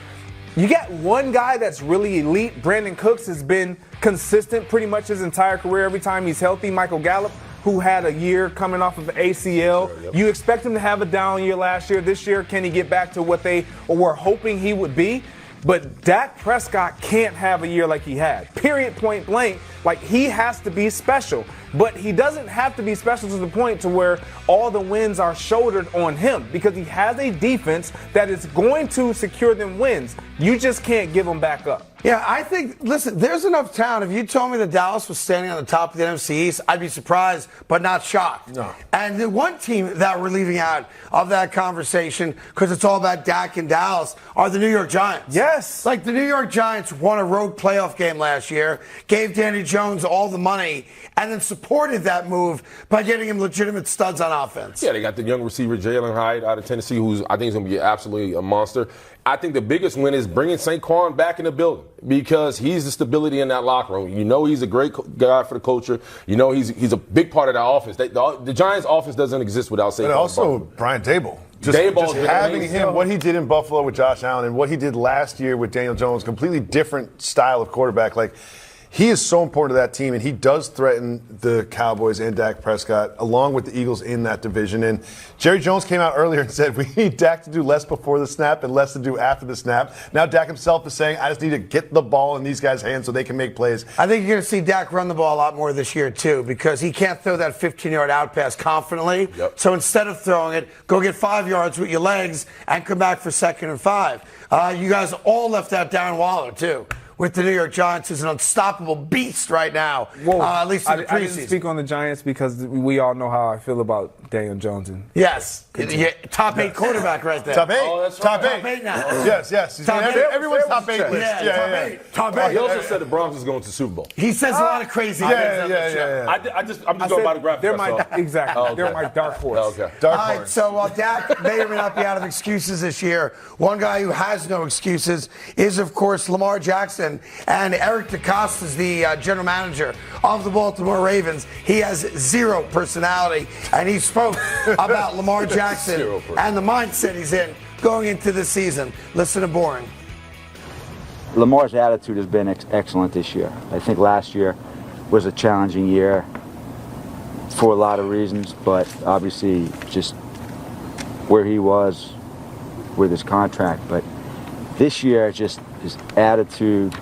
you got one guy that's really elite. Brandon Cooks has been consistent pretty much his entire career every time he's healthy. Michael Gallup, who had a year coming off of ACL. Sure, yep. You expect him to have a down year last year. This year, can he get back to what they were hoping he would be? But Dak Prescott can't have a year like he had. Period, point blank. Like, he has to be special. But he doesn't have to be special to the point to where all the wins are shouldered on him, because he has a defense that is going to secure them wins. You just can't give them back up. Yeah, I think, listen, there's enough talent. If you told me that Dallas was standing on the top of the NFC East, I'd be surprised, but not shocked. No. And the one team that we're leaving out of that conversation, because it's all about Dak and Dallas, are the New York Giants. Yes. Like the New York Giants won a road playoff game last year, gave Danny Jones all the money, and then supported that move by getting him legitimate studs on offense. Yeah, they got the young receiver Jalen Hyde out of Tennessee, who's I think is going to be absolutely a monster. I think the biggest win is bringing Saquon back in the building because he's the stability in that locker room. You know he's a great guy for the culture. You know he's a big part of that offense. The Giants' offense doesn't exist without Saquon. But also Brian Dable. Just having him, what he did in Buffalo with Josh Allen and what he did last year with Daniel Jones, completely different style of quarterback. Like, he is so important to that team, and he does threaten the Cowboys and Dak Prescott, along with the Eagles in that division. And Jerry Jones came out earlier and said, we need Dak to do less before the snap and less to do after the snap. Now Dak himself is saying, I just need to get the ball in these guys' hands so they can make plays. I think you're going to see Dak run the ball a lot more this year, too, because he can't throw that 15-yard out pass confidently. Yep. So instead of throwing it, go get 5 yards with your legs and come back for 2nd and 5. You guys all left that Darren Waller, too, with the New York Giants, who's an unstoppable beast right now, at least in the preseason. I didn't speak on the Giants because we all know how I feel about Deion Jones. Yes. Top 8 quarterback right there. Top 8. Oh, that's top right. 8. Top 8 now. Yes. He's Top in 8. everyone's top 8 list. Yeah, top 8. Top 8. He also said the Broncos is going to the Super Bowl. He says a lot of crazy things on the show. I'm just going by the graphic. They're my dark horse. Okay. All right, so Dak may or may not be out of excuses this year. One guy who has no excuses is, of course, Lamar Jackson. And Eric DeCosta is the general manager of the Baltimore Ravens. He has zero personality, and he spoke about Lamar Jackson and the mindset he's in going into the season. Listen to Boring. Lamar's attitude has been excellent this year. I think last year was a challenging year for a lot of reasons, but obviously just where he was with his contract. But this year, just his attitude,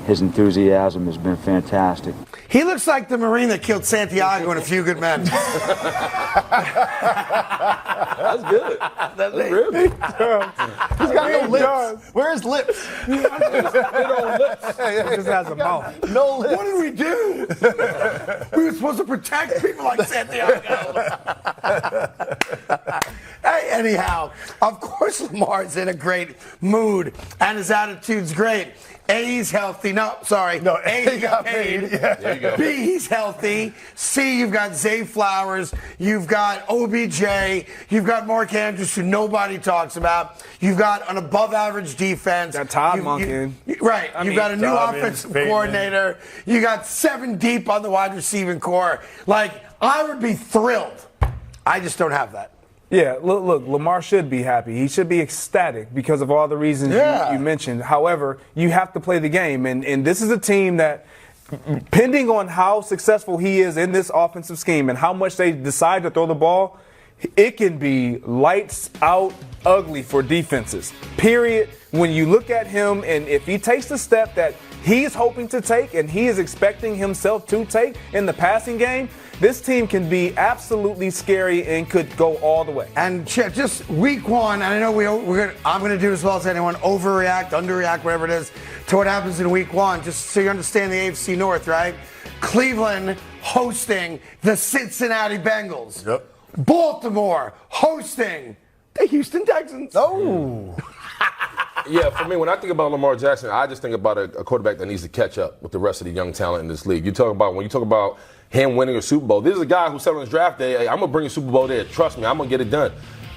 his enthusiasm has been fantastic. He looks like the Marine that killed Santiago in A Few Good Men. That's good. That's really. He's got no lips. Where his lips? He just has a mouth. No lips. What did we do? We were supposed to protect people like Santiago. Hey, anyhow, of course Lamar's in a great mood, and his attitude's great. A, he's healthy. No, sorry. No, A, he got paid. Yeah. There you go. B, he's healthy. C, you've got Zay Flowers. You've got OBJ. You've got Mark Andrews, who nobody talks about. You've got an above-average defense. Got Todd Monken. Right. You've got a new Dobbins, offensive Bateman. coordinator. You got 7 deep on the wide receiving core. Like, I would be thrilled. I just don't have that. Yeah, look, Lamar should be happy. He should be ecstatic because of all the reasons you mentioned. However, you have to play the game. And this is a team that, depending on how successful he is in this offensive scheme and how much they decide to throw the ball, it can be lights out ugly for defenses, period. When you look at him, and if he takes the step that he's hoping to take and he is expecting himself to take in the passing game, this team can be absolutely scary and could go all the way. And just week 1, and I know I'm going to do as well as anyone, overreact, underreact, whatever it is, to what happens in week 1, just so you understand the AFC North, right? Cleveland hosting the Cincinnati Bengals. Yep. Baltimore hosting the Houston Texans. Oh. Yeah, for me, when I think about Lamar Jackson, I just think about a quarterback that needs to catch up with the rest of the young talent in this league. When you talk about him winning a Super Bowl, this is a guy who said on his draft day, hey, I'm going to bring a Super Bowl there. Trust me, I'm going to get it done.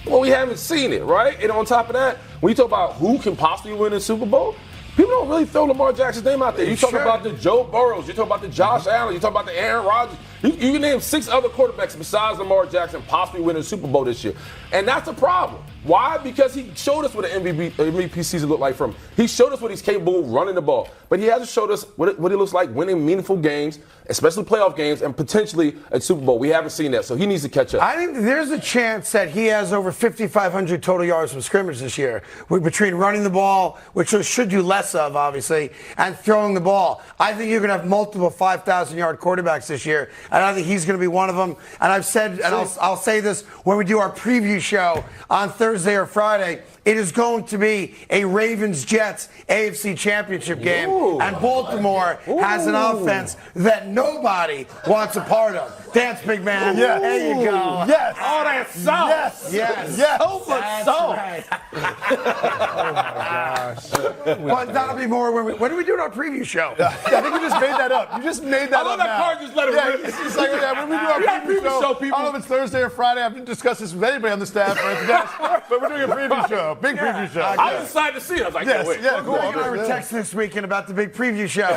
Well, we haven't seen it, right? And on top of that, when you talk about who can possibly win a Super Bowl, people don't really throw Lamar Jackson's name out there. You talk about the Joe Burrows, you talk about the Josh Allen, you talk about the Aaron Rodgers. You can name 6 other quarterbacks besides Lamar Jackson possibly winning a Super Bowl this year. And that's a problem. Why? Because he showed us what an MVP season looked like from him. He showed us what he's capable of running the ball. But he hasn't showed us what it looks like winning meaningful games, especially playoff games, and potentially a Super Bowl. We haven't seen that, so he needs to catch up. I think there's a chance that he has over 5,500 total yards from scrimmage this year, between running the ball, which should do less of, obviously, and throwing the ball. I think you're going to have multiple 5,000-yard quarterbacks this year, and I think he's going to be one of them. And I've said, and I'll say this when we do our preview show on Thursday or Friday, it is going to be a Ravens-Jets AFC Championship game. Ooh, and Baltimore has an offense that nobody wants a part of. Dance, big man. Yes. There you go. Yes. All that sauce. Yes. Yes. So much sauce. Right. Oh my gosh. But that'll be more when do we do our preview show? I think you just made that up. You just made that I love up that now. Carton just let it rip. It's just like, when we do our preview show, I don't know if it's Thursday or Friday. I haven't discussed this with anybody on the staff or at the desk, but we're doing a preview show. Big preview show. I was excited to see it. I was like, Yes, wait. yeah, cool. Greg and I were texting this weekend about the big preview show.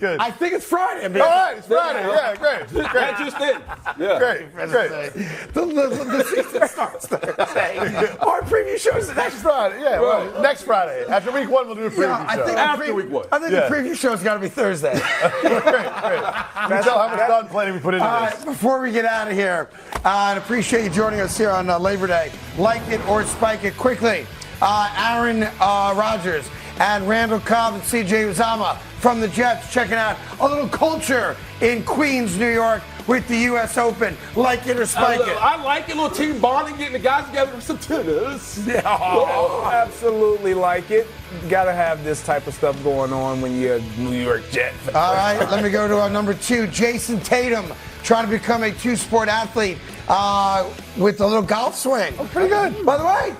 Good. I think it's Friday. All right, it's Friday. Yeah, great. That just in. Yeah. Great. The season starts Thursday. Our preview show is the next Friday. Yeah, well, next Friday. After week 1, we'll do a preview show. After week 1. I think the preview show's got to be Thursday. Great. You can tell how much thought and planning we put into this. Before we get out of here, I appreciate you joining us here on Labor Day. Like it or spike it quickly. Aaron Rodgers and Randall Cobb and CJ Uzama from the Jets checking out a little culture in Queens, New York with the U.S. Open. Like it or spike it. I like it. Little team bonding, getting the guys together for some tennis. Absolutely like it. Got to have this type of stuff going on when you're a New York Jet. All right, let me go to our number 2, Jason Tatum, trying to become a 2-sport athlete with a little golf swing. Oh, pretty good. By the way,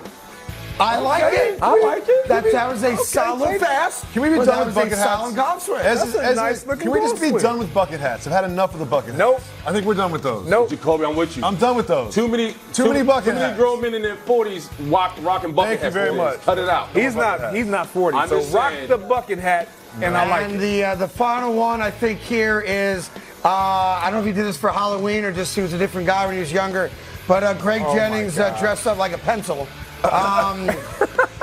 I like it. I like it. That was a solid fast. Can we be done with bucket a solid hats? golf swing. Can we just be done with bucket hats? I've had enough of the bucket hats. Nope. I think we're done with those. Nope. Jacoby, I'm with you. I'm done with those. Too many bucket Too many hats. grown men in their 40s rocking bucket hats. Thank you very much. Cut it out. He's not 40. I'm So just rock saying. the bucket hat, and I like And it. the final one I think here is I don't know if he did this for Halloween or just he was a different guy when he was younger, but Greg Jennings dressed up like a pencil.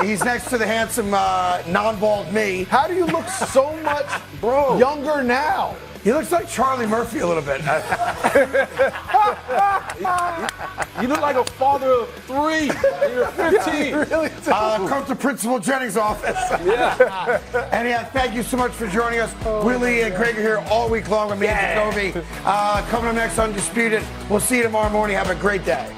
He's next to the handsome non-bald me. How do you look so much younger now? He looks like Charlie Murphy a little bit. You look like a father of 3. You're 15. Really? Come to Principal Jennings' office. Yeah. Anyhow, thank you so much for joining us. Willie and Greg are here all week long with me and Jacoby. Coming up next, Undisputed. We'll see you tomorrow morning. Have a great day.